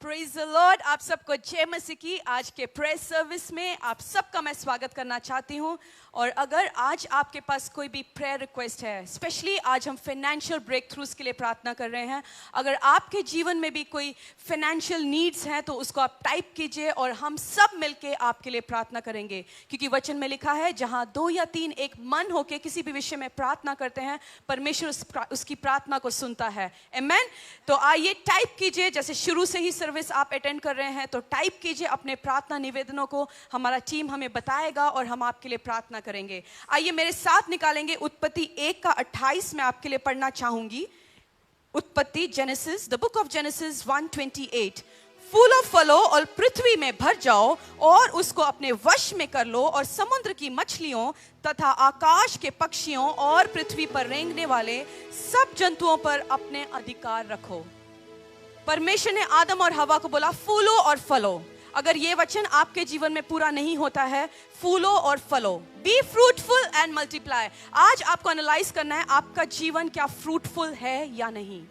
Praise the Lord. आप सबको जय मसीह की। आज के प्रेयर सर्विस में आप सबका मैं स्वागत करना चाहती हूँ। और अगर आज आपके पास कोई भी प्रेयर रिक्वेस्ट है, स्पेशली आज हम फाइनेंशियल ब्रेक थ्रूज के लिए प्रार्थना कर रहे हैं। अगर आपके जीवन में भी कोई फाइनेंशियल नीड्स हैं तो उसको आप टाइप कीजिए और हम सब मिलके आपके लिए प्रार्थना करेंगे, क्योंकि वचन में लिखा है जहाँ 2 या 3 एक मन होके किसी भी विषय में प्रार्थना करते हैं, परमेश्वर उसकी प्रार्थना को सुनता है। आमेन। तो आइए टाइप कीजिए, जैसे शुरू से ही सर्विस आप अटेंड कर रहे हैं तो टाइप कीजिए अपने प्रार्थना निवेदनों को। हमारा टीम हमें बताएगा और हम आपके लिए प्रार्थना करेंगे। आइए मेरे साथ निकालेंगे उत्पत्ति 1:28 मैं आपके लिए पढ़ना चाहूंगी। उत्पत्ति genesis, the book of genesis 1:28। फूलो फलो और पृथ्वी में भर जाओ और उसको अपने वश में कर लो, और समुद्र की मछलियों तथा आकाश के पक्षियों और पृथ्वी पर रेंगने वाले सब जंतुओं पर अपने अधिकार रखो। परमेश्वर ने आदम और हवा को बोला फूलो और फलो। अगर ये वचन आपके जीवन में पूरा नहीं होता है, फूलो और फलो, बी फ्रूटफुल एंड मल्टीप्लाई। आज आपको एनालाइज करना है आपका जीवन क्या फ्रूटफुल है या नहीं।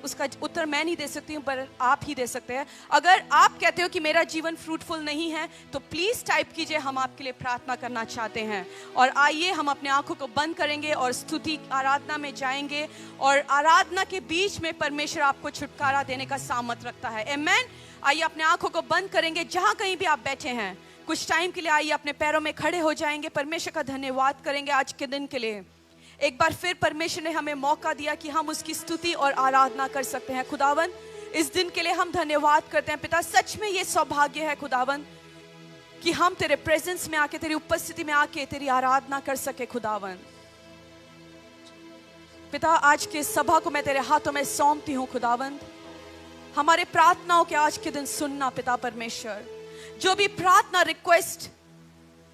उसका उत्तर मैं नहीं दे सकती हूं, पर आप ही दे सकते हैं। अगर आप कहते हो कि मेरा जीवन फ्रूटफुल नहीं है तो प्लीज टाइप कीजिए, हम आपके लिए प्रार्थना करना चाहते हैं। और आइए हम अपने आंखों को बंद करेंगे और स्तुति आराधना में जाएंगे। और आराधना के बीच में परमेश्वर आपको छुटकारा देने का सामर्थ रखता है। आमेन। आइए अपने आंखों को बंद करेंगे, जहां कहीं भी आप बैठे हैं कुछ टाइम के लिए आइए अपने पैरों में खड़े हो जाएंगे। परमेश्वर का धन्यवाद करेंगे आज के दिन के लिए। एक बार फिर परमेश्वर ने हमें मौका दिया कि हम उसकी स्तुति और आराधना कर सकते हैं। खुदावन, इस दिन के लिए हम धन्यवाद करते हैं पिता। सच में ये सौभाग्य है खुदावन कि हम तेरे प्रेजेंस में आके, तेरी उपस्थिति में आके तेरी आराधना कर सके। खुदावन पिता, आज के सभा को मैं तेरे हाथों में सौंपती हूँ। खुदावन, हमारे प्रार्थनाओं के आज के दिन सुनना पिता परमेश्वर। जो भी प्रार्थना रिक्वेस्ट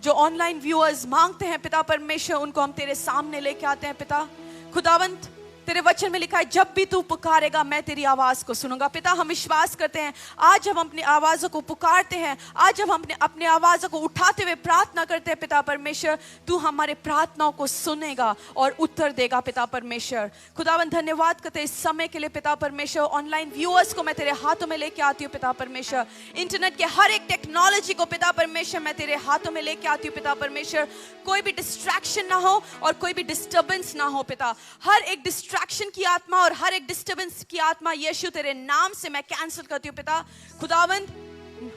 जो ऑनलाइन व्यूअर्स मांगते हैं पिता परमेश्वर, उनको हम तेरे सामने लेके आते हैं पिता। खुदावंत, तेरे वचन में लिखा है जब भी तू पुकारेगा मैं तेरी आवाज को सुनूंगा। पिता, हम विश्वास करते हैं आज हम अपनी आवाजों को पुकारते हैं, आज हम अपने आवाजों को उठाते हुए प्रार्थना करते हैं पिता परमेश्वर, तू हमारे प्रार्थनाओं को सुनेगा और उत्तर देगा पिता परमेश्वर। खुदावन, धन्यवाद करते इस समय के लिए पिता परमेश्वर। ऑनलाइन व्यूअर्स को मैं तेरे हाथों में लेके आती हूँ पिता परमेश्वर। इंटरनेट के हर एक टेक्नोलॉजी को पिता परमेश्वर मैं तेरे हाथों में लेके आती हूँ पिता परमेश्वर। कोई भी डिस्ट्रैक्शन ना हो और कोई भी डिस्टर्बेंस ना हो पिता। हर एक डिस्ट्रैक्शन की आत्मा और हर एक डिस्टर्बेंस की आत्मा यीशु तेरे नाम से मैं कैंसिल करती हूँ पिता। खुदावंद,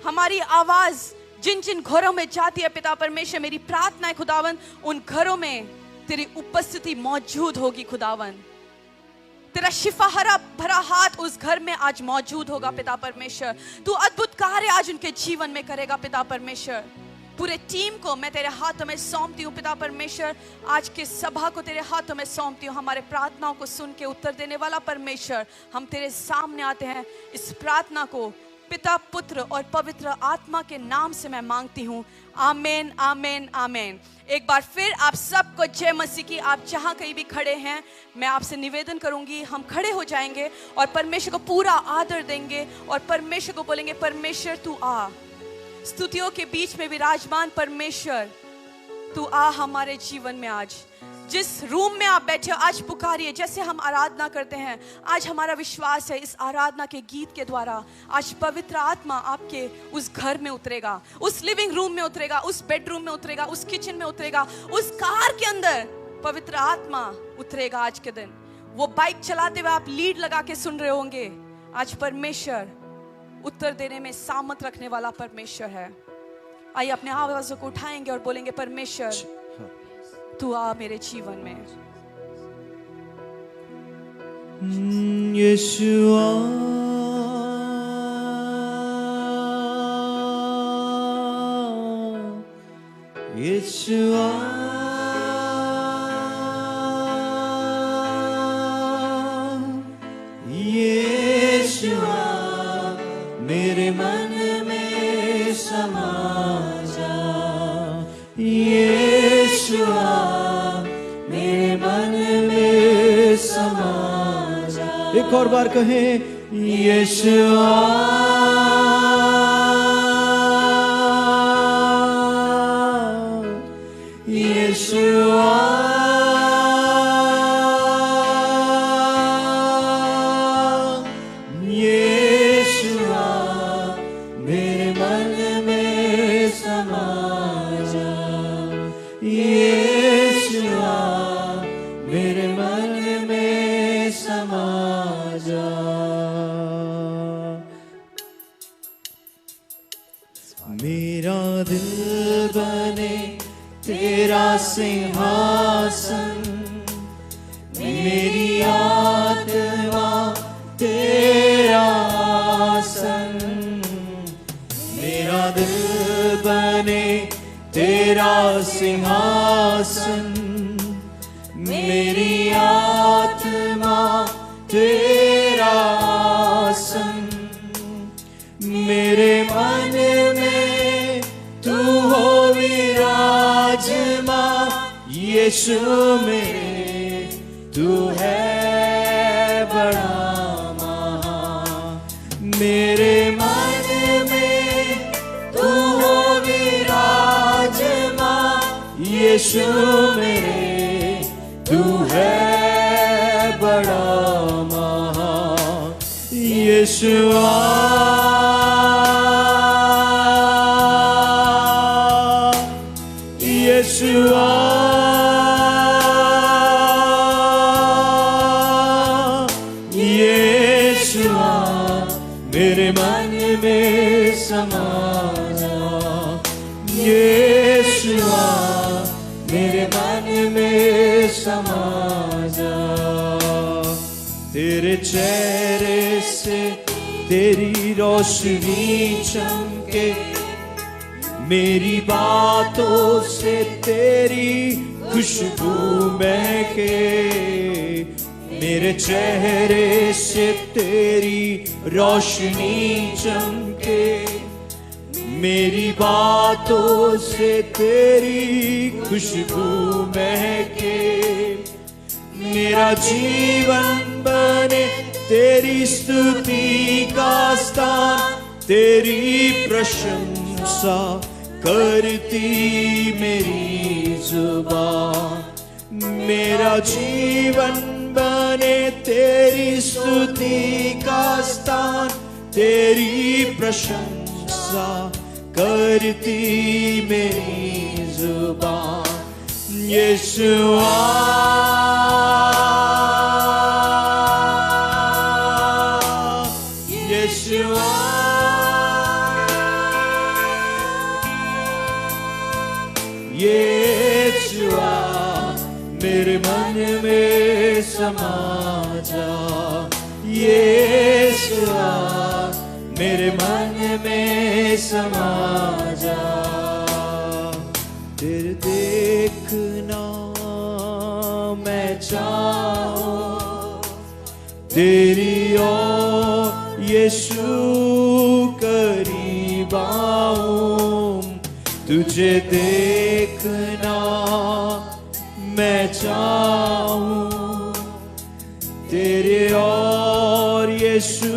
हमारी आवाज जिन जिन घरों में जाती है पिता परमेश्वर, मेरी प्रार्थना है खुदावंद उन घरों में तेरी उपस्थिति मौजूद होगी। खुदावंद, तेरा शिफा हरा भरा हाथ उस घर में आज मौजूद होगा पिता परमेश्वर। तू अद्भुत कार्य आज उनके जीवन में करेगा पिता परमेश्वर। पूरे टीम को मैं तेरे हाथों में सौंपती हूँ पिता परमेश्वर। आज के सभा को तेरे हाथों में सौंपती हूँ। हमारे प्रार्थनाओं को सुन के उत्तर देने वाला परमेश्वर, हम तेरे सामने आते हैं। इस प्रार्थना को पिता, पुत्र और पवित्र आत्मा के नाम से मैं मांगती हूँ। आमेन, आमेन, आमेन। एक बार फिर आप सबको जय मसीह की। आप जहाँ कहीं भी खड़े हैं, मैं आपसे निवेदन करूंगी, हम खड़े हो जाएंगे और परमेश्वर को पूरा आदर देंगे और परमेश्वर को बोलेंगे परमेश्वर तू आ। स्तुतियों के बीच में विराजमान परमेश्वर, तू आ हमारे जीवन में। आज जिस रूम में आप बैठे हो आज पुकारिए। जैसे हम आराधना करते हैं, आज हमारा विश्वास है इस आराधना के गीत के द्वारा आज पवित्र आत्मा आपके उस घर में उतरेगा, उस लिविंग रूम में उतरेगा, उस बेडरूम में उतरेगा, उस किचन में उतरेगा, उस कार के अंदर पवित्र आत्मा उतरेगा आज के दिन। वो बाइक चलाते हुए आप लीड लगा के सुन रहे होंगे। आज परमेश्वर उत्तर देने में सामर्थ रखने वाला परमेश्वर है। आइए अपने आवाज़ों को उठाएंगे और बोलेंगे परमेश्वर तू आ मेरे जीवन में। यीशुआ यीशुआ यीशुआ मेरे मन में समा जा। यीशुआ मेरे मन में समा जा। एक और बार कहें यीशुआ यीशुआ यीशुआ मेरा दिल बने तेरा सिंहासन, मेरी आत्मा तेरा आसन। मेरा दिल बने तेरा सिंहासन, मेरी आत्मा तेरा आसन। मेरे मन में तू हो विराजमान, यीशु मेरे तू है बड़ा महान। मेरे मन में तू हो विराजमान, यीशु मेरे तू है बड़ा महान। यीशुआ यीशुआ यीशुआ मेरे मन में समा जा। यीशुआ मेरे मन में समा जा। तेरे चेहरे से तेरी रोशनी चमके, मेरी बातों से तेरी खुशबू महके। मेरे चेहरे से तेरी रोशनी चमके, मेरी बातों से तेरी खुशबू महके। मेरा जीवन बने तेरी स्तुति का स्थान, तेरी प्रशंसा करती मेरी जुबान। मेरा जीवन बने तेरी स्तुति का स्थान, तेरी प्रशंसा करती मेरी जुबान। यीशुआ यीशुआ यीशुआ मेरे मन में समा जा। यीशुआ मेरे मन में समा जा। तेरे देखना मैं चाहूं, तेरी ओर यीशु करीब आऊं। तुझे देखना मैं चाहूं, तेरे और यीशु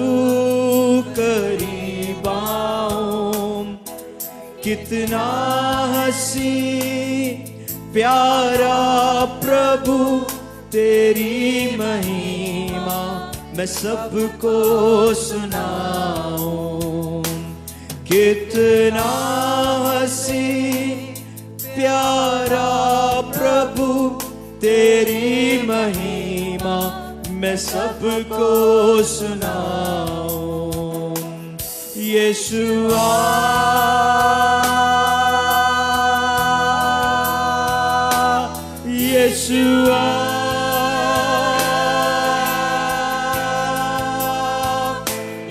करीब आऊं। कितना हंसी प्यारा प्रभु तेरी महिमा मैं सबको सुनाऊं। कितना हंसी प्यारा प्रभु तेरी महिमा मैं सबको सुनाऊं। यीशुआ यीशुआ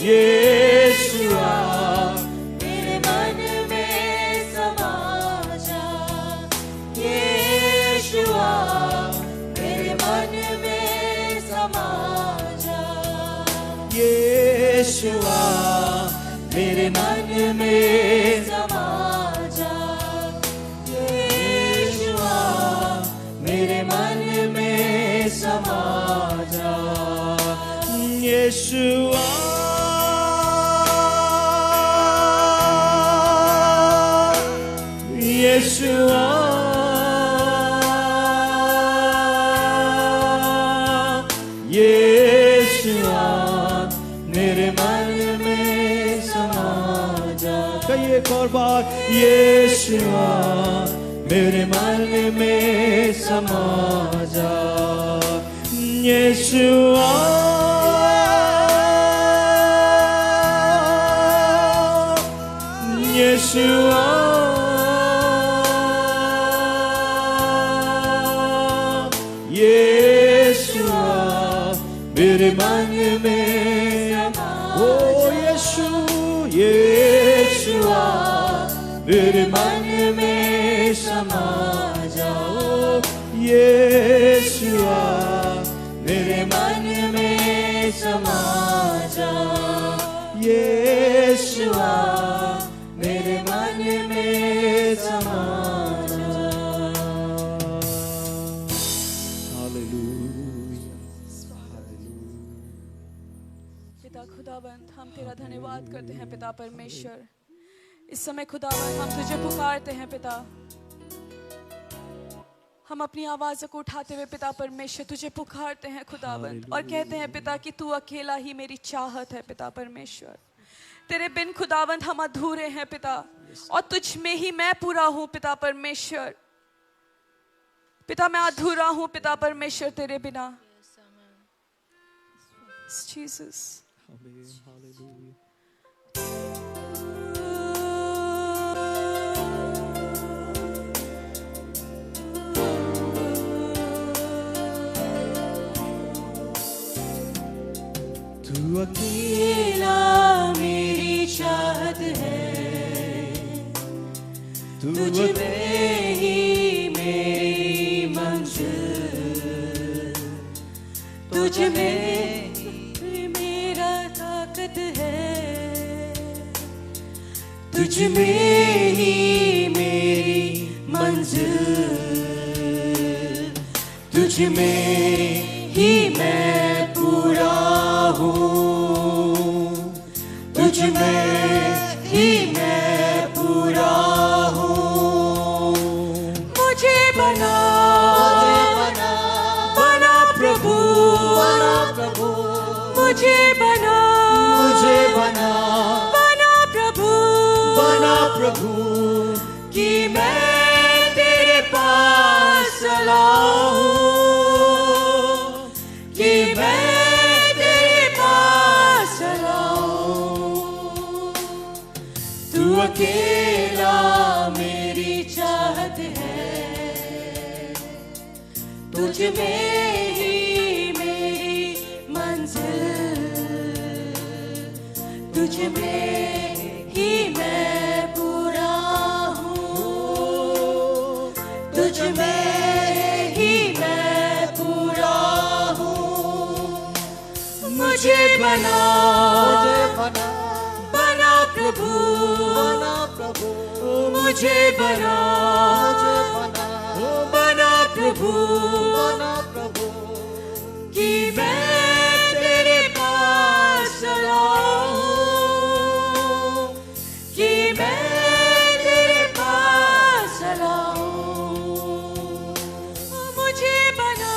यीशुआ मेरे मन में समा जा। यीशुआ मेरे मन में समा जा। यीशुआ मेरे मन में समा जा। यीशुआ मेरे मन में समा जा। यीशुआ यीशुआ यीशुआ मेरे मन में समा जा। कहिए एक और बार, यीशुआ मेरे मन में समा जा। यीशुआ यीशुआ यीशुआ मेरे मन में ओ यीशु यीशुआ मेरे मन में समा जाओ यीशुआ मेरे मन में समा जाओ यीशुआ मेरे मन में समा जाओ हालेलुया पिता खुदावंद, हम तेरा धन्यवाद करते हैं पिता परमेश्वर। इस समय खुदावंद हम तुझे पुकारते हैं पिता। हम अपनी आवाज़ों को उठाते हुए पिता परमेश्वर तुझे पुकारते हैं खुदावंद, और कहते हैं पिता कि तू अकेला ही मेरी चाहत है पिता परमेश्वर। तेरे बिन खुदावंद हम अधूरे हैं पिता, और तुझ में ही मैं पूरा हूँ पिता परमेश्वर। पिता मैं अधूरा हूँ पिता परमेश्वर तेरे बिना। जीसस तू अकेला मेरी चाहत है, तुझ में ही मेरी मंजिल, तुझ में ही मेरा ताकत है, तुझ में ही मेरी मंजिल, तुझ में ही मैं पूरा तुझ में ही मैं पूरा हूँ। मुझे बना बना प्रभु, मुझे बना प्रभु कि मैं तेरे पास चला हूँ, कि मैं तेरे पास चला हूँ। तू अकेला मेरी चाहत है, तुझ में ही मेरी मंजिल, तुझ में ही मैं पूरा हूँ, तुझ में ही मैं पूरा हूँ। मुझे बना प्रभु, मुझे बना प्रभु कि मैं तेरे पास चला हूँ, कि मैं तेरे पास चला हूँ। मुझे बना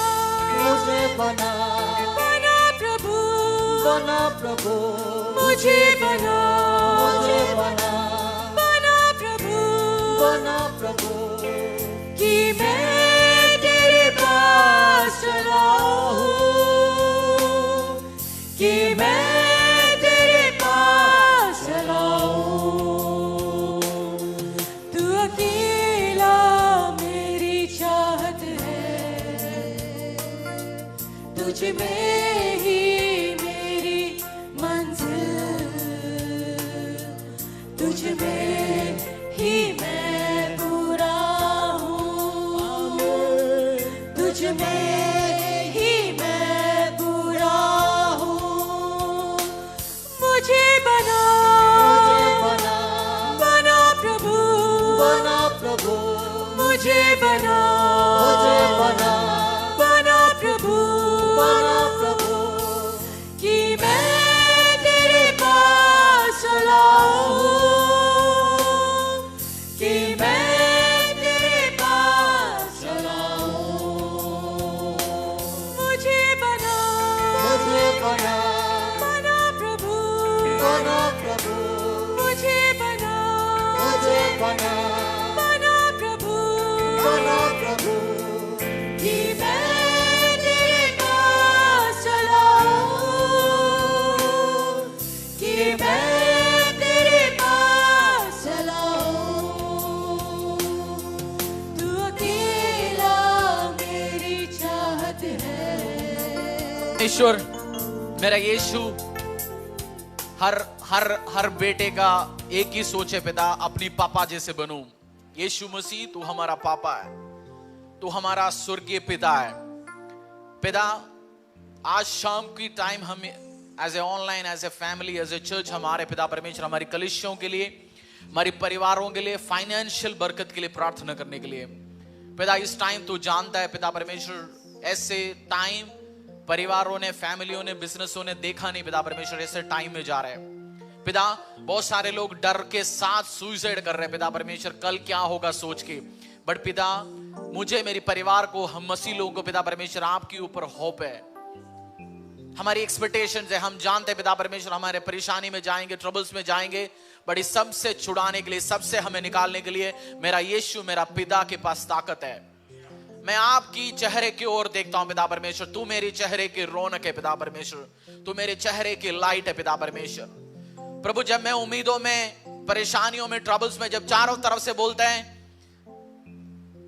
प्रभु, मुझे बना प्रभु कि मैं तेरे पास चला हूँ, कि मैं तेरे पास चला हूँ। तू अकेला मेरी चाहत है, तुझ में ही मेरी मंजिल, तुझ में ही मैं पूरा हूँ, तुझ में ही मैं पूरा हूँ। मुझे बना प्रभु, मुझे बना प्रभु कि मैं तेरे पास चला हूँ, कि मैं तेरे पास चला हूँ। मुझे बना प्रभु, मुझे बना प्रभु कि मैं तेरे पास चला हूँ, कि मैं तेरे पास चला परमेश्वर, मेरा यीशु, हर बेटे का एक ही सोच है पिता, अपनी पापा जैसे बनूं। यीशु मसीह, तू हमारा पापा है, तू हमारा स्वर्गीय पिता है। पिता, आज शाम की टाइम हम as a online, as a family, as a church, हमारे पिता परमेश्वर हमारी कलीसियों के लिए, हमारे परिवारों के लिए, फाइनेंशियल बरकत के लिए प्रार्थना करने के लिए। पिता, इस टाइम तू जानता है पिता परमेश्वर, ऐसे टाइम परिवारों ने, फैमिलियों ने, बिजनेसों ने देखा नहीं पिता परमेश्वर, ऐसे टाइम में जा रहे हैं पिता। बहुत सारे लोग डर के साथ सुसाइड कर रहे हैं पिता परमेश्वर, कल क्या होगा सोच के। बट पिता, मुझे, मेरे परिवार को, हम मसीह लोगों को पिता परमेश्वर आपके ऊपर होप है, हमारी एक्सपेक्टेशंस है। हम जानते हैं पिता परमेश्वर हमारे परेशानी में जाएंगे, ट्रबल्स में जाएंगे, बट इस सबसे छुड़ाने के लिए, सबसे हमें निकालने के लिए मेरा यीशु, मेरा पिता के पास ताकत है। मैं आपकी चेहरे की ओर देखता हूं पिता परमेश्वर, तू मेरी चेहरे की रौनक है पिता परमेश्वर, तू मेरे चेहरे की लाइट है पिता परमेश्वर। प्रभु, जब मैं उम्मीदों में, परेशानियों में, ट्रबल्स में, जब चारों तरफ से बोलते हैं,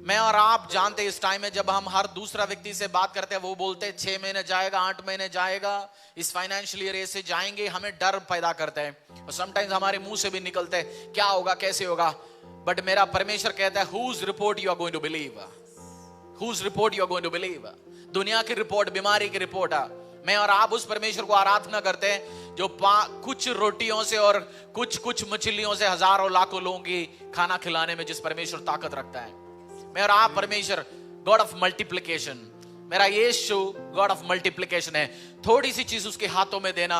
मैं और आप जानते हैं इस टाइम में जब हम हर दूसरा व्यक्ति से बात करते हैं, वो बोलते हैं 6 महीने जाएगा, 8 महीने जाएगा, इस फाइनेंशियल ईयर ऐसे जाएंगे, हमें डर पैदा करते हैं और समटाइम्स हमारे मुंह से भी निकलते हैं क्या होगा, कैसे होगा। बट मेरा परमेश्वर कहता है, whose report you are going to believe, whose report you are going to believe. दुनिया की रिपोर्ट, बीमारी की रिपोर्ट है। मैं और आप उस परमेश्वर को आराधना करते हैं जो कुछ रोटियों से और कुछ मछलियों से हजारों लाखों लोगों की खाना खिलाने में जिस परमेश्वर ताकत रखता है। मैं और आप परमेश्वर गॉड ऑफ मल्टीप्लिकेशन, मेरा यीशु गॉड ऑफ मल्टीप्लिकेशन है। थोड़ी सी चीज उसके हाथों में देना,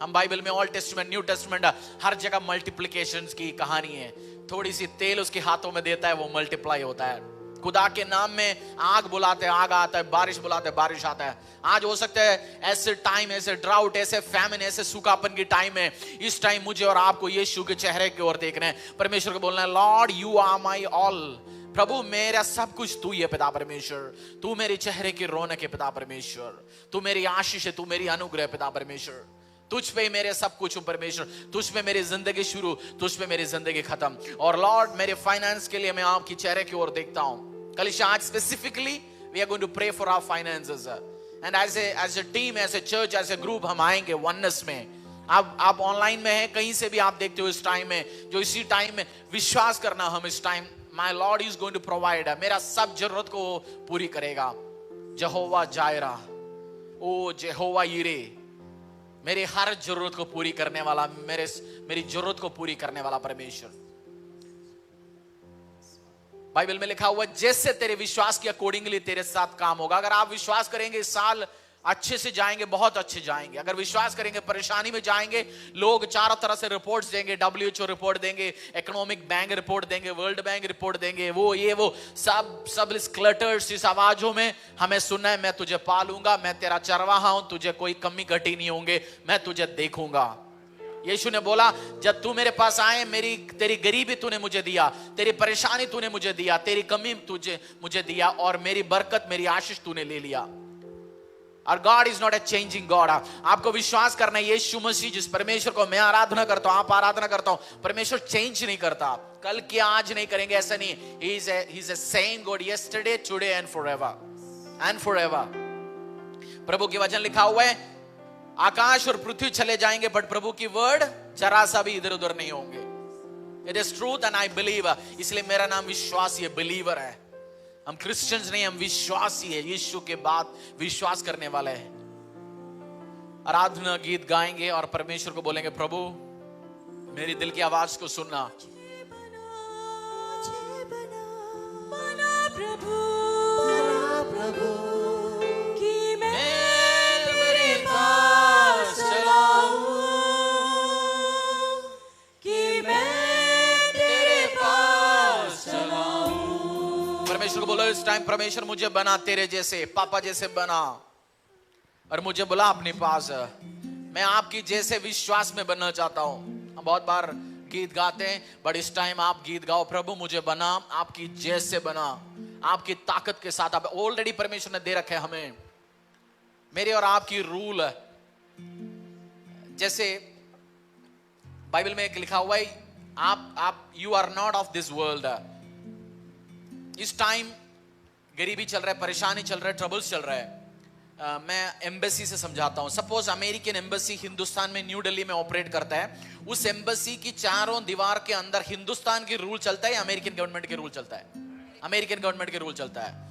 हम बाइबल में ओल्ड टेस्टमेंट, न्यू टेस्टमेंट, हर जगह मल्टीप्लिकेशन की कहानी है। थोड़ी सी तेल उसके हाथों में देता है, वो मल्टीप्लाई होता है। खुदा के नाम में आग बुलाते हैं, आग आता है, बारिश बुलाते हैं, बारिश आता है। आज हो सकता है ऐसे टाइम, ऐसे ड्राउट, ऐसे फैमिन, ऐसे सूखापन की टाइम है। इस टाइम मुझे और आपको यीशु के चेहरे की ओर देखना है, परमेश्वर को बोलना है, lord you are my all. प्रभु, मेरा सब कुछ तू ही है पिता परमेश्वर, तू मेरे चेहरे की रौनक है पिता परमेश्वर, तू मेरी आशीष है, तू मेरी अनुग्रह है पिता परमेश्वर। तुझ पे मेरे सब कुछ हूं परमेश्वर, तुझ पे मेरी जिंदगी शुरू, तुझ पे मेरी जिंदगी खत्म। और लॉर्ड, मेरे फाइनेंस के लिए मैं आपकी चेहरे की ओर देखता हूं। कलिशा, आज specifically we are going to pray for our finances and as a team, as a church, as a group हम आएंगे वननेस में। आप ऑनलाइन में हैं, कहीं से भी आप देखते हो इस टाइम में, जो इसी टाइम में विश्वास करना, हम इस time my lord is going to provide, मेरा सब जरूरत को पूरी करेगा। यहोवा जायरा, ओ यहोवा यीरे, मेरी हर जरूरत को पूरी करने वाला, मेरी जरूरत को पूरी करने वाला परमेश्वर। बाइबल में लिखा हुआ है, जैसे तेरे विश्वास के अकॉर्डिंगली तेरे साथ काम होगा। अगर आप विश्वास करेंगे इस साल अच्छे से जाएंगे, बहुत अच्छे जाएंगे। अगर विश्वास करेंगे परेशानी में जाएंगे, लोग चारों तरफ से रिपोर्ट्स देंगे, WHO रिपोर्ट देंगे, इकोनॉमिक बैंक रिपोर्ट देंगे, वर्ल्ड बैंक रिपोर्ट देंगे, वो ये वो सब इस क्लटर्स, इस आवाजों में हमें सुनना है, मैं तुझे पालूंगा, मैं तेरा चरवाहा हूं, तुझे कोई कमी घटी नहीं होंगे, मैं तुझे देखूंगा। यीशु ने बोला, जब तू मेरे पास आए, तेरी गरीबी तूने मुझे दिया, तेरी परेशानी तूने मुझे दिया, तेरी कमी मुझे दिया, और मेरी बरकत, मेरी आशीष तूने ले लिया। और God is not a changing God. आपको विश्वास करना है, यीशु मसीह जिस परमेश्वर को मैं आराधना करता हूं, आप आराधना करता हूं, परमेश्वर चेंज नहीं करता। कल क्या आज नहीं करेंगे ऐसा नहीं। He is a same God yesterday, today and forever and forever. प्रभु के वचन लिखा हुआ है, आकाश और पृथ्वी चले जाएंगे बट प्रभु की वर्ड जरा सा भी इधर उधर नहीं होंगे। It is truth and I believe. इसलिए मेरा नाम विश्वासी है, बिलीवर है। हम क्रिश्चियंस नहीं, हम विश्वासी है, यीशु के बाद विश्वास करने वाले हैं। आराधना गीत गाएंगे और परमेश्वर को बोलेंगे, प्रभु मेरी दिल की आवाज को सुनना। परमेश्वर को बोलो इस टाइम, परमेश्वर मुझे बना तेरे जैसे, पापा जैसे बना, और मुझे बुला अपने पास। मैं आपकी जैसे विश्वास में बनना चाहता हूं। हम बहुत बार गीत गाते हैं, बट इस टाइम आप गीत गाओ, प्रभु मुझे बना आपकी जैसे बना, आपकी ताकत के साथ। आप ऑलरेडी परमेश्वर ने दे रखे हमें, मेरे और आपकी रूल। जैसे बाइबल में एक लिखा हुआ है, आप you are not of this world. इस टाइम गरीबी चल रहा है, परेशानी चल रहा है, ट्रबल्स चल रहा है, मैं एम्बेसी से समझाता हूं। सपोज अमेरिकन एम्बेसी हिंदुस्तान में न्यू दिल्ली में ऑपरेट करता है। उस एम्बेसी की चारों दीवार के अंदर हिंदुस्तान की रूल चलता है या अमेरिकन गवर्नमेंट के रूल चलता है? अमेरिकन गवर्नमेंट के रूल चलता है।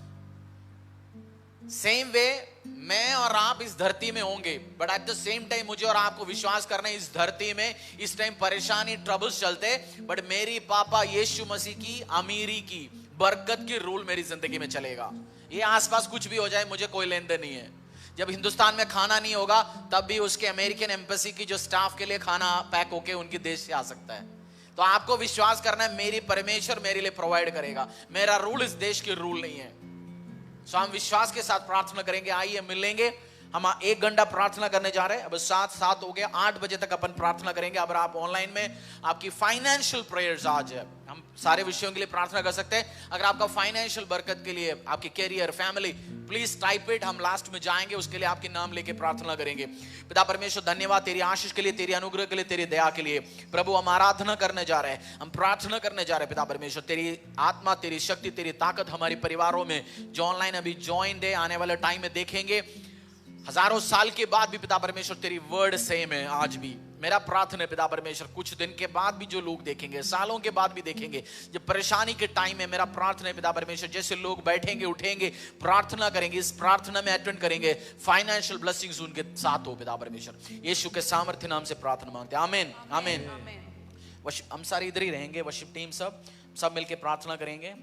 सेम वे मैं और आप इस धरती में होंगे, but at the same time मुझे और आपको विश्वास करना है इस धरती में इस टाइम परेशानी ट्रबल्स चलते, बट मेरी पापा यीशु मसीह की अमीरी की बरकत की रूल मेरी जिंदगी में चलेगा। ये आसपास कुछ भी हो जाए मुझे कोई लेन देन नहीं है। जब हिंदुस्तान में खाना नहीं होगा तब भी उसके अमेरिकन एम्बेसी की जो स्टाफ के लिए खाना पैक होके उनके देश से आ सकता है। तो आपको विश्वास करना है मेरी परमेश्वर मेरे लिए प्रोवाइड करेगा। मेरा रूल इस देश की रूल नहीं है। सो हम विश्वास के साथ प्रार्थना करेंगे। आइए मिलेंगे। हम 1 घंटा प्रार्थना करने जा रहे हैं। अब 7 हो गया, 8 बजे तक अपन प्रार्थना करेंगे। अगर आप ऑनलाइन में आपकी फाइनेंशियल प्रेयर्स आज है, हम सारे विषयों के लिए प्रार्थना कर सकते हैं। अगर आपका फाइनेंशियल बरकत के लिए, आपकी career, family, please type it. हम लास्ट में जाएंगे, उसके लिए आपके नाम लेके प्रार्थना करेंगे। पिता परमेश्वर धन्यवाद तेरी आशीष के लिए, तेरी अनुग्रह के लिए, तेरी दया के लिए। प्रभु हम आराधना करने जा रहे हैं, हम प्रार्थना करने जा रहे हैं। पिता परमेश्वर तेरी आत्मा, तेरी शक्ति, तेरी ताकत हमारे परिवारों में जो ऑनलाइन अभी ज्वाइन है आने वाले टाइम में देखेंगे। हजारों साल के बाद भी पिता परमेश्वर तेरी वर्ड सेम है आज भी। मेरा प्रार्थना है पिता परमेश्वर कुछ दिन के बाद भी जो लोग देखेंगे, सालों के बाद भी देखेंगे, जब परेशानी के टाइम है, मेरा प्रार्थना है पिता परमेश्वर जैसे लोग बैठेंगे, उठेंगे, प्रार्थना करेंगे, इस प्रार्थना में अटेंड करेंगे, फाइनेंशियल ब्लेसिंग्स उनके साथ हो पिता परमेश्वर। यीशु के सामर्थ्य नाम से प्रार्थना मांगते हैं, आमीन आमीन। हम सारे इधर ही रहेंगे, वर्शिप टीम सब मिलके प्रार्थना करेंगे।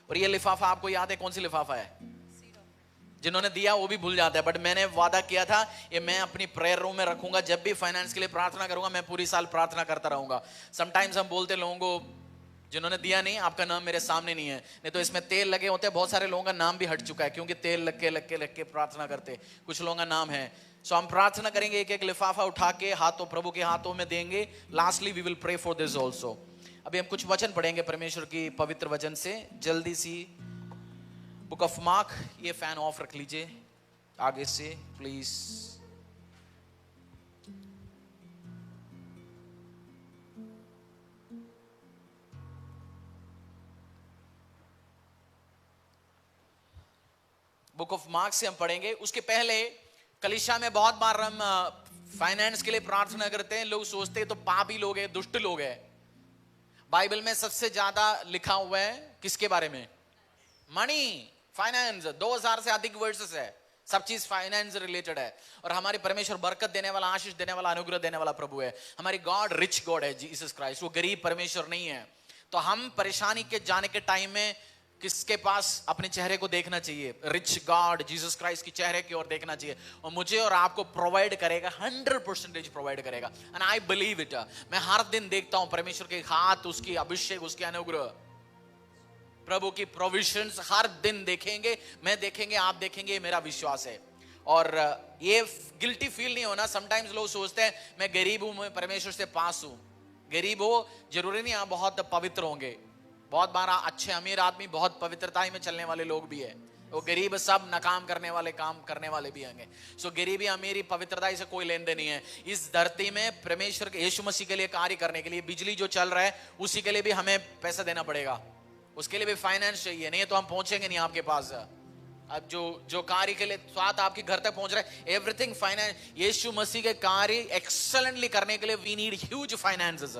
और ये लिफाफा आपको याद है कौन सी लिफाफा है? जिन्होंने दिया वो भी भूल जाता है, बट मैंने वादा किया था ये मैं अपनी प्रेयर रूम में रखूंगा। जब भी फाइनेंस के लिए प्रार्थना करूंगा मैं पूरी साल प्रार्थना करता रहूंगा। समटाइम्स हम बोलते लोगों को जिन्होंने दिया नहीं, आपका नाम मेरे सामने नहीं है, नहीं तो इसमें तेल लगे होते हैं। बहुत सारे लोगों का नाम भी हट चुका है क्योंकि तेल लग के प्रार्थना करते, कुछ लोगों का नाम है। सो हम प्रार्थना करेंगे, एक एक लिफाफा उठा के हाथों प्रभु के हाथों में देंगे। Lastly we will pray for this also. अभी हम कुछ वचन पढ़ेंगे परमेश्वर की पवित्र वचन से। जल्दी सी बुक ऑफ मार्क, ये फैन ऑफ रख लीजिए आगे से प्लीज। बुक ऑफ मार्क से हम पढ़ेंगे। उसके पहले कलीसिया में बहुत बार हम फाइनेंस के लिए प्रार्थना करते हैं। लोग सोचते हैं तो पापी लोग हैं, दुष्ट लोग हैं। बाइबल में सबसे ज्यादा लिखा हुआ है किसके बारे में? Money, finance. 2000 से अधिक वर्सेस है, सब चीज फाइनेंस रिलेटेड है। और हमारे परमेश्वर बरकत देने वाला, आशीष देने वाला, अनुग्रह देने वाला प्रभु है। हमारी गॉड रिच गॉड है, जीसस क्राइस्ट। वो गरीब परमेश्वर नहीं है। तो हम परेशानी के जाने के टाइम में किसके पास अपने चेहरे को देखना चाहिए? रिच गॉड जीसस क्राइस्ट की चेहरे की ओर देखना चाहिए। और मुझे और आपको प्रोवाइड करेगा, 100% प्रोवाइड करेगा। And I believe it. मैं हर दिन देखता हूं परमेश्वर के हाथ, उसकी अभिषेक, उसके अनुग्रह, प्रभु की प्रोविजंस हर दिन देखेंगे, मैं देखेंगे, आप देखेंगे, मेरा विश्वास है। और ये गिल्टी फील नहीं होना। समटाइम्स लोग सोचते हैं मैं गरीब हूं, मैं परमेश्वर से पास हूं। गरीब हो जरूरी नहीं आप बहुत पवित्र होंगे। बहुत बार अच्छे अमीर आदमी बहुत पवित्रता में चलने वाले लोग भी है। वो गरीब सब नाकाम करने वाले, काम करने वाले भी होंगे। सो गरीबी, अमीरी, पवित्रता से कोई लेन देन नहीं है। इस धरती में परमेश्वर के, यीशु मसीह के लिए कार्य करने के लिए, बिजली जो चल रहा है उसी के लिए भी हमें पैसा देना पड़ेगा, उसके लिए भी फाइनेंस चाहिए, नहीं तो हम पहुंचेंगे नहीं आपके पास। अब जो कार्य के लिए स्वाद आपके घर तक पहुंच रहा है, एवरीथिंग फाइनेंस। यीशु मसीह के कार्य एक्सेलेंटली करने के लिए we need huge finances.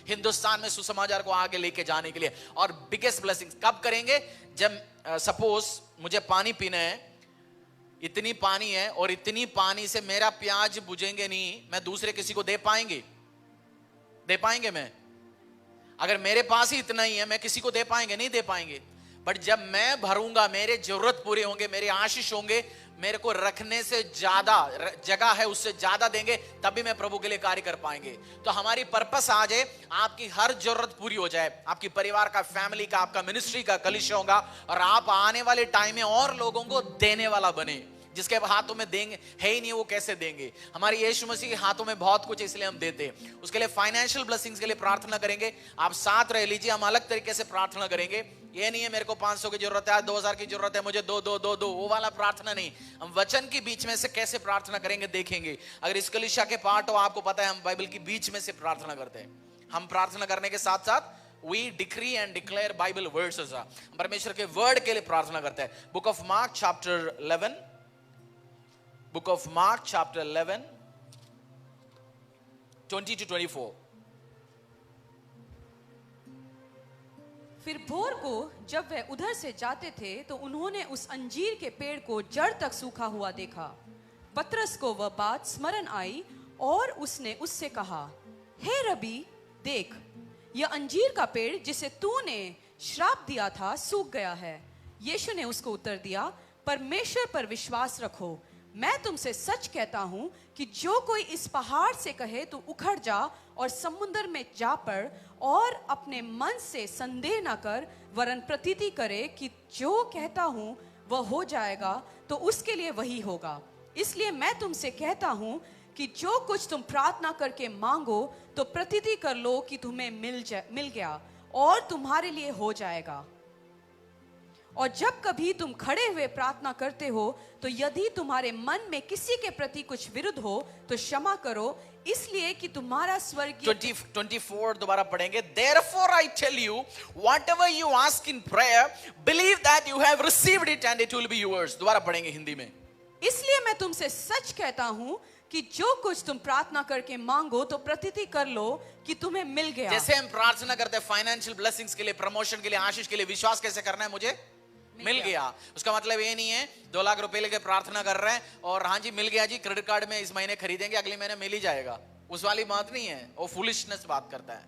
Hindustan में सुसमाचार को आगे लेके जाने के लिए। और बिगेस्ट ब्लेसिंग्स कब करेंगे? जब सपोज मुझे पानी पीना है, इतनी पानी है और इतनी पानी से मेरा प्याज बुझेंगे नहीं, मैं दूसरे किसी को दे पाएंगे मैं? अगर मेरे पास ही इतना ही है, मैं किसी को दे पाएंगे? नहीं दे पाएंगे। बट जब मैं भरूंगा, मेरे जरूरत पूरे होंगे, मेरे आशीष होंगे, मेरे को रखने से ज्यादा जगह है उससे ज्यादा देंगे, तभी मैं प्रभु के लिए कार्य कर पाएंगे। तो हमारी पर्पस आज है आपकी हर जरूरत पूरी हो जाए, आपकी परिवार का, फैमिली का, आपका मिनिस्ट्री का, कलीसिया होगा, और आप आने वाले टाइम में और लोगों को देने वाला बने। जिसके हाथों में देंगे है ही नहीं, वो कैसे देंगे? हमारे यीशु मसीह के हाथों में बहुत कुछ, इसलिए हम देते हैं। उसके लिए फाइनेंशियल ब्लेसिंग्स के लिए प्रार्थना करेंगे। आप साथ रह लीजिए, हम अलग तरीके से प्रार्थना करेंगे। ये नहीं है मेरे को 500 की जरूरत है, 2000 की जरूरत है, मुझे दो, वो वाला प्रार्थना नहीं। हम वचन के बीच में से कैसे प्रार्थना करेंगे देखेंगे। अगर इस कलीसिया के पार्ट हो, आपको पता है हम बाइबल के बीच में से प्रार्थना करते हैं। हम प्रार्थना करने के साथ साथ we decree and declare Bible verses। परमेश्वर के वर्ड के लिए प्रार्थना करते हैं। Book of mark chapter 11 Book of Mark chapter 11, 20 to 24. फिर भोर को जब वह उधर से जाते थे तो उन्होंने उस अंजीर के पेड़ को जड़ तक सूखा हुआ देखा। पतरस को वह बात स्मरण आई और उसने उससे कहा, हे रबी, देख, यह अंजीर का पेड़ जिसे तूने श्राप दिया था सूख गया है। यीशु ने उसको उत्तर दिया, परमेश्वर पर विश्वास रखो। मैं तुमसे सच कहता हूं कि जो कोई इस पहाड़ से कहे तू उखड़ जा और समुद्र में जा पड़ और अपने मन से संदेह न कर, वरन प्रतीति करे कि जो कहता हूं वह हो जाएगा, तो उसके लिए वही होगा। इसलिए मैं तुमसे कहता हूं कि जो कुछ तुम प्रार्थना करके मांगो तो प्रतीति कर लो कि तुम्हें मिल गया और तुम्हारे लिए हो जाएगा। और जब कभी तुम खड़े हुए प्रार्थना करते हो तो यदि तुम्हारे मन में किसी के प्रति कुछ विरुद्ध हो तो क्षमा करो, इसलिए कि तुम्हारा स्वर्गीय 24 दोबारा पढ़ेंगे। Therefore I tell you, whatever you ask in prayer, believe that you have received it and it will be yours. दोबारा पढ़ेंगे हिंदी में। इसलिए मैं तुमसे सच कहता हूं कि जो कुछ तुम प्रार्थना करके मांगो तो प्रतीति कर लो कि तुम्हें मिल गया। जैसे हम प्रार्थना करते हैं फाइनेंशियल ब्लेसिंग्स के लिए, प्रमोशन के लिए, आशीष के लिए, विश्वास कैसे करना है? मुझे मिल गया। उसका मतलब ये नहीं है 2 लाख रुपए लेके प्रार्थना कर रहे हैं और हाँ जी मिल गया जी, क्रेडिट कार्ड में इस महीने खरीदेंगे अगले महीने मिल ही जाएगा। उस वाली बात नहीं है, वो फुलिशनेस बात करता है।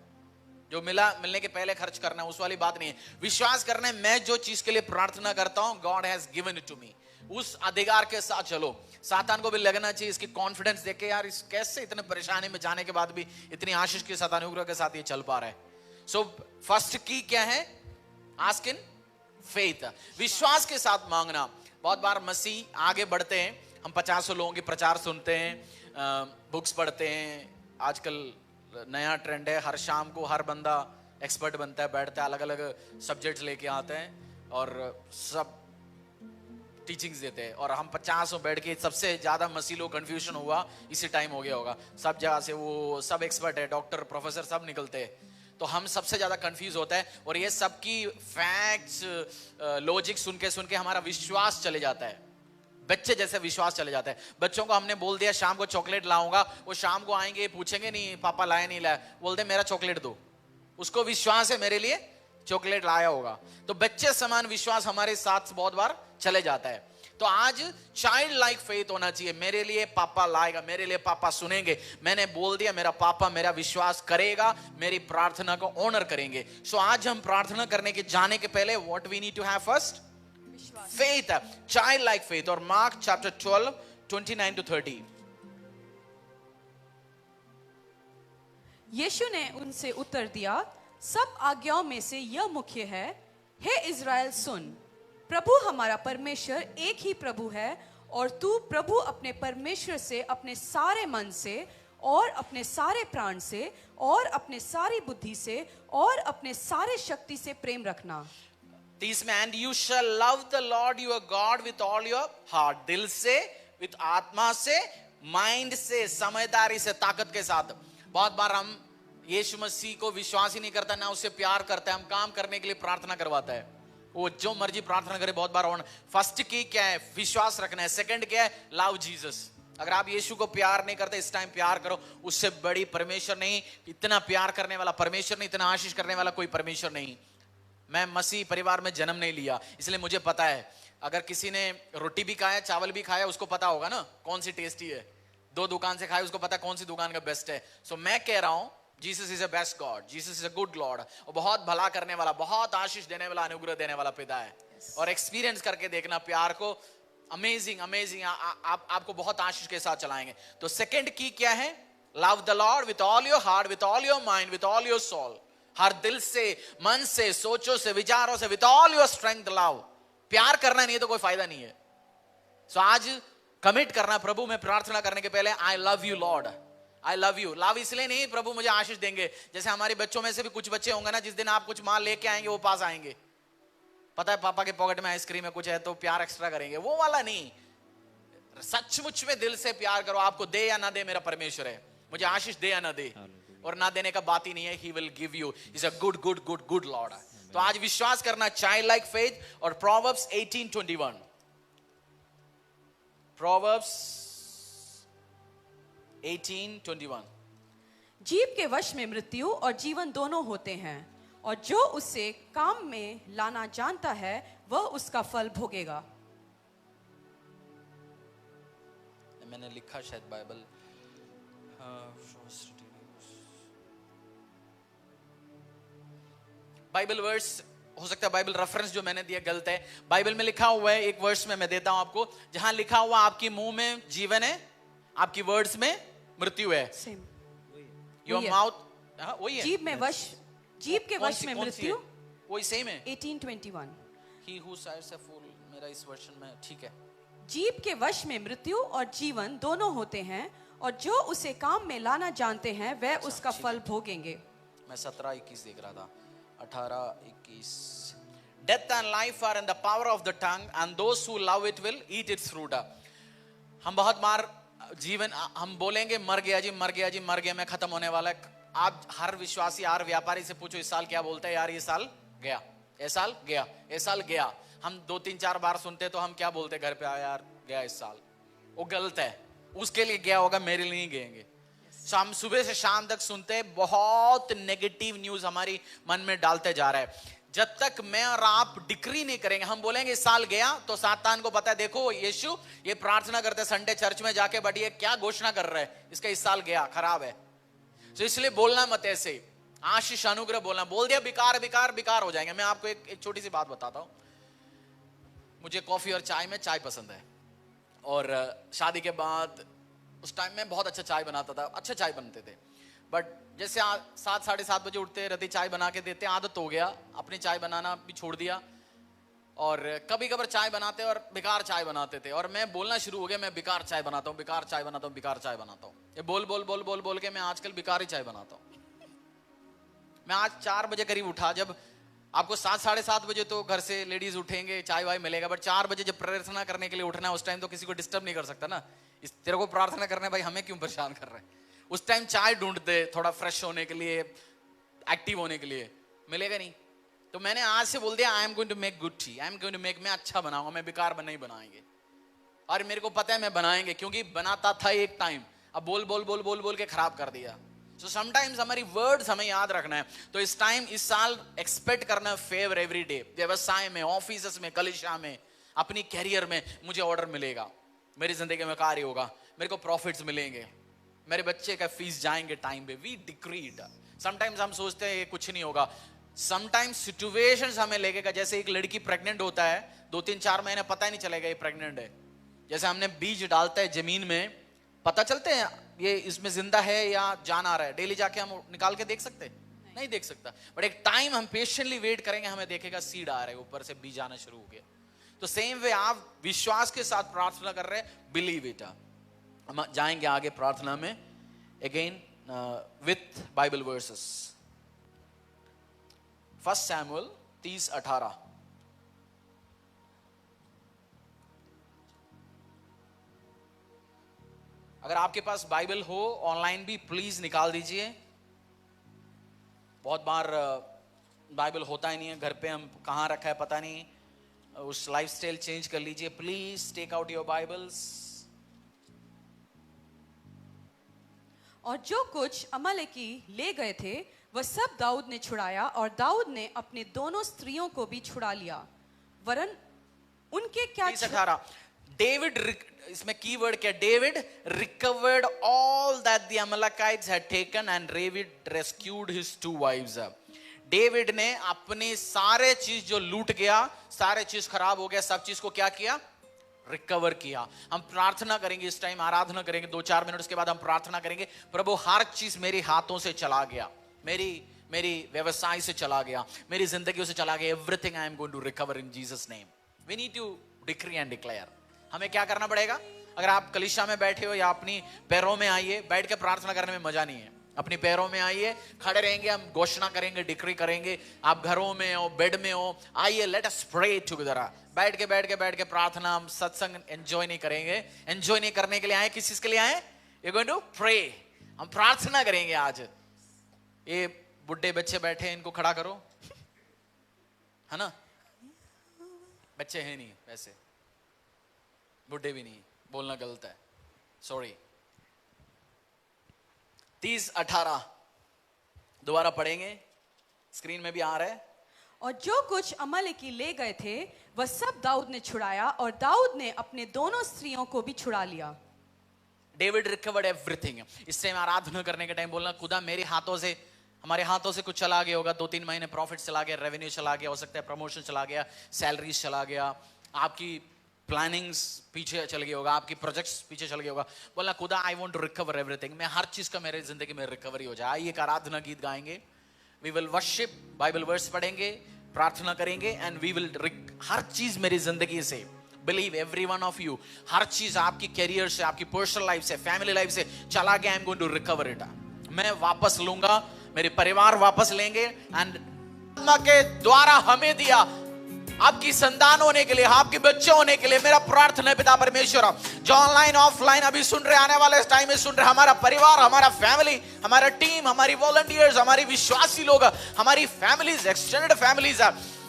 जो मिलने के पहले खर्च करना है उस वाली बात नहीं है। विश्वास करना है, मैं जो चीज के लिए प्रार्थना करता हूं, God has given it to me. उस अधिकार के साथ चलो। सातान को भी लगना चाहिए इसकी कॉन्फिडेंस देख के, यार इस कैसे इतने परेशानी में जाने के बाद भी इतनी आशीष के साथ, अनुग्रह के साथ ये चल पा रहा है। सो फर्स्ट की क्या है? आस्क इन फेथ, विश्वास के साथ मांगना। बहुत बार मसीह आगे बढ़ते हैं, हम 50 लोगों की प्रचार सुनते हैं, बुक्स पढ़ते हैं। आजकल नया ट्रेंड है, हर शाम को हर बंदा एक्सपर्ट बनता है, बैठता है, अलग अलग सब्जेक्ट्स लेके आते हैं और सब टीचिंग्स देते हैं। और हम 50 बैठ के, सबसे ज्यादा मसीह लोग कंफ्यूजन हुआ इसी टाइम हो गया होगा। सब जगह से वो सब एक्सपर्ट है, डॉक्टर प्रोफेसर सब निकलते हैं, तो हम सबसे ज्यादा कंफ्यूज होता है। और ये सबकी फैक्ट्स लॉजिक सुन के हमारा विश्वास चले जाता है, बच्चे जैसे विश्वास चले जाता है। बच्चों को हमने बोल दिया शाम को चॉकलेट लाऊंगा, वो शाम को आएंगे, पूछेंगे नहीं पापा लाया नहीं लाया, बोलते मेरा चॉकलेट दो। उसको विश्वास है मेरे लिए चॉकलेट लाया होगा। तो बच्चे समान विश्वास हमारे साथ बहुत बार चले जाता है। तो आज चाइल्ड लाइक फेथ होना चाहिए। मेरे लिए पापा लाएगा, मेरे लिए पापा सुनेंगे, मैंने बोल दिया मेरा पापा मेरा विश्वास करेगा, मेरी प्रार्थना को ऑनर करेंगे। सो आज हम प्रार्थना करने के जाने के पहले what we need to have first? Faith, child like faith. और मार्क चैप्टर 12 29 to 30। यीशु ने उनसे उत्तर दिया, सब आज्ञाओं में से यह मुख्य है, हे इज़राइल सुन, प्रभु हमारा परमेश्वर एक ही प्रभु है और तू प्रभु अपने परमेश्वर से अपने सारे मन से और अपने सारे प्राण से और अपने सारी बुद्धि से और अपने सारे शक्ति से प्रेम रखना। 30 में, and you shall love the Lord your God with all your heart, दिल से, विथ आत्मा से, माइंड से, समझदारी से, ताकत के साथ। बहुत बार हम यीशु मसीह को विश्वास ही नहीं करता, ना उससे प्यार करता है। हम काम करने के लिए प्रार्थना करवाता है, वो जो मर्जी प्रार्थना करे बहुत बार। और फर्स्ट की क्या है? विश्वास रखना है। सेकंड क्या है? Love Jesus. अगर आप यीशु को प्यार नहीं करते, इस टाइम प्यार करो। उससे बड़ी परमेश्वर नहीं, इतना प्यार करने वाला परमेश्वर नहीं, इतना आशीष करने वाला कोई परमेश्वर नहीं। मैं मसीह परिवार में जन्म नहीं लिया, इसलिए मुझे पता है। अगर किसी ने रोटी भी खाया, चावल भी खाया, उसको पता होगा ना कौन सी टेस्टी है। 2 दुकान से खाए, उसको पता कौन सी दुकान का बेस्ट है। सो मैं कह रहा हूं, Jesus is a best God, Jesus is a good Lord. और बहुत भला करने वाला, बहुत आशीष देने वाला, अनुग्रह देने वाला पिता है। और एक्सपीरियंस करके देखना प्यार को, अमेजिंग अमेजिंग। आपको बहुत आशीष के साथ चलाएंगे। तो सेकंड की क्या है? Love the lord with all your heart, with all your mind, with all your soul. हर दिल से, मन से, सोचों से, विचारों से, with all your strength love. प्यार करना नहीं है तो कोई फायदा नहीं है। सो आज कमिट करना, प्रभु मैं प्रार्थना करने के पहले आई love you lord, I love you. Love इसलिए नहीं प्रभु मुझे आशीष देंगे। जैसे हमारे बच्चों में से भी कुछ बच्चे होंगे ना, जिस दिन आप कुछ माल लेके आएंगे वो पास आएंगे, पता है पापा के पॉकेट में आइसक्रीम है, कुछ है तो प्यार एक्स्ट्रा करेंगे। वो वाला नहीं, सचमुच में दिल से प्यार करो। आपको दे या ना दे, मेरा परमेश्वर है, मुझे आशीष दे या ना दे, और ना देने का बात ही नहीं है। He will give you, is a good good good good Lord. तो आज विश्वास करना, चाइल्ड लाइक फेथ। और प्रोवर्ब्स 18:21, प्रोवर्ब्स 18:21। जीव के वश में मृत्यु और जीवन दोनों होते हैं, और जो उसे काम में लाना जानता है वह उसका फल भोगेगा। मैंने लिखा शायद बाइबल, बाइबल वर्स हो सकता है, बाइबल रेफरेंस जो मैंने दिया गलत है। बाइबल में लिखा हुआ है, एक वर्स में मैं देता हूं आपको, जहां लिखा हुआ आपके मुंह में जीवन है, आपकी वर्ड्स में मृत्यु है। सेम योर वही है। माउथ, वही है। जीव में वश, जीव के वश में कौन सी मृत्यु। है? वही सेम है। 18:21। He who sighs a fool, मेरा इस वर्षन में ठीक है। जीव के वश में मृत्यु और जीवन दोनों होते हैं, और जो उसे काम में लाना जानते हैं वह उसका ठीक फल भोगेंगे। मैं 17-21 देख रहा था, 18-21। Death and life are in the power of the tongue, and those who love it will eat its fruit. हम बहुत बार जीवन हम बोलेंगे मर गया जी, मर गया जी, मर गया, मैं खत्म होने वाला है। आप हर विश्वासी, हर व्यापारी से पूछो इस साल क्या बोलते हैं, यार ये साल गया, ये साल गया, ये साल गया। हम 2-3-4 बार सुनते तो हम क्या बोलते घर पे, आया यार गया इस साल। वो गलत है, उसके लिए गया होगा, मेरे लिए नहीं गएंगे। हम सुबह से शाम तक सुनते, बहुत नेगेटिव न्यूज हमारी मन में डालते जा रहा है। जब तक मैं और आप डिक्री नहीं करेंगे, हम बोलेंगे इस साल गया, तो सातान को पता है, देखो यीशु ये प्रार्थना करते संडे चर्च में जाके, बट ये क्या घोषणा कर रहा है, इसका इस साल गया, खराब है। तो इसलिए बोलना मत ऐसे, आशीष अनुग्रह बोलना। बोल दिया बेकार बेकार बेकार हो जाएंगे। मैं आपको एक छोटी सी बात बताता हूं। मुझे कॉफी और चाय में चाय पसंद है, और शादी के बाद उस टाइम में बहुत अच्छा चाय बनाता था, अच्छे चाय बनते थे। बट जैसे 7-7:30 बजे उठते, रति चाय बना के देते, आदत हो गया, अपनी चाय बनाना भी छोड़ दिया। और कभी कभार चाय बनाते और बेकार चाय बनाते थे, और मैं बोलना शुरू हो गया, मैं बेकार चाय बनाता हूँ, बेकार चाय बनाता हूँ, बेकार चाय बनाता हूँ। ये बोल बोल बोल बोल बोल के मैं आजकल बेकार ही चाय बनाता हूँ। मैं आज 4 बजे करीब उठा। जब आपको 7-7:30 बजे तो घर से लेडीज उठेंगे, चाय वाय मिलेगा, बट 4 बजे जब प्रार्थना करने के लिए उठना है, उस टाइम तो किसी को डिस्टर्ब नहीं कर सकता ना। तेरे को प्रार्थना करने, भाई हमें क्यों परेशान कर रहे हैं। उस टाइम चाय ढूंढते थोड़ा फ्रेश होने के लिए, एक्टिव होने के लिए, मिलेगा नहीं। तो मैंने आज से बोल दिया, I am going to make good tea, I am going to make, मैं अच्छा बनाऊंगा, मैं बेकार नहीं बनाएंगे। और मेरे को पता है मैं बनाएंगे, क्योंकि बनाता था एक टाइम, अब बोल बोल बोल बोल बोल के खराब कर दिया। सो समटाइम्स हमारी वर्ड्स हमें याद रखना है। तो इस टाइम, इस साल एक्सपेक्ट करना फेवर एवरी डे। व्यवसाय में, ऑफिस में, कलिशा में, अपनी कैरियर में मुझे ऑर्डर मिलेगा, मेरी जिंदगी में कार्य होगा, मेरे को प्रॉफिट्स मिलेंगे, मेरे बच्चे का फीस जाएंगे टाइम पे। We decreed. समटाइम्स हम सोचते हैं ये कुछ नहीं होगा, समटाइम्स सिचुएशंस हमें लगेगा। जैसे एक लड़की प्रेग्नेंट होता है, 2-3-4 महीने पता ही नहीं चलेगा ये प्रेग्नेंट है। जैसे हमने बीज डालता है जमीन में, पता चलते हैं ये इसमें जिंदा है या जान आ रहा है, डेली जाके हम निकाल के देख सकते नहीं देख सकता। बट एक टाइम हम पेशेंटली वेट करेंगे, हमें देखेगा सीड आ रहा है, ऊपर से बीज आना शुरू हो गया। तो सेम वे आप विश्वास के साथ प्रार्थना कर रहे हैं, बिलीव इट। हम जाएंगे आगे प्रार्थना में again with Bible versus. 1 Samuel 30:18। अगर आपके पास बाइबल हो ऑनलाइन भी प्लीज निकाल दीजिए। बहुत बार बाइबल होता ही नहीं है घर पे, हम कहाँ रखा है पता नहीं। उस लाइफस्टाइल चेंज कर लीजिए please. Take out your Bibles. और जो कुछ अमालेकी ले गए थे वह सब दाऊद ने छुड़ाया, और दाऊद ने अपनी दोनों स्त्रियों को भी छुड़ा लिया, वरन उनके क्या 18 डेविड, इसमें कीवर्ड क्या, David recovered all that the Amalekites had taken and David rescued his 2 wives. David ने अपने सारे चीज जो लूट गया, सारे चीज खराब हो गया, सब चीज को क्या किया, रिकवर किया। हम प्रार्थना करेंगे इस टाइम, आराधना करेंगे 2-4 मिनट, उसके बाद हम प्रार्थना करेंगे, प्रभु हर चीज मेरे हाथों से चला गया, मेरी व्यवसाय से चला गया, मेरी जिंदगी से चला गया, everything I am going to recover in Jesus name. We need to decree and declare. हमें क्या करना पड़ेगा? अगर आप कलीसिया में बैठे हो या अपनी पैरों में आइए, बैठ के प्रार्थना करने में मजा नहीं है, अपनी पैरों में आइए, खड़े रहेंगे, हम घोषणा करेंगे, डिक्री करेंगे। आप घरों में हो, बेड में हो, आइए लेट अस प्रे टुगेदर। बैठ के प्रार्थना, हम सत्संग एंजॉय नहीं करेंगे। एंजॉय नहीं करने के लिए आए, किस चीज के लिए आए? We are going to pray. हम प्रार्थना करेंगे आज। ये बुढ़े बच्चे बैठे, इनको खड़ा करो, है ना? बच्चे हैं नहीं वैसे, बुढ़े भी नहीं, बोलना गलत है, सॉरी। 30:18 दोबारा पढ़ेंगे, स्क्रीन में भी आ रहा है। और जो कुछ अमलेकी ले गए थे वह सब दाऊद ने छुड़ाया, और दाऊद ने अपने दोनों स्त्रियों को भी छुड़ा लिया। David recovered everything. इस टाइम आराधना करने के टाइम बोलना, खुदा मेरे हाथों से, हमारे हाथों से कुछ चला गया होगा, 2-3 महीने प्रॉफिट चला गया, रेवेन्यू चला गया, हो सकता है प्रमोशन चला गया, सैलरीज चला गया, आपकी प्लानिंग्स पीछे चल गया होगा, आपकी प्रोजेक्ट्स पीछे चल गया होगा। बोलना, खुदा I want to recover everything, मैं हर चीज का मेरे जिंदगी में रिकवरी हो जाए। आइए एक आराधना गीत गाएंगे, we will worship, Bible verse पढ़ेंगे, प्रार्थना करेंगे, एंड वी विल हर चीज मेरी जिंदगी से, believe every one of you, हर चीज आपकी कैरियर से, आपकी पर्सनल लाइफ से, फैमिली लाइफ से चला गया, I am going to recover it. मैं वापस लूंगा, मेरे परिवार वापस लेंगे, एंड के द्वारा हमें दिया आपकी संतान होने के लिए, आपके बच्चे होने के लिए। मेरा प्रार्थना है पिता परमेश्वर, जो ऑनलाइन ऑफलाइन अभी सुन रहे, आने वाले इस टाइम में सुन रहे, हमारा परिवार, हमारा फैमिली, हमारा टीम, हमारी वॉलंटियर्स, हमारी विश्वासी लोग, हमारी फैमिलीज, एक्सटेंडेड फैमिलीज,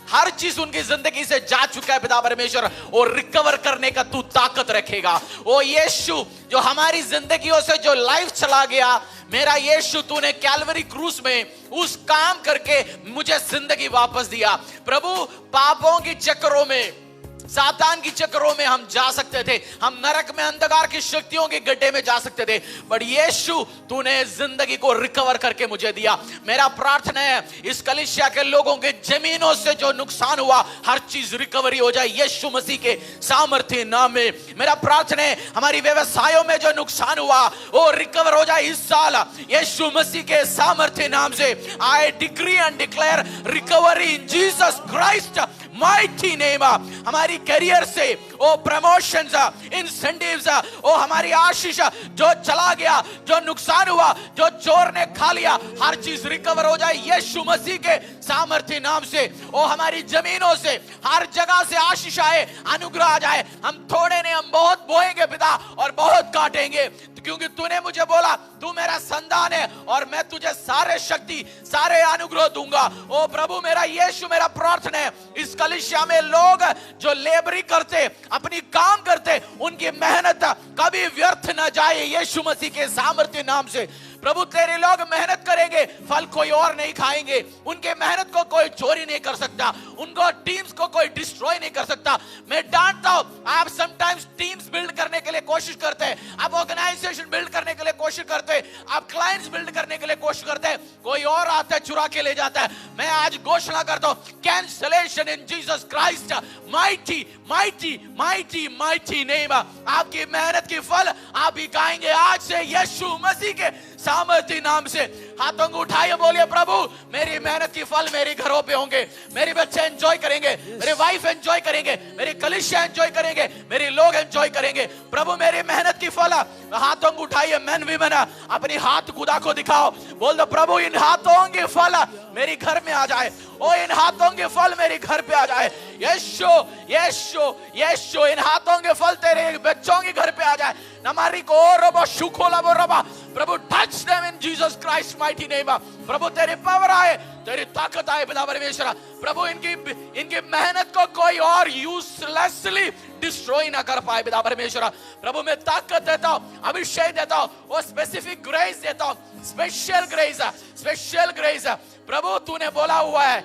हर चीज उनकी जिंदगी से जा चुका है पिता परमेश्वर, और रिकवर करने का तू ताकत रखेगा। ओ यीशु, जो हमारी जिंदगियों से जो लाइफ चला गया, मेरा यीशु तूने कैलवरी क्रूस में उस काम करके मुझे जिंदगी वापस दिया। प्रभु, पापों की चक्करों में, सातान की चक्करों में हम जा सकते थे, हम नरक में अंधकार की शक्तियों के गड्ढे में जा सकते थे, बट यीशु तूने जिंदगी को रिकवर करके मुझे दिया। मेरा प्रार्थना है इस कलीसिया के लोगों के जमीनों से जो नुकसान हुआ, हर चीज रिकवरी हो जाए यीशु मसीह के सामर्थ्य नाम में। मेरा प्रार्थना है हमारी व्यवसायों में जो नुकसान हुआ वो रिकवर हो जाए इस साल यीशु मसीह के सामर्थ्य नाम से। I decree and declare recovery in Jesus Christ mighty name. हमारी करियर से ओ प्रमोशंस, इंसेंटिव्स, ओ हमारी आशीष जो चला गया, जो नुकसान हुआ, जो चोर ने खा लिया, हर चीज रिकवर हो जाए यीशु मसीह के सामर्थ्य नाम से। ओ हमारी जमीनों से, हर जगह से आशीष आए, अनुग्रह आ जाए। हम थोड़े नहीं, हम बहुत बोएंगे पिता, और बहुत काटेंगे, क्योंकि तूने मुझे बोला तू मेरा संतान है और मैं तुझे सारे शक्ति, सारे अनुग्रह दूंगा। ओ प्रभु, मेरा यीशु, मेरा प्रार्थना है इस कलीसिया में लोग जो लेबरी करते, अपनी काम करते, उनकी मेहनत कभी व्यर्थ न जाए यीशु मसीह के सामर्थ्य नाम से। प्रभु, तेरे लोग मेहनत करेंगे, फल कोई और नहीं खाएंगे, उनके मेहनत को कोई चोरी नहीं कर सकता, उनको टीम्स को कोई डिस्ट्रॉय नहीं कर सकता। मैं डांटता हूं, आप समटाइम्स टीम्स बिल्ड करने के लिए कोशिश करते हैं, आप ऑर्गेनाइजेशन बिल्ड करने के लिए कोशिश करते हैं, आप क्लाइंट्स बिल्ड करने के लिए कोशिश करते हैं, कोई और आता है चुरा के ले जाता है। मैं आज घोषणा करता हूं, कैंसलेशन इन Jesus Christ mighty mighty mighty mighty name. आपकी मेहनत की फल आप ही खाएंगे आज से यीशु मसीह के सामर्थ्य नाम से। हाथों को उठाइए, बोलिए प्रभु, मेरी मेहनत की फल मेरे घरों पे होंगे, मेरे बच्चे एंजॉय करेंगे, मेरे वाइफ एंजॉय करेंगे, मेरे कलीसिया एंजॉय करेंगे, मेरे लोग एंजॉय करेंगे। प्रभु, मेरी मेहनत की फल, हाथों को उठाइए, मैन वीमेन, अपनी हाथ खुदा को दिखाओ, बोल दो प्रभु, इन हाथों के फल मेरे घर में आ जाए, ओ इन हाथों के फल मेरे घर पे आ जाए यीशु यीशु यीशु। इन हाथों के फल तेरे बच्चों के घर पे आ जाए। नमारी को रबा शुकोला बो रबा, प्रभु touch them in Jesus Christ mighty name. प्रभु, तेरी पावर आए, तेरी ताकत आए पिता परमेश्वर। प्रभु, इनकी मेहनत को कोई और यूजलेसली डिस्ट्रॉय ना कर पाए पिता परमेश्वर। प्रभु, मैं ताकत देता हूं, अभिषेक देता हूं, वो स्पेसिफिक ग्रेस देता हूं, स्पेशल ग्रेस, स्पेशल ग्रेस। प्रभु, तूने बोला हुआ है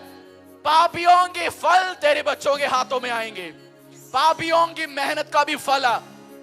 पापियों के फल तेरे बच्चों के हाथों में आएंगे, पापियों की मेहनत का भी फल।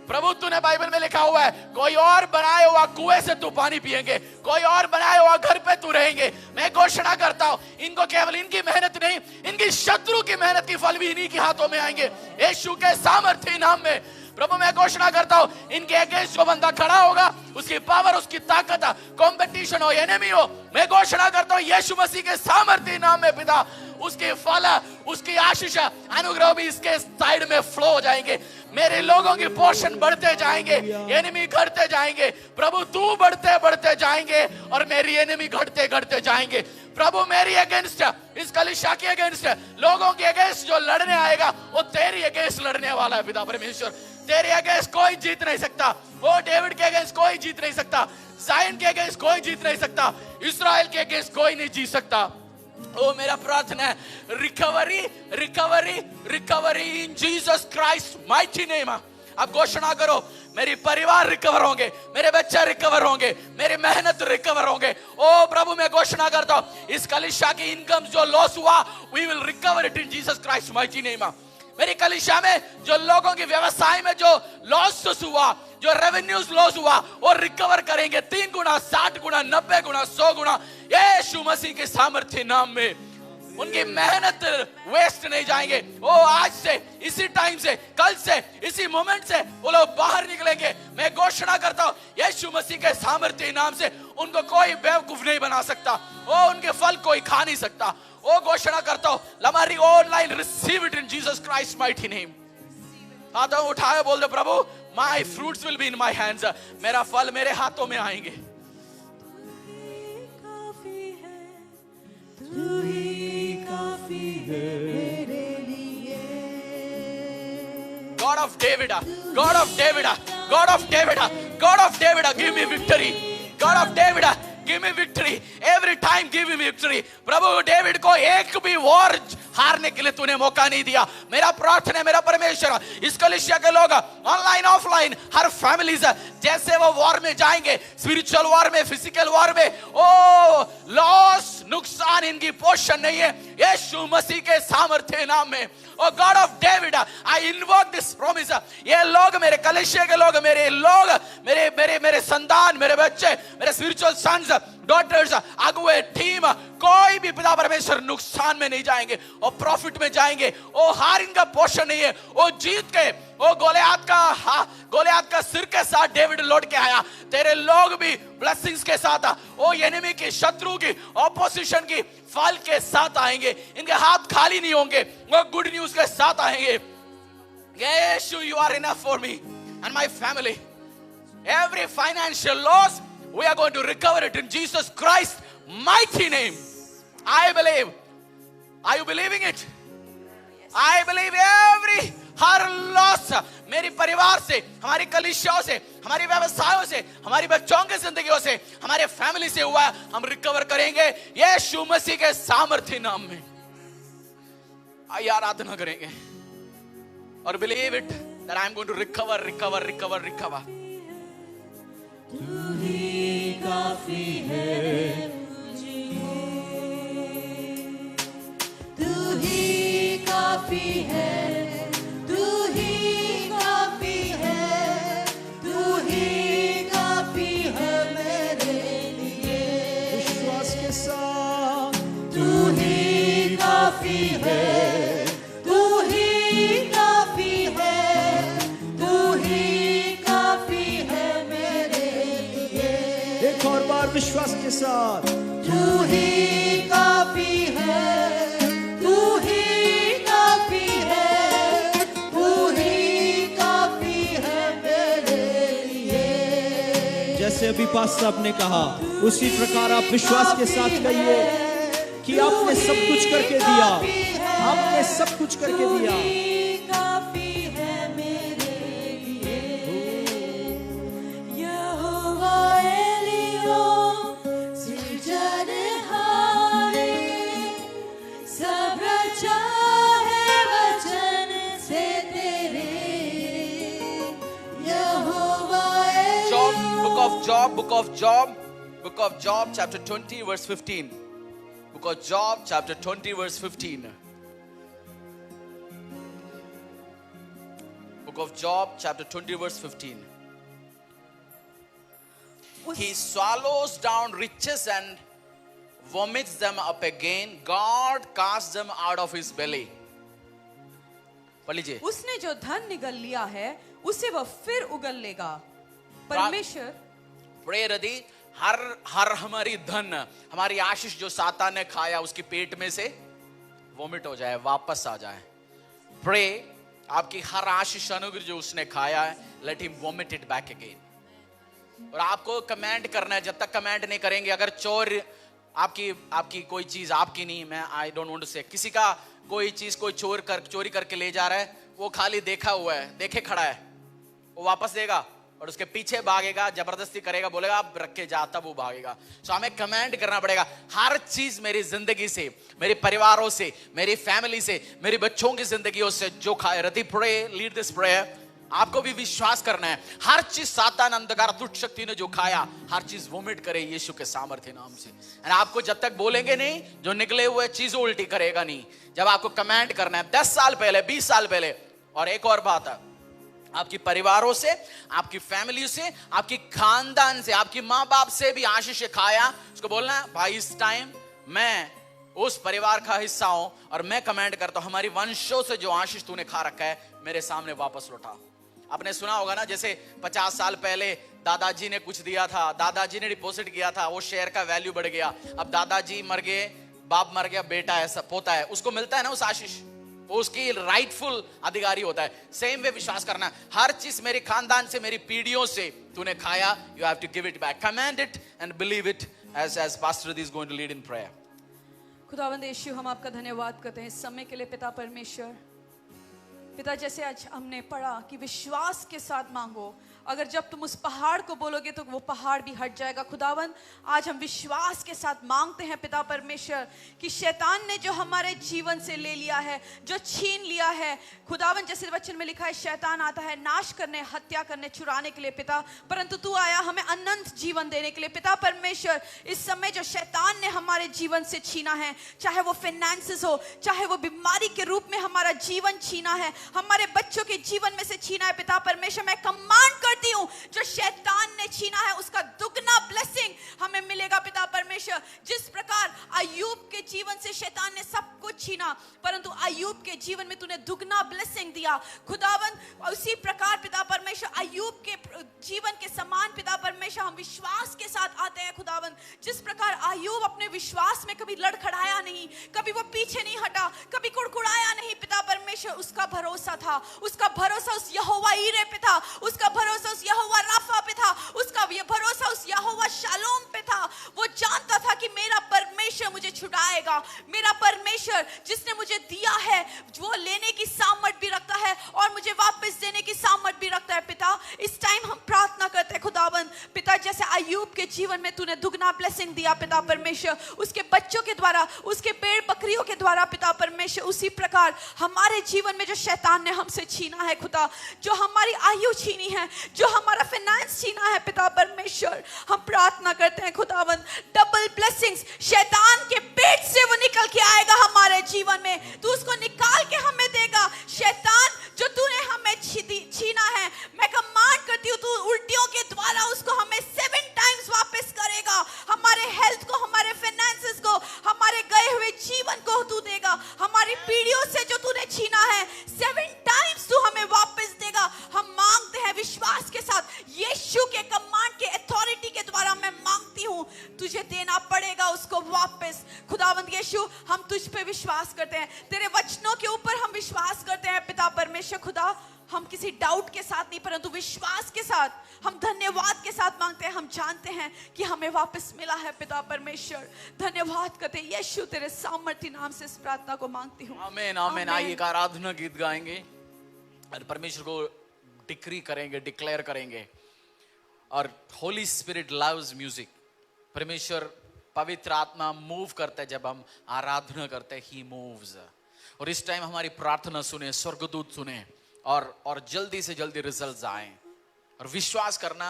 प्रभु, तूने बाइबल में लिखा हुआ है, कोई और बनाया हुआ कुएं से तू पानी पिएंगे, कोई और बनाया हुआ घर पे तू रहेंगे। मैं घोषणा करता हूं, इनको केवल इनकी मेहनत नहीं, इनकी शत्रु की मेहनत की फल भी इन्हीं के हाथों में आएंगे यीशु के सामर्थ्य नाम में। प्रभु, मैं घोषणा करता हूं, इनके अगेंस्ट जो बंदा खड़ा होगा, उसकी पावर, उसकी ताकत, कंपटीशन हो, एनिमी हो, मैं घोषणा करता हूं यीशु मसीह के सामर्थ्य नाम में पिता, उसके फल, उसकी आशीष, अनुग्रह भी इसके साइड में फ्लो हो जाएंगे। मेरे लोगों की पोर्शन बढ़ते जाएंगे, एनिमी घटते जाएंगे। प्रभु, तू बढ़ते बढ़ते जाएंगे और मेरी एनिमी घटते घटते जाएंगे। प्रभु, मेरी अगेंस्ट, इस कलीसिया के अगेंस्ट, लोगों के अगेंस्ट जो लड़ने आएगा वो तेरी अगेंस्ट लड़ने वाला है पिता परमेश्वर। तेरे अगेंस्ट कोई जीत नहीं सकता, वो डेविड के अगेंस्ट कोई जीत नहीं सकता, जायन के अगेंस्ट कोई जीत नहीं सकता, इस्राएल के अगेंस्ट कोई नहीं जीत सकता। ओ मेरा प्रार्थना है, recovery recovery recovery in Jesus Christ mighty name. अब घोषणा करो, मेरी परिवार रिकवर होंगे, मेरे बच्चे रिकवर होंगे, मेरी मेहनत रिकवर होंगे। ओ प्रभु, मैं घोषणा करता हूं, इस कलीसिया की इनकम जो लॉस हुआ, we will recover it in Jesus Christ mighty name. मेरी कलीसिया में जो लोगों की व्यवसाय में जो लॉस हुआ, जो रेवेन्यूज लॉस हुआ, वो रिकवर करेंगे 3 गुना, 60 गुना, 90 गुना, 100 गुना, यीशु मसीह के सामर्थ्य नाम में। उनकी मेहनत वेस्ट नहीं जाएंगे। ओ आज से, इसी टाइम से, कल से, इसी मोमेंट से वो लोग बाहर निकलेंगे। मैं घोषणा करता हूं, यीशु मसीह के सामर्थ्य नाम से उनको कोई बेवकूफ नहीं बना सकता। ओ उनके फल कोई खा नहीं सकता। ओ घोषणा करता हूं, हमारी online receive it in Jesus Christ mighty name. हाथों उठाए बोल दो, प्रभु my fruits will be in my hands, मेरा फल मेरे हाथों में आएंगे। तू ही काफी है मेरे लिए। God of David, God of David, God of David, God of David, give me victory. God of David, give me victory. Every time give me victory. Prabhu David को एक भी वॉर हारने के लिए तूने मौका नहीं दिया। मेरा प्रार्थना है, मेरा परमेश्वर, इस कलीसिया के लोग ऑनलाइन ऑफलाइन हर फैमिलीज जैसे वो वॉर में जाएंगे, स्पिरिचुअल वॉर में, फिजिकल वॉर में, ओ लॉस, नुकसान इनकी पोर्शन नहीं है यीशु मसीह के सामर्थ्य नाम में। O God of David, I invoke this promise. ये लोग, मेरे कलीसिया के लोग, मेरे लोग, मेरे मेरे मेरे संतान, मेरे बच्चे, मेरे स्पिरिचुअल सन्स, डॉटर्स, अगुए, टीम, कोई भी पिता परमेश्वर नुकसान में नहीं जाएंगे और प्रॉफिट में जाएंगे। ओ हार इनका पोर्शन नहीं है। ओ जीत के, ओ गोलियत का सिर के साथ डेविड लौट के आया। तेरे लोग भी ब्लेसिंग्स के साथ, ओ एनिमी की, शत्रु की, ऑपोजिशन की फल के साथ आएंगे। इनके हाथ खाली नहीं होंगे, वो गुड न्यूज के साथ आएंगे। यीशु, you are enough for me and my family. Every financial loss, we are going to recover it in Jesus Christ mighty name. I believe. Are you believing it? Yes. I believe every her loss मेरी परिवार से, हमारी कलीसियाओं से, हमारी व्यवसायों से, हमारी बच्चों की जिंदगियों से, हमारे फैमिली से हुआ, हम रिकवर करेंगे यीशु मसीह के सामर्थ्य नाम में। आइए आराधना करेंगे और believe it that I am going to recover, recover, recover, recover. तू ही काफी है, तू ही काफी है, तू ही काफी है, तू ही काफी है मेरे लिए। विश्वास के साथ तू ही काफी है, तू ही काफी है, तू ही काफी है मेरे लिए। एक और बार विश्वास के साथ, तू ही काफी है, तू ही काफी है, तू ही काफी है मेरे लिए। जैसे अभी पास्टर साहब ने कहा, उसी प्रकार आप विश्वास के साथ कहिए कि आपने सब कुछ करके दिया, आपने सब कुछ करके दिया। काफी है मेरे लिए। यहोवा एलियोन, सृजनहारे, सब रचा है वचन से तेरे। यहोवा Job, Elyon, book of Job, book of Job, book of Job, chapter 20, verse 15. Book of Job, chapter 20, verse 15. Book of Job, chapter 20, verse 15. He swallows down riches and vomits them up again. God casts them out of his belly. पढ़ लीजिए। उसने जो धन निगल लिया है उसे वह फिर उगल लेगा। परमेश्वर प्रे रदी, हर हमारी धन, हमारी आशीष जो सातान ने खाया उसके पेट में से वोमिट हो जाए, वापस आ जाए। प्रे आपकी हर आशीष अनुग्रह जो उसने खाया है, let him vomit it back again. और आपको कमेंट करना है, जब तक कमेंट नहीं करेंगे, अगर चोर आपकी कोई चीज आपकी नहीं, मैं आई डोंट वांट टू से, किसी का कोई चीज कोई चोरी करके ले जा रहा है, वो खाली देखा हुआ है, देखे खड़ा है, वो वापस देगा और उसके पीछे भागेगा, जबरदस्ती करेगा, बोलेगा आप रख के जा, तब वो भागेगा। सो हमें कमेंट करना पड़ेगा, हर चीज मेरी जिंदगी से, मेरे परिवारों से, मेरी फैमिली से, मेरी बच्चों की जिंदगियों से जो खाए। रति प्रे, लीड दिस प्रेयर। आपको भी विश्वास करना है। हर चीज सातान अंधकार दुष्ट शक्ति ने जो खाया, हर चीज वोमिट करे यीशु के सामर्थ्य नाम से। और आपको जब तक बोलेंगे नहीं, जो निकले हुए चीजें उल्टी करेगा नहीं। जब आपको कमांड करना है 10 साल पहले, 20 साल पहले। और एक और बात है, आपकी परिवारों से, आपकी फैमिली से, आपकी खानदान से, आपकी माँ बाप से भी आशीष खाया, उसको बोलना है भाई इस टाइम मैं उस परिवार का हिस्सा हूं और मैं कमांड करता हूं, हमारी वंशों से जो आशीष तूने खा रखा है मेरे सामने वापस लौटा। आपने सुना होगा ना, जैसे 50 साल पहले दादाजी ने कुछ दिया था, दादाजी ने डिपॉजिट किया था, वो शेयर का वैल्यू बढ़ गया। अब दादाजी मर गए, बाप मर गया, बेटा है, सब पोता है, उसको मिलता है ना उस आशीष, वो उसकी राइटफुल अधिकारी होता है। सेम वे विश्वास करना है, हर चीज मेरे खानदान से, मेरी पीढ़ियों से तूने खाया, you have to give it back, command it and believe it as pastor is going to lead in prayer. खुदावंद यीशु, हम आपका धन्यवाद करते हैं इस समय के लिए पिता परमेश्वर। पिता, जैसे आज हमने पढ़ा कि विश्वास के साथ मांगो, अगर जब तुम उस पहाड़ को बोलोगे तो वो पहाड़ भी हट जाएगा। खुदावंद, आज हम विश्वास के साथ मांगते हैं पिता परमेश्वर कि शैतान ने जो हमारे जीवन से ले लिया है, जो छीन लिया है, खुदावंद जैसे वचन में लिखा है शैतान आता है नाश करने, हत्या करने, चुराने के लिए पिता, परंतु तू आया हमें अनंत जीवन देने के लिए। पिता परमेश्वर, इस समय जो शैतान ने हमारे जीवन से छीना है, चाहे वो फाइनेंसेस हो, चाहे वो बीमारी के रूप में हमारा जीवन छीना है, हमारे बच्चों के जीवन में से छीना है, पिता परमेश्वर मैं कमांड करती हूं, जो शैतान ने छीना है उसका दुगना ब्लेसिंग हमें मिलेगा पिता परमेश्वर। जिस प्रकार अय्यूब के जीवन से शैतान ने सब कुछ छीना, परंतु अय्यूब के जीवन में तूने दुगना ब्लेसिंग दिया खुदावंद, उसी प्रकार पिता परमेश्वर अय्यूब के जीवन के समान पिता परमेश्वर हम विश्वास के साथ आते हैं खुदावंद। जिस प्रकार अय्यूब अपने विश्वास में कभी लड़खड़ाया नहीं, कभी वो पीछे नहीं हटा, कभी कुड़कुड़ाया नहीं पिता परमेश्वर, उसका भरोसा था, उसका भरोसा उस यहोवा ईरे पे था, उसका भरोसा उस यहोवा राफा पे था, उसका ये भरोसा उस यहोवा शालोम पे था। वो जानता था कि मेरा परमेश्वर मुझे छुड़ाएगा, मेरा परमेश्वर जिसने मुझे दिया है वो लेने की सामर्थ भी रखता है और मुझे वापस देने की सामर्थ भी रखता है। पिता, इस टाइम हम प्रार्थना करते हैं खुदावंद, पिता जैसे अय्यूब के जीवन में तूने दुगना ब्लेसिंग दिया पिता परमेश्वर, उसके बच्चों के द्वारा, उसके पेड़ बकरियों के द्वारा पिता परमेश्वर, उसी प्रकार हमारे जीवन में जो शैतान ने हमसे छीना है खुदा, जो हमारी आयु छीनी है, जो हमारा फाइनेंस छीना है पिता परमेश्वर, हम प्रार्थना करते हैं खुदावंद डबल ब्लेसिंग्स शैतान के पेट से वो निकल के आएगा हमारे जीवन में, तू उसको निकाल के हमें देगा। शैतान जो तूने हमें छीना है, मैं कमांड करती हूँ तू उल्टियों के द्वारा उसको हमें 7 टाइम्स वापस करेगा, हमारे हेल्थ को, हमारे फाइनेंसेस को, हमारे गए हुए जीवन को तू देगा, हमारी पीढ़ियों से जो तूने छीना है 7 टाइम्स तू हमें वापस देगा। हम मांगते हैं विश्वास के साथ, यीशु के कमांड के अथॉरिटी के द्वारा मैं मांगती हूँ, तुझे देना पड़ेगा उसको वापस। खुदावंद यीशु, हम तुझ पे विश्वास करते हैं, तेरे वचनों के ऊपर हम विश्वास करते हैं पिता परमेश्वर। खुदा, हम किसी डाउट के साथ नहीं परंतु विश्वास के साथ, हम धन्यवाद के साथ मांगते हैं। हम जानते हैं कि हमें वापस मिला है पिता परमेश्वर, धन्यवाद करते हैं यीशु, तेरे सामर्थ्य नाम से इस प्रार्थना को मांगती हूँ, आमीन आमीन। आइए एक आराधना गीत गाएंगे और परमेश्वर को डिक्री करेंगे, डिक्लेयर करेंगे। और होली स्पिरिट लव्स म्यूजिक, परमेश्वर पवित्र आत्मा मूव करता है जब हम आराधना करते हैं, ही मूव्स। और इस टाइम हमारी प्रार्थना सुने, स्वर्गदूत सुने और जल्दी से जल्दी रिजल्ट्स आए। और विश्वास करना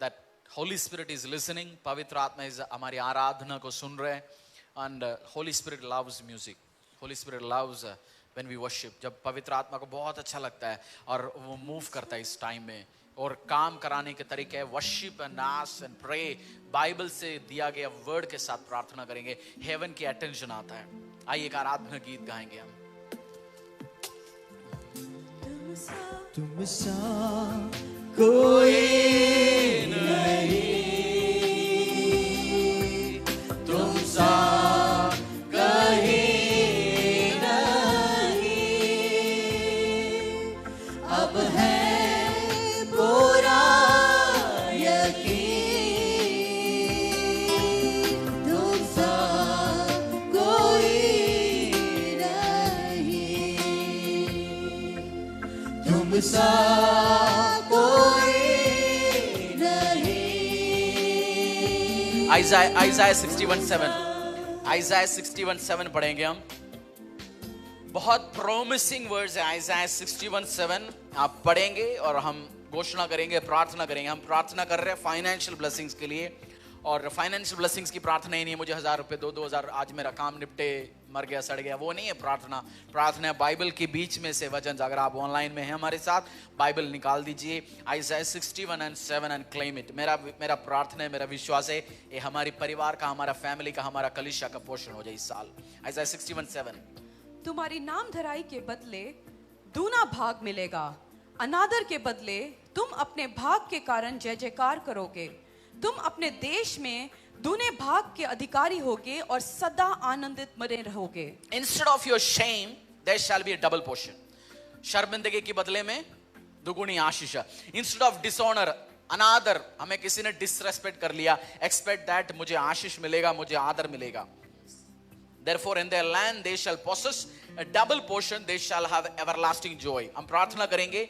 that Holy Spirit is listening, पवित्र आत्मा इज हमारी आराधना को सुन रहे। And Holy Spirit loves music, Holy Spirit loves when we worship. जब पवित्र आत्मा को बहुत अच्छा लगता है और वो मूव करता है इस टाइम में। और काम कराने के तरीके है worship and ask and pray, Bible से दिया गया वर्ड के साथ प्रार्थना करेंगे, हेवन की अटेंशन आता है। आइए एक आराधना गीत गाएंगे हम। तुम सा कोई नहीं, तुम सा कहीं नहीं, अब है पूरा यकीन, तुम सा कोई नहीं, तुम सा कोई नहीं। आइज़ाया 61:7 पढ़ेंगे हम। बहुत प्रोमिसिंग वर्ड्स है आइज़ाया 61:7 आप पढ़ेंगे और हम घोषणा करेंगे, प्रार्थना करेंगे। हम प्रार्थना कर रहे हैं फाइनेंशियल ब्लेसिंग्स के लिए, और फाइनेंशियल ब्लेसिंग्स की प्रार्थना ही नहीं है मुझे 1000 रुपए दो, 2000 आज मेरा काम निपटे, मर गया सड़ गया, वो नहीं है प्रार्थना। प्रार्थना है बाइबल के बीच में से वचन। अगर आप ऑनलाइन में हैं हमारे साथ, बाइबल निकाल दीजिए आइज़ाया 61:7 एंड क्लेम इट। मेरा प्रार्थना है, मेरा विश्वास है ये हमारी परिवार का, हमारा फैमिली का, हमारा कलीसिया का पोषण हो जाए इस साल। आइज़ाया 61:7 तुम्हारी नाम धराई के बदले दूना भाग मिलेगा, अनादर के बदले तुम अपने भाग के कारण जय जयकार करोगे। तुम अपने देश में दूने भाग के अधिकारी होगे और सदा आनंदित बने रहोगे। Instead of your shame, there shall be a double portion. शर्मिंदगी के बदले में दुगुनी आशीष। Instead of dishonor, अनादर, हमें किसी ने डिसरेस्पेक्ट कर लिया, expect that मुझे आशीष मिलेगा, मुझे आदर मिलेगा। Therefore in their land they shall possess a double portion, they shall have everlasting joy. हम प्रार्थना करेंगे।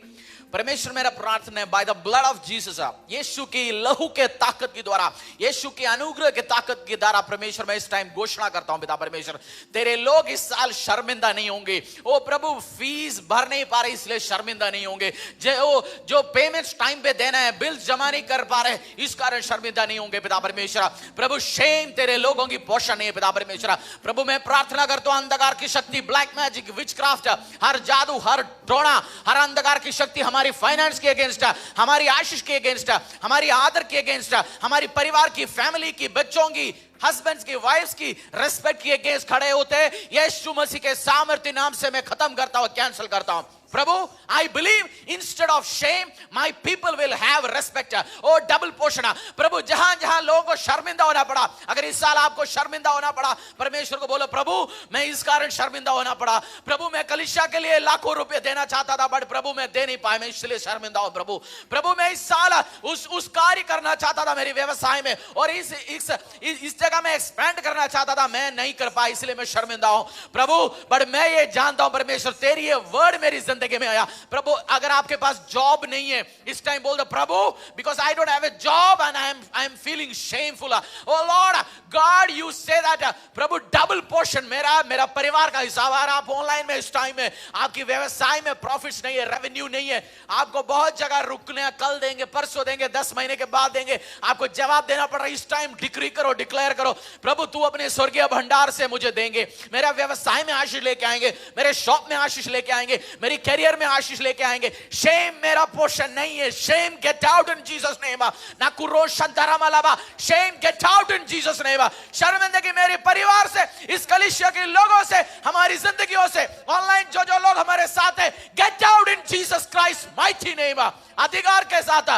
परमेश्वर मेरा प्रार्थना है, by the blood of Jesus, यीशु की लहू के ताकत के द्वारा, यीशु के अनुग्रह के ताकत के द्वारा परमेश्वर मैं इस टाइम घोषणा करता हूं पिता परमेश्वर, तेरे लोग इस साल शर्मिंदा नहीं होंगे। ओ प्रभु, फीस भर नहीं पा रहे इसलिए शर्मिंदा नहीं होंगे, जो पेमेंट्स टाइम पे देना है, बिल्स जमा नहीं कर पा रहे इस कारण शर्मिंदा नहीं होंगे पिता परमेश्वर। प्रभु शेम तेरे लोगों की पोषण नहीं है पिता परमेश्वर। प्रभु मैं प्रार्थना करता हूं अंधकार की शक्ति, ब्लैक मैजिक, विचक्राफ्ट, हर जादू, हर टोना, हर अंधकार की शक्ति हमारी फाइनेंस के अगेंस्ट, हमारी आशीष के अगेंस्ट, हमारी आदर के अगेंस्ट, हमारी परिवार की, फैमिली की, बच्चों की, हस्बैंड्स की, वाइफ्स की रेस्पेक्ट के अगेंस्ट खड़े होते हैं, यीशु मसीह के सामर्थ्य नाम से मैं खत्म करता हूं, कैंसिल करता हूं। प्रभु I believe instead of shame my people will have respect, O double portion. प्रभु जहां जहां लोगों को शर्मिंदा होना पड़ा, अगर इस साल आपको शर्मिंदा होना पड़ा, परमेश्वर को बोलो प्रभु मैं इस कारण शर्मिंदा होना पड़ा, प्रभु मैं कलीसिया के लिए लाखों रुपए देना चाहता था बट प्रभु मैं दे नहीं पाया, मैं इसलिए शर्मिंदा हूं। प्रभु मैं इस साल उस कार्य करना चाहता था मेरे व्यवसाय में, और इस जगह में एक्सपेंड करना चाहता था, मैं नहीं कर पाया इसलिए मैं शर्मिंदा हूं। प्रभु बट मैं ये जानता हूं परमेश्वर तेरी ये वर्ड मेरी जिंदगी में आया। प्रभु अगर आपके पास जॉब नहीं है इस टाइम बोल दो प्रभु, because I don't have a job and I am feeling shameful, O lord God you say that प्रभु डबल पोर्शन मेरा परिवार का हिसाब। आ रहा आप ऑनलाइन में इस टाइम में आपकी व्यवसाय में प्रॉफिट्स नहीं है, रेवेन्यू नहीं है, आपको बहुत जगह रुकने, कल देंगे, परसों देंगे, 10 महीने के बाद देंगे, आपको जवाब देना पड़ रहा है। इस टाइम डिक्री करो, डिक्लेयर करो प्रभु तू अपने स्वर्गीय भंडार से मुझे देंगे, मेरा व्यवसाय में आशीष लेके आएंगे, मेरे शॉप में आशीष लेके आएंगे, मेरी कैरियर में आशीष लेके आएंगे। शेम मेरा पोर्शन नहीं है। Shame get out in Jesus name. ना कुरो शंतरामलाबा, shame get out in Jesus name. शर्मिंदगी मेरे परिवार से, इस कलीसिया के लोगों से, हमारी जिंदगियों से, ऑनलाइन जो लोग हमारे साथ है, gate out in Jesus Christ mighty name. अधिकार के साथ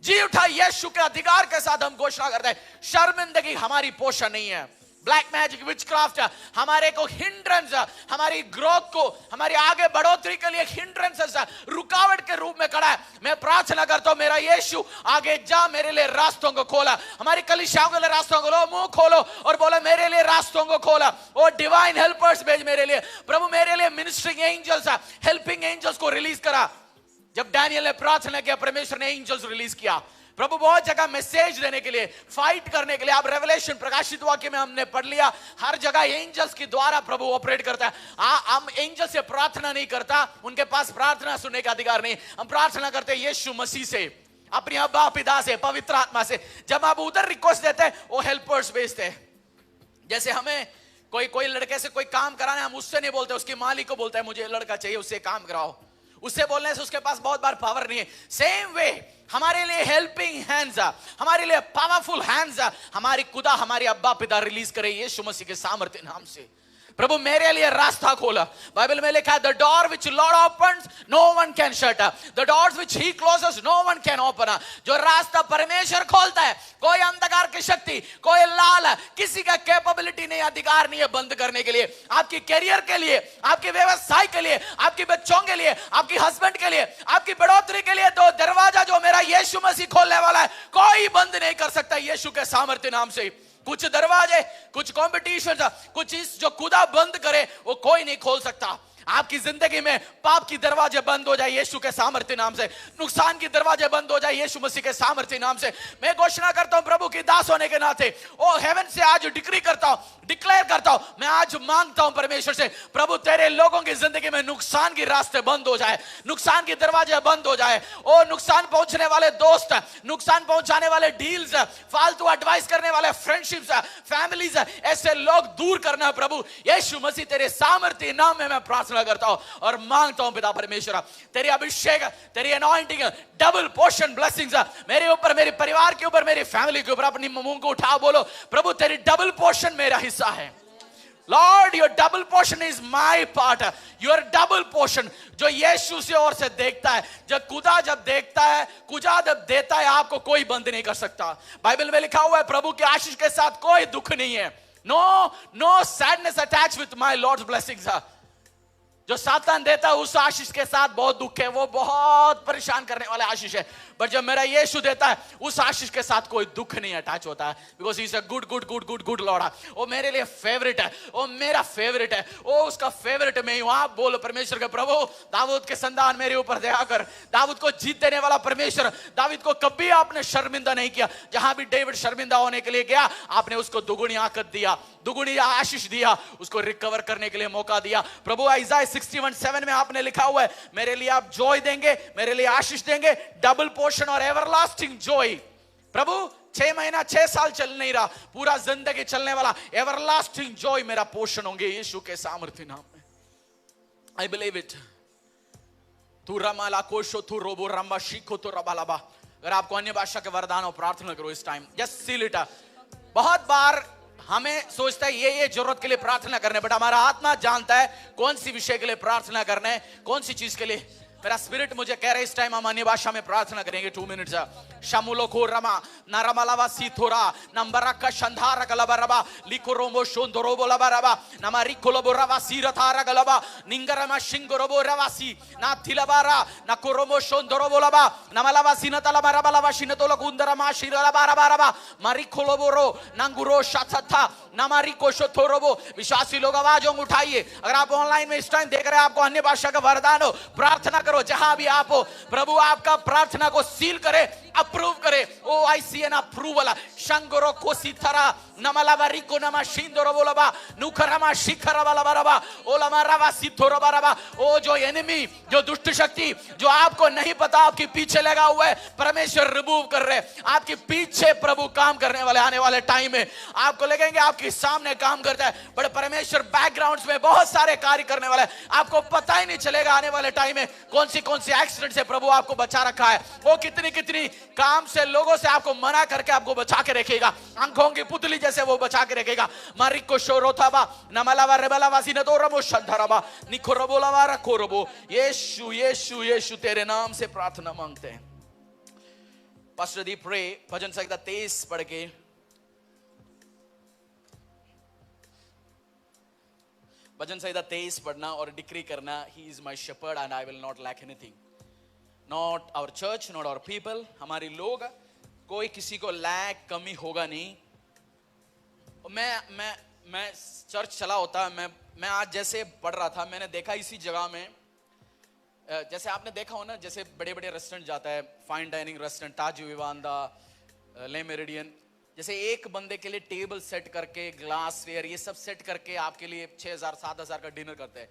जी उठा, यीशु के अधिकार के साथ हम घोषणा करते हैं शर्मिंदगी हमारी पोषण नहीं है। ब्लैक मैजिक, विचक्राफ्ट हमारे को हिंड्रेंस, हमारी ग्रोथ को, हमारी आगे बढ़ोतरी के लिए हिंड्रेंसेस, रुकावट के रूप में खड़ा है। मैं प्रार्थना करता हूं मेरा यीशु आगे जा, मेरे लिए रास्तों को खोला, हमारी कलीसियाओं के लिए रास्तों को खोलो, मुंह खोलो और बोलो मेरे लिए रास्तों को खोला। और डिवाइन हेल्पर्स भेज मेरे लिए प्रभु, मेरे लिए मिनिस्ट्रिंग एंजल्स, हेल्पिंग एंजल्स को रिलीज करा। जब डैनियल ने प्रार्थना किया परमेश्वर ने एंजल्स रिलीज किया। प्रभु बहुत जगह मैसेज देने के लिए, फाइट करने के लिए, आप रेवलेशन प्रकाशित वाक्य में हमने पढ़ लिया, हर जगह एंजल्स के द्वारा प्रभु ऑपरेट करता है। हम एंजल से प्रार्थना नहीं करता, उनके पास प्रार्थना सुनने का अधिकार नहीं। हम प्रार्थना करते हैं यीशु मसीह से, अपने अब्बा पिता से, पवित्र आत्मा से। जब आप उधर रिक्वेस्ट देते हैं वो हेल्पर्स भेजते हैं। जैसे हमें कोई लड़के से कोई काम कराना है, हम उससे नहीं बोलते, उसके मालिक को बोलते हैं मुझे लड़का चाहिए, उससे काम कराओ। उससे बोलने से उसके पास बहुत बार पावर नहीं है। सेम वे हमारे लिए हेल्पिंग हैंड्स, हमारे लिए पावरफुल हैंड्स हमारी खुदा, हमारे अब्बा पिता रिलीज करे यीशु मसीह के सामर्थ्य नाम से। प्रभु मेरे लिए रास्ता खोला। बाइबल में लिखा है the door which Lord opens no one can shut, the doors which he closes no one can open. जो रास्ता परमेश्वर खोलता है, कोई अंधकार की शक्ति, कोई लाल, किसी का कैपेबिलिटी नहीं, अधिकार नहीं है बंद करने के लिए। आपकी कैरियर के लिए, आपके व्यवसाय के लिए, आपके बच्चों के लिए, आपकी हस्बैंड के लिए, आपकी बढ़ोतरी के लिए तो दरवाजा जो मेरा यीशु मसीह खोलने वाला है कोई बंद नहीं कर सकता यीशु के सामर्थ्य नाम से। कुछ दरवाजे, कुछ कॉम्पिटिशन, कुछ इस जो खुदा बंद करे वो कोई नहीं खोल सकता। आपकी जिंदगी में पाप की दरवाजे बंद हो जाए यीशु के सामर्थ्य नाम से, नुकसान की दरवाजे बंद हो जाए यीशु मसीह के सामर्थ्य नाम से। मैं घोषणा करता हूं प्रभु की दास होने के नाते, ओ हेवन से आज डिक्री करता हूं, डिक्लेयर करता हूं, मैं आज मांगता हूं परमेश्वर से, प्रभु तेरे लोगों की जिंदगी में नुकसान के रास्ते बंद हो जाए, नुकसान के दरवाजे बंद हो जाए। ओ नुकसान पहुंचने वाले दोस्त, नुकसान पहुंचाने वाले डील्स, फालतू एडवाइस करने वाले फ्रेंडशिप्स, फैमिलीज, ऐसे लोग दूर करना है प्रभु यीशु मसीह तेरे सामर्थ्य नाम में मैं प्रार्थना करता हूं और मांगता हूं पिता परमेश्वर, तेरी अभिषेक, तेरी अनॉइंटिंग, डबल पोर्शन ब्लेसिंग्स मेरे ऊपर, मेरे परिवार के ऊपर, मेरी फैमिली के ऊपर। अपनी मुंह को उठा बोलो, प्रभु तेरी डबल पोर्शन मेरा हिस्सा है। Lord, your double portion is my part. Your double portion जो यीशु से और से देखता है, जब खुदा जब देखता है, खुदा जब देता है, आपको कोई बंद नहीं कर सकता। बाइबल में लिखा हुआ है प्रभु के आशीष के साथ कोई दुख नहीं है। No sadness attached with my Lord's blessings. जो सातान देता है उस आशीष के साथ बहुत दुख है, वो बहुत परेशान करने वाला आशीष है। पर जब मेरा यीशु देता है उस आशीष के साथ कोई दुख नहीं अटैच होता है, because he is a good good good good good Lord. वो मेरे लिए फेवरेट है, वो मेरा फेवरेट है, वो उसका फेवरेट मैं हूं। आप बोलो परमेश्वर के, प्रभु दाऊद के संतान मेरे ऊपर दया कर। दाऊद को जीत देने वाला परमेश्वर, दाऊद को कभी आपने शर्मिंदा नहीं किया। जहां भी डेविड शर्मिंदा होने के लिए गया, आपने उसको दुगुनी आकत दिया, दुगुनी आशीष दिया, उसको रिकवर करने के लिए मौका दिया। प्रभु इज़ाया 61:7 में आपने लिखा हुआ है, मेरे लिए आप जॉय देंगे, मेरे लिए आशीष देंगे, डबल पोर्शन और एवरलास्टिंग जॉय। प्रभु 6 महीना 6 साल चल नहीं रहा, पूरा जिंदगी चलने वाला एवरलास्टिंग जॉय मेरा पोर्शन होंगे यीशु के सामर्थ्य नाम में। I believe it. तू रमाला कोशो तू रोबो रंबा शीखो तो रबालाबा। अगर आपको अन्य भाषा के वरदान और प्रार्थना करो इस टाइम, जस्ट सील इट। बहुत बार हमें सोचता है ये जरूरत के लिए प्रार्थना करने, बट हमारा आत्मा जानता है कौन सी विषय के लिए प्रार्थना करना है, कौन सी चीज के लिए। मेरा स्पिरिट मुझे कह रहा है इस टाइम हम अन्य भाषा में प्रार्थना करेंगे 2 मिनट्स। शामुलो को रमा नरमलावा सीथोरा नंबरा का शंधारा गलबरबा लिको रोमो शोंदरोबो लबरबा नमारी कोलोबो रवा सीरथारा गलबा निंगरमा शिंगरोबो रवासी ना थिलबारा ना कोरोमो शोंदरोबो लबा नमलावा सीनतला बरबलावा शिनतोला गुंदरमा शिरलबा रबा मारी कोलोबोरो नंगुरो शथथा नमारी कोशोथोरोबो। विश्वासी लोग आवाज उठाइए। अगर आप ऑनलाइन में इस टाइम देख रहे हैं, आपको अन्य भाषा का वरदान हो, प्रार्थना करो जहां भी आप हो। प्रभु आपका प्रार्थना को सील करे, अप्रूव करे। ओ आई सी एन अप्रूवल शंगरो को सीथरा नमलावारी को नमा शिंदरो बोलबा नुखरमा शिखरबा लबरबा ओलमा रवा सीथोरबा रबा। ओ जो एनिमी, जो दुष्ट शक्ति जो आपको नहीं पता आपके पीछे लगा हुआ है, परमेश्वर रिमूव कर रहे। आपके पीछे प्रभु काम करने वाले आने वाले टाइम में आपको लगेंगे आपके सामने काम करता है, बट परमेश्वर बैकग्राउंड्स में बहुत सारे कार्य करने वाला है। आपको पता ही नहीं चलेगा आने वाले टाइम में कौन सी एक्सीडेंट से प्रभु आपको बचा रखा है। वो कितनी काम से, लोगों से आपको मना करके आपको बचा के रखेगा, आंखों की पुतली जैसे वो बचा के रखेगा। मारिको शोरोथाबा नमलावा रेबलावा सिनतोरमो शंधरबा निखोरबोलावा रखोरबो। यीशु यीशु यीशु तेरे नाम से प्रार्थना मांगते हैं। पास्टर दी प्रे भजन संहिता 23 पढ़ के भजन संहिता 23 पढ़ना और डिक्री करना, he is my shepherd and I will not lack anything. Not our church, not our people, हमारे लोग, कोई किसी को लैक कमी होगा नहीं। मैं चर्च चला होता, मैं आज जैसे पढ़ रहा था, मैंने देखा इसी जगह में, जैसे आपने देखा हो ना, जैसे बड़े बड़े रेस्टोरेंट जाता है, फाइन डाइनिंग रेस्टोरेंट, ताज विवांदा, ले मेरिडियन, जैसे एक बंदे के लिए टेबल सेट करके, ग्लास वेयर ये सब सेट करके आपके लिए 6,000 7,000 का डिनर करते हैं।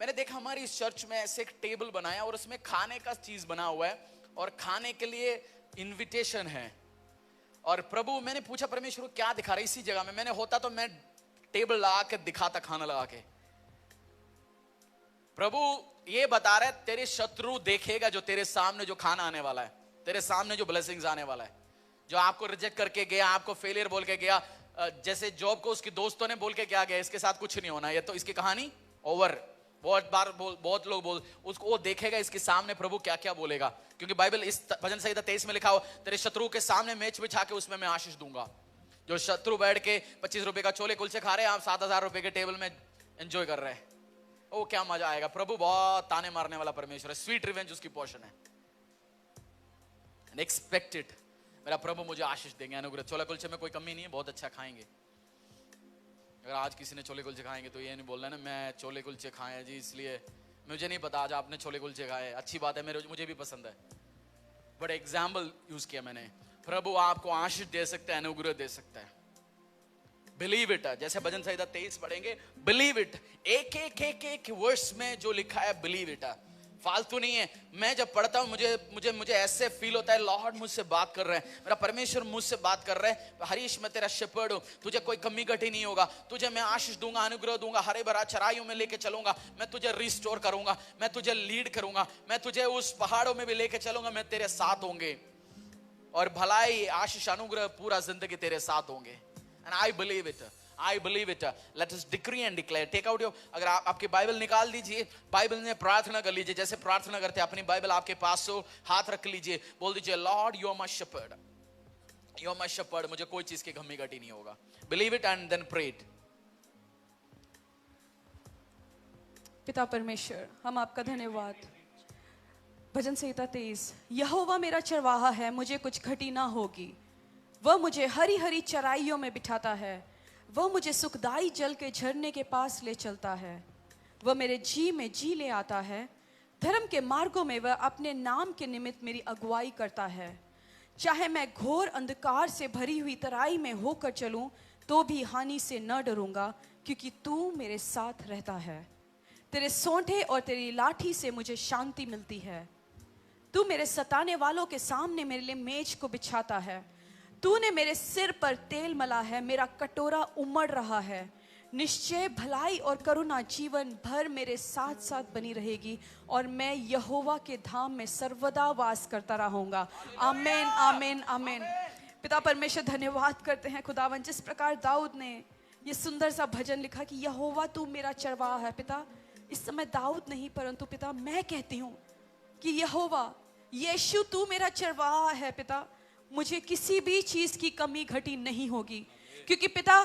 मैंने देखा हमारी इस चर्च में ऐसे एक टेबल बनाया और उसमें खाने का चीज बना हुआ है और खाने के लिए इनविटेशन है। और प्रभु, मैंने पूछा परमेश्वर क्या दिखा रहे इसी जगह में, मैंने होता तो मैं टेबल लगा के दिखाता, खाना लगा के। प्रभु ये बता रहे तेरे शत्रु देखेगा जो तेरे सामने जो खाना आने वाला है, तेरे सामने जो ब्लेसिंग्स आने वाला है। जो आपको रिजेक्ट करके गया, आपको फेलियर बोल के गया, जैसे जॉब को उसके दोस्तों ने बोल के क्या गया, इसके साथ कुछ नहीं होना, ये तो इसकी कहानी ओवर। बहुत लोग बोल उसको, वो देखेगा इसके सामने प्रभु क्या क्या बोलेगा, क्योंकि बाइबल इस भजन संहिता 23 में लिखा हो, तेरे शत्रु के सामने मेज बिछा के उसमें मैं आशीष दूंगा। जो शत्रु बैठ के 25 रुपए का छोले कुलचे खा रहे हैं, आप 7,000 रुपए के टेबल में एंजॉय कर रहे हैं, ओ क्या मजा आएगा। प्रभु बहुत ताने मारने वाला परमेश्वर है, स्वीट रिवेंज उसकी पोर्शन है। एक्सपेक्टेड, मेरा प्रभु मुझे आशीष देंगे, अनुग्रह। छोले कुलचे में कोई कमी नहीं है, बहुत अच्छा खाएंगे। अगर आज किसी ने छोले कुलचे खाएंगे तो ये नहीं बोलना ना मैं छोले कुलचे खाए जी, इसलिए मुझे नहीं पता आज आपने छोले कुलचे खाए, अच्छी बात है, मुझे भी पसंद है, बट एग्जाम्पल यूज किया मैंने। प्रभु आपको आशीष दे सकता है, अनुग्रह दे सकता है। Believe it. जैसे भजन संहिता 23 पढ़ेंगे, बिलीव इट। एक एक एक एक वर्स में जो लिखा है बिलीव इट, फालतू नहीं है। मैं जब पढ़ता हूं मुझे मुझे मुझे ऐसे फील होता है लॉर्ड मुझसे बात कर रहे हैं, मेरा परमेश्वर मुझसे बात कर रहे हैं। हरीश, मैं तेरा शेपर्ड हूं, तुझे कोई कमी घटी नहीं होगा, तुझे मैं आशीष दूंगा, अनुग्रह दूंगा, हरे भरा चराइयों में लेके चलूंगा, मैं तुझे रिस्टोर करूंगा, मैं तुझे लीड करूंगा, मैं तुझे उस पहाड़ों में भी लेके चलूंगा, मैं तेरे साथ होंगे, और भलाई आशीष अनुग्रह पूरा जिंदगी तेरे साथ होंगे। And I believe it, I believe it. Let us decree and declare. Take out your, अगर आपकी बाइबल निकाल दीजिए, बाइबल में प्रार्थना कर लीजिए, जैसे प्रार्थना करते हैं। अपनी बाइबल आपके पास हो, हाथ रख लीजिए, बोल दीजिए Lord you are my shepherd, you are my shepherd, मुझे कोई चीज की कमी घटी नहीं होगा। Believe it and then pray it. पिता परमेश्वर, हम आपका धन्यवाद। भजन संहिता 23, यहोवा मेरा चरवाहा है, मुझे कुछ घटी ना होगी। वह मुझे हरी हरी चराइयों में बिठाता है, वह मुझे सुखदाई जल के झरने के पास ले चलता है। वह मेरे जी में जी ले आता है, धर्म के मार्गों में वह अपने नाम के निमित्त मेरी अगुवाई करता है। चाहे मैं घोर अंधकार से भरी हुई तराई में होकर चलूं, तो भी हानि से न डरूंगा, क्योंकि तू मेरे साथ रहता है। तेरे सोंठे और तेरी लाठी से मुझे शांति मिलती है। तू मेरे सताने वालों के सामने मेरे लिए मेज को बिछाता है। तूने मेरे सिर पर तेल मला है, मेरा कटोरा उमड़ रहा है। निश्चय भलाई और करुणा जीवन भर मेरे साथ साथ बनी रहेगी, और मैं यहोवा के धाम में सर्वदा वास करता रहूंगा। आमीन, आमीन, आमीन। पिता परमेश्वर, धन्यवाद करते हैं खुदावन, जिस प्रकार दाऊद ने ये सुंदर सा भजन लिखा कि यहोवा तू मेरा चरवाहा है। पिता, इस समय दाऊद नहीं, परंतु पिता मैं कहती हूँ कि यहोवा यीशु तू मेरा चरवाहा है। पिता, मुझे किसी भी चीज की कमी घटी नहीं होगी, क्योंकि पिता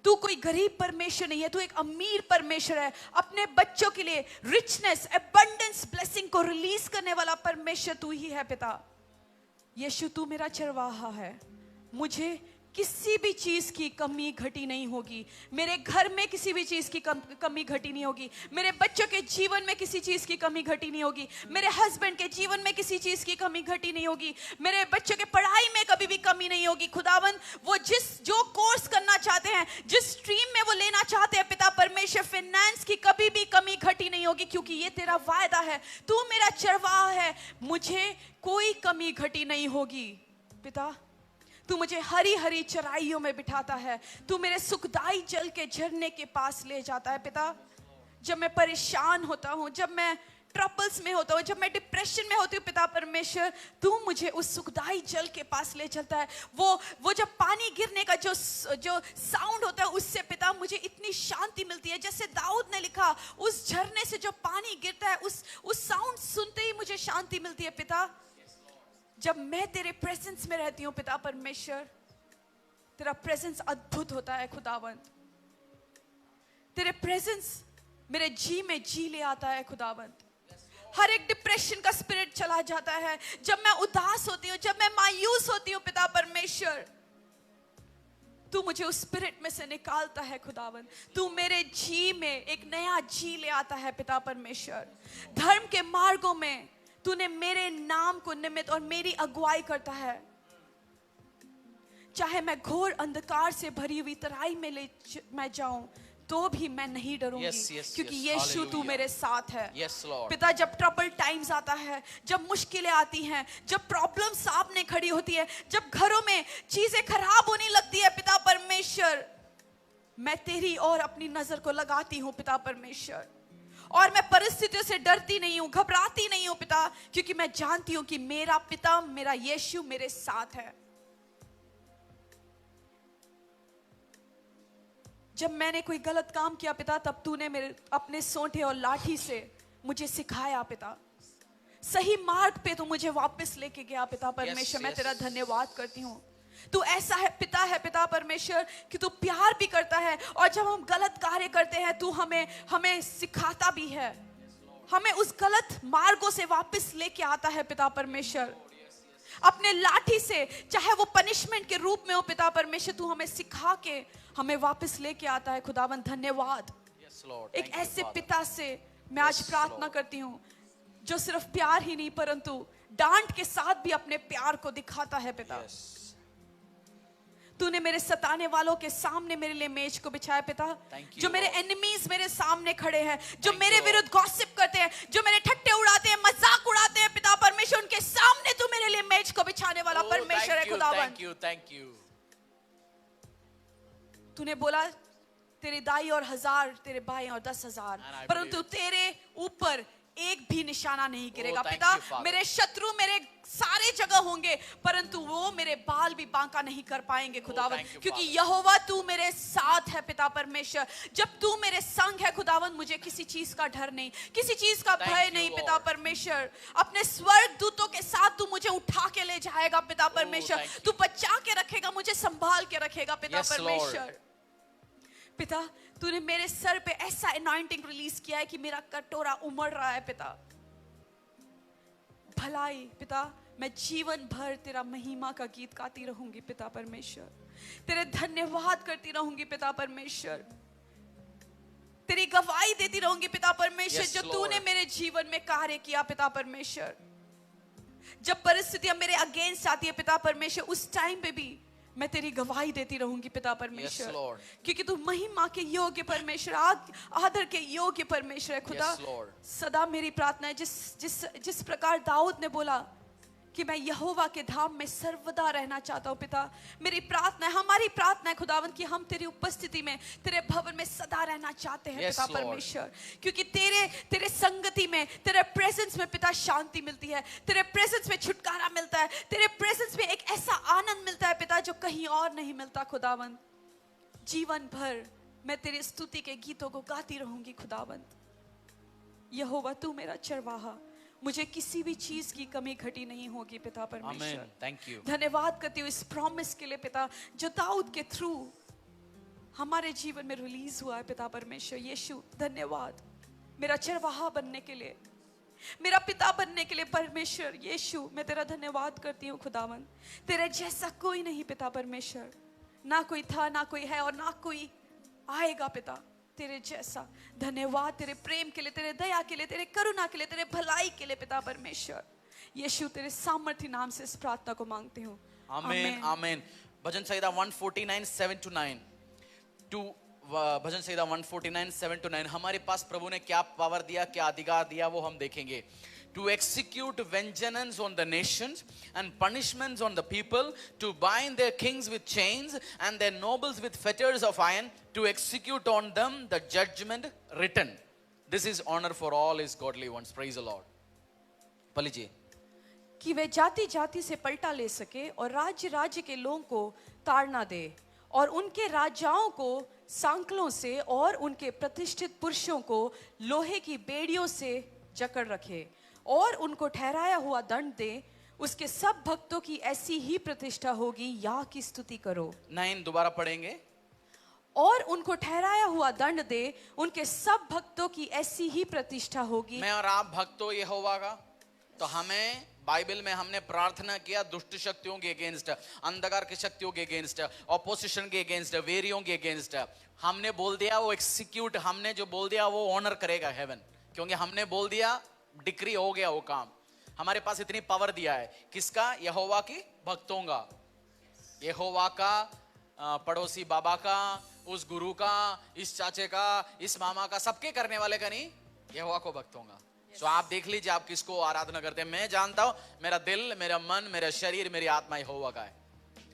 तू कोई गरीब परमेश्वर नहीं है, तू एक अमीर परमेश्वर है। अपने बच्चों के लिए रिचनेस, एबंडेंस, ब्लेसिंग को रिलीज करने वाला परमेश्वर तू ही है। पिता यीशु तू मेरा चरवाहा है, मुझे किसी भी चीज की कमी घटी नहीं होगी। मेरे घर में किसी भी चीज की कमी घटी नहीं होगी। मेरे बच्चों के जीवन में किसी चीज की कमी घटी नहीं होगी। मेरे हस्बैंड के जीवन में किसी चीज की कमी घटी नहीं होगी। मेरे बच्चों के पढ़ाई में कभी भी कमी नहीं होगी। खुदावन, वो जो कोर्स करना चाहते हैं, जिस स्ट्रीम में वो लेना चाहते हैं, पिता परमेश्वर, फाइनेंस की कभी भी कमी घटी नहीं होगी, क्योंकि ये तेरा वायदा है। तू मेरा चरवाहा है, मुझे कोई कमी घटी नहीं होगी। पिता, तू मुझे हरी हरी चराइयों में बिठाता है, तू मेरे सुखदाई जल के झरने के पास ले जाता है। पिता, जब मैं परेशान होता हूँ, जब मैं ट्रबल्स में होता हूँ, जब मैं डिप्रेशन में होती हूँ, पिता परमेश्वर तू मुझे उस सुखदाई जल के पास ले चलता है। वो जब पानी गिरने का जो साउंड होता है, उससे पिता मुझे इतनी शांति मिलती है। जैसे दाऊद ने लिखा, उस झरने से जो पानी गिरता है, उस साउंड सुनते ही मुझे शांति मिलती है। पिता, जब मैं तेरे प्रेजेंस में रहती हूँ, पिता परमेश्वर, तेरा प्रेजेंस अद्भुत होता है। खुदावंत, तेरे प्रेजेंस मेरे जी में जी ले आता है। खुदावंत, हर एक डिप्रेशन का स्पिरिट चला जाता है। जब मैं उदास होती हूँ, जब मैं मायूस होती हूँ, पिता परमेश्वर तू मुझे उस स्पिरिट में से निकालता है। खुदावंत, तू मेरे जी में एक नया जी ले आता है। पिता परमेश्वर, धर्म के मार्गों में तूने मेरे नाम को निमित्त और मेरी अगुवाई करता है। चाहे मैं घोर अंधकार से भरी हुई तराई में मैं जाऊं, तो भी मैं नहीं डरूंगी, क्योंकि यीशु तू मेरे साथ है। पिता, जब ट्रबल टाइम्स आता है, जब मुश्किलें आती हैं, जब प्रॉब्लम सामने खड़ी होती है, जब घरों में चीजें खराब होने लगती है, पिता परमेश्वर मैं तेरी और अपनी नजर को लगाती हूँ। पिता परमेश्वर, और मैं परिस्थितियों से डरती नहीं हूं, घबराती नहीं हूं। पिता, क्योंकि मैं जानती हूं कि मेरा पिता, मेरा यीशु मेरे साथ है। जब मैंने कोई गलत काम किया पिता, तब तूने मेरे अपने सोंठे और लाठी से मुझे सिखाया। पिता, सही मार्ग पे तू मुझे वापस लेके गया। पिता परमेश्वर, मैं तेरा धन्यवाद करती हूँ। तू ऐसा है पिता परमेश्वर कि तू प्यार भी करता है, और जब हम गलत कार्य करते हैं, तू हमें सिखाता भी है, हमें उस गलत मार्गों से वापस लेके आता है। पिता परमेश्वर, अपने लाठी से, चाहे वो पनिशमेंट के रूप में हो, पिता परमेश्वर तू हमें सिखा के हमें वापस लेके आता है। खुदावन, धन्यवाद। एक ऐसे पिता से मैं आज प्रार्थना करती हूँ, जो सिर्फ प्यार ही नहीं, परंतु डांट के साथ भी अपने प्यार को दिखाता है। पिता, तूने मेरे सताने वालों के सामने मेरे लिए मेज को बिछाया पिता। Thank you, जो मेरे Lord. एनिमीज मेरे सामने खड़े हैं, जो Thank मेरे you, Lord. विरुद्ध गॉसिप करते हैं, जो मेरे ठट्टे उड़ाते हैं, मजाक उड़ाते हैं पिता परमेश्वर, उनके सामने तू मेरे लिए मेज को बिछाने वाला Oh, परमेश्वर है thank you, खुदावन। thank you, thank you. तूने बोला तेरे दाई और 1000, तेरे बाएं और 10,000, And I परंतु believe it. तेरे ऊपर एक भी निशाना नहीं गिरेगा thank पिता। you, Father. मेरे शत्रु मेरे सारे जगह होंगे, परंतु वो मेरे बाल भी बांका नहीं कर पाएंगे खुदावन, thank you, क्योंकि Father. यहोवा तू मेरे साथ है पिता परमेश्वर। जब तू मेरे संग है खुदावन, मुझे किसी चीज का डर नहीं, किसी चीज का Thank भय you, नहीं Lord. पिता परमेश्वर। अपने स्वर्ग दूतों के साथ तू मुझे उठा के ले जाएगा पिता परमेश्वर, thank you. तू बचा के रखेगा, मुझे संभाल के रखेगा पिता Yes, Lord. परमेश्वर। पिता तूने मेरे सर पे ऐसा अनॉइंटिंग रिलीज किया है कि मेरा कटोरा उमड़ रहा है पिता। भलाई पिता, मैं जीवन भर तेरा महिमा का गीत गाती रहूंगी पिता परमेश्वर, तेरे धन्यवाद करती रहूंगी पिता परमेश्वर, तेरी गवाही देती रहूंगी पिता परमेश्वर। Yes, जो Lord. तूने मेरे जीवन में कार्य किया पिता परमेश्वर। जब परिस्थितियां मेरे अगेंस्ट आती है पिता परमेश्वर, उस टाइम पे भी मैं तेरी गवाही देती रहूंगी पिता परमेश्वर, Lord. क्योंकि तू महिमा के योग्य परमेश्वर, आदर के योग्य परमेश्वर है खुदा। Yes, Lord. सदा मेरी प्रार्थना है, जिस प्रकार दाऊद ने बोला कि मैं यहोवा के धाम में सर्वदा रहना चाहता हूँ पिता, मेरी प्रार्थना है, हमारी प्रार्थना है खुदावन कि हम तेरी उपस्थिति में, तेरे भवन में सदा रहना चाहते हैं Yes, पिता Lord. परमेश्वर, क्योंकि तेरे संगति में, तेरे प्रेजेंस में पिता शांति मिलती है, तेरे प्रेजेंस में छुटकारा मिलता है, तेरे प्रेजेंस में एक ऐसा आनंद मिलता है पिता जो कहीं और नहीं मिलता खुदावन। जीवन भर मैं तेरी स्तुति के गीतों को गाती रहूंगी खुदावन। यहोवा तू मेरा चरवाहा, मुझे किसी भी चीज की कमी घटी नहीं होगी पिता परमेश्वर। Amen. Thank you. धन्यवाद करती हूँ इस प्रॉमिस के लिए पिता, जो दाऊद के थ्रू हमारे जीवन में रिलीज हुआ है पिता परमेश्वर। यीशु धन्यवाद मेरा चरवाहा बनने के लिए, मेरा पिता बनने के लिए परमेश्वर। यीशु मैं तेरा धन्यवाद करती हूँ खुदावन। तेरे जैसा कोई नहीं पिता परमेश्वर, ना कोई था, ना कोई है और ना कोई आएगा पिता तेरे जैसा। धन्यवाद तेरे प्रेम के लिए, तेरे दया के लिए, तेरे करुणा के लिए, तेरे भलाई के लिए पिता परमेश्वर। यीशु तेरे सामर्थी नाम से इस प्रार्थना को मांगती हूँ, आमेन आमेन। भजन संहिता 149:7-9 भजन संहिता 149:7-9 हमारे पास प्रभु ने क्या पावर दिया, क्या अधिकार दिया, वो हम देखेंगे। To execute vengeance on the nations and punishments on the people, to bind their kings with chains and their nobles with fetters of iron, to execute on them the judgment written. This is honor for all his godly ones. Praise the Lord. पढ़ लीजिए। कि वे जाति जाति से पलटा ले सके और राज्य राज्य के लोगों को ताड़ना दे, और उनके राजाओं को सांकलों से और उनके प्रतिष्ठित पुरुषों को लोहे की बेड़ियों से जकड़ रखे, और उनको ठहराया हुआ दंड दे। उसके सब भक्तों की ऐसी ही प्रतिष्ठा होगी, या की स्तुति करो। 9 दोबारा पढ़ेंगे। और उनको ठहराया हुआ दंड दे, उनके सब भक्तों की ऐसी ही प्रतिष्ठा होगी। मैं और आप भक्त हो यहोवा का, तो हमें बाइबल में हमने प्रार्थना किया दुष्ट शक्तियों के अगेंस्ट, अंधकार की शक्तियों के अगेंस्ट, ऑपोजिशन के अगेंस्ट, वेरियों के अगेंस्ट। हमने बोल दिया वो एक्सिक्यूट, हमने जो बोल दिया वो ऑनर करेगा हेवन, क्योंकि हमने बोल दिया, डिक्री हो गया वो काम। हमारे पास इतनी पावर दिया है, किसका? यहोवा की भक्तों का, यहोवा का पड़ोसी बाबा का, उस गुरु का, इस चाचे का, इस मामा का, सबके करने वाले का नहीं, यहोवा को भक्तों का। सो आप देख लीजिए आप किसको आराधना करते हैं। मैं जानता हूं मेरा दिल, मेरा मन, मेरा शरीर, मेरी आत्मा यहोवा का है।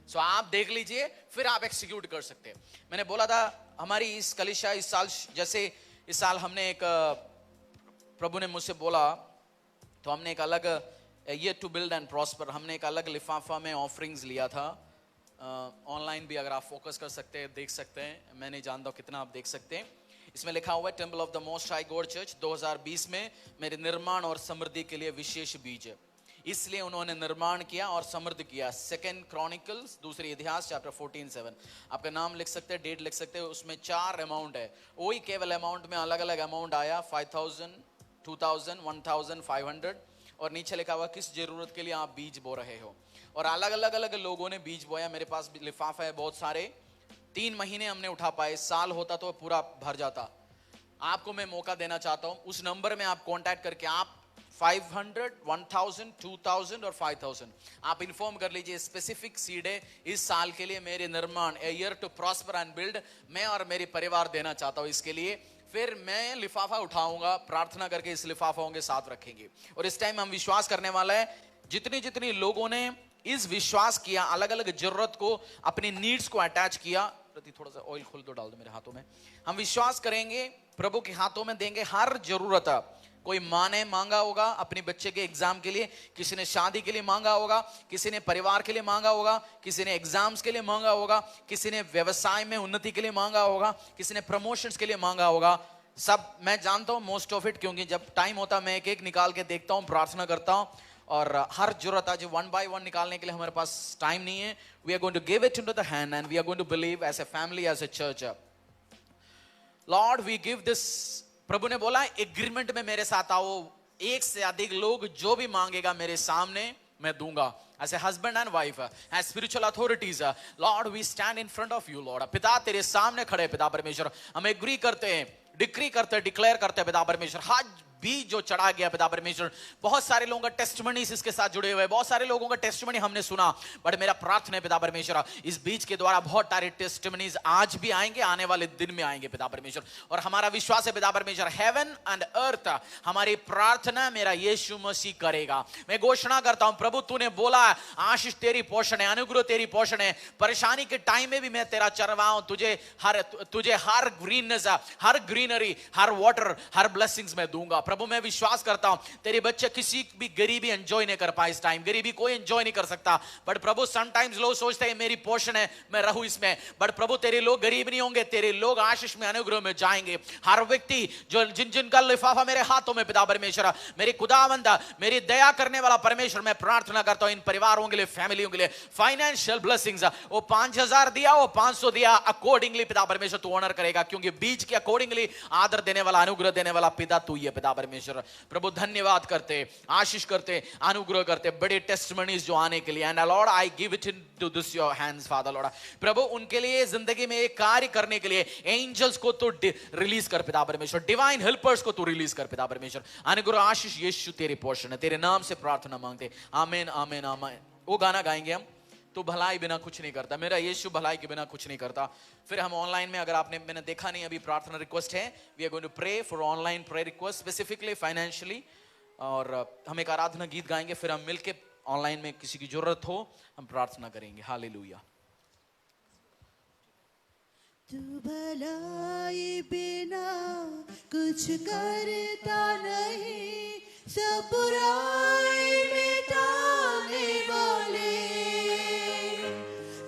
सो आप देख लीजिए, फिर आप एक्सिक्यूट कर सकते हैं। मैंने बोला था हमारी इस कलीसिया इस साल, जैसे इस साल हमने एक, प्रभु ने मुझसे बोला तो हमने एक अलग ये टू बिल्ड एंड प्रॉस्पर, हमने एक अलग लिफाफा में ऑफरिंग्स लिया था। ऑनलाइन भी अगर आप फोकस कर सकते हैं देख सकते हैं, मैं नहीं जानता कितना आप देख सकते हैं। इसमें लिखा हुआ है temple of the most high God church 2020 में मेरे निर्माण और समृद्धि के लिए विशेष बीज है। इसलिए उन्होंने निर्माण किया और समृद्ध किया। 2 क्रॉनिकल्स, दूसरी इतिहास चैप्टर 14:7। आपका नाम लिख सकते हैं, डेट लिख सकते हैं। उसमें 4 अमाउंट है, वही केवल अमाउंट में अलग अलग अमाउंट आया, 5,000, 2,000, 1,500, और नीचे लिखा हुआ किस जरूरत के लिए आप बीज बो रहे हो। और अलग अलग लोगों ने बीज बोया। मेरे पास लिफाफा है बहुत सारे। 3 महीने हमने उठा पाए, साल होता तो पूरा भर जाता। आपको मैं मौका देना चाहता हूं, उस नंबर में आप कांटेक्ट करके आप 500, 1000, 2000 और 5000 आप इन्फॉर्म कर लीजिए। स्पेसिफिक सीड है इस साल के लिए, मेरे निर्माण, a year to prosper and build, मैं और मेरे परिवार देना चाहता हूं इसके लिए। फिर मैं लिफाफा उठाऊंगा, प्रार्थना करके इस लिफाफों के साथ रखेंगे। और इस टाइम हम विश्वास करने वाला है, जितनी जितनी लोगों ने इस विश्वास किया, अलग अलग जरूरत को, अपनी नीड्स को अटैच किया, प्रति थोड़ा सा ऑयल खोल दो, डाल दो मेरे हाथों में। हम विश्वास करेंगे, प्रभु के हाथों में देंगे हर जरूरत। कोई माँ ने मांगा होगा अपने बच्चे के एग्जाम के लिए, किसी ने शादी के लिए मांगा होगा, किसी ने परिवार के लिए मांगा होगा, किसी ने एग्जाम्स के लिए मांगा होगा, किसी ने व्यवसाय में उन्नति के लिए मांगा होगा, किसी ने प्रमोशंस के लिए मांगा होगा। सब मैं जानता हूं मोस्ट ऑफ इट, क्योंकि जब टाइम होता मैं एक एक निकाल के देखता हूं, प्रार्थना करता हूं, और हर जरूरत आज 1 by 1 निकालने के लिए हमारे पास टाइम नहीं है। We are going to give it into the hand and we are going to believe as a family, as a church. Lord we give this. प्रभु ने बोला एग्रीमेंट में मेरे साथ आओ, एक से अधिक लोग जो भी मांगेगा मेरे सामने मैं दूंगा। As a husband and wife, as spiritual authorities, Lord, we stand in front of you, Lord. पिता तेरे सामने खड़े पिता परमेश्वर, हम एग्री करते हैं, डिक्री करते हैं, डिक्लेयर करते हैं पिता परमेश्वर। आज भी जो चढ़ा गया पिता परमेश्वर, बहुत सारे लोगों का टेस्टिमनीज इसके साथ जुड़े हुए, बहुत सारे लोगों का टेस्टिमनी हमने सुना, बट मेरा प्रार्थना है पिता परमेश्वर, इस बीच के द्वारा बहुत सारे टेस्टिमनीज आज भी आएंगे, आने वाले दिन में आएंगे पिता परमेश्वर। और हमारा विश्वास है पिता परमेश्वर, हेवन एंड अर्थ, हमारी प्रार्थना मेरा यीशु मसीह करेगा। मैं घोषणा करता हूं प्रभु, तूने बोला आशीष तेरी पोषण है, अनुग्रह तेरी पोषण है। परेशानी के टाइम में भी मैं तेरा चरवाहा हूं, तुझे हर ग्रीननेस, हर ग्रीनरी, हर वाटर, हर ब्लेसिंग्स मैं दूंगा। प्रभु मैं विश्वास करता हूं तेरे बच्चे किसी भी गरीबी एंजॉय नहीं कर पाए इस टाइम, गरीबी कोई एंजॉय नहीं कर सकता, बट प्रभु समटाइम्स लोग सोचते हैं मेरी पोषण है मैं रहूं इसमें, बट प्रभु तेरे लोग गरीब नहीं होंगे, तेरे लोग आशीष में, अनुग्रह में जाएंगे। हर व्यक्ति जो जिनका लिफाफा मेरे हाथों में पिता परमेश्वर, मेरी खुदावंद, मेरी दया करने वाला परमेश्वर, मैं प्रार्थना करता हूं इन परिवारों के लिए, फैमिलियों के लिए फाइनेंशियल ब्लेसिंग्स। वो 5000 दिया, वो 500 दिया, अकॉर्डिंगली पिता परमेश्वर तू ऑनर करेगा, क्योंकि बीज के अकॉर्डिंगली आदर देने वाला, अनुग्रह देने वाला पिता तू ही है पिता परमेश्वर। प्रभु धन्यवाद करते, आशीष करते, अनुग्रह करते, बड़े टेस्टिमनीज जो आने के लिए, and lord I give it into this your hands father lord. प्रभु उनके लिए जिंदगी में एक कार्य करने के लिए एंजल्स को तो रिलीज कर पिता परमेश्वर, डिवाइन हेल्पर्स को तो रिलीज कर पिता परमेश्वर। अनुग्रह आशीष यीशु तेरे पोषण है, तेरे नाम से प्रार्थना मांगते, आमीन आमीन आमीन। वो गाना गाएंगे हम, तो भलाई बिना कुछ नहीं करता, मेरा यीशु भलाई के बिना कुछ नहीं करता। फिर हम ऑनलाइन में, अगर मैंने देखा नहीं अभी, प्रार्थना रिक्वेस्ट है, we are going to pray for online prayer request specifically financially, और हम एक आराधना गीत गाएंगे, फिर हम मिलके ऑनलाइन में किसी की जरूरत हो हम प्रार्थना करेंगे। हालेलुया। तू भलाई बिना कुछ करता नहीं, सब बुराई मिटाने वाले,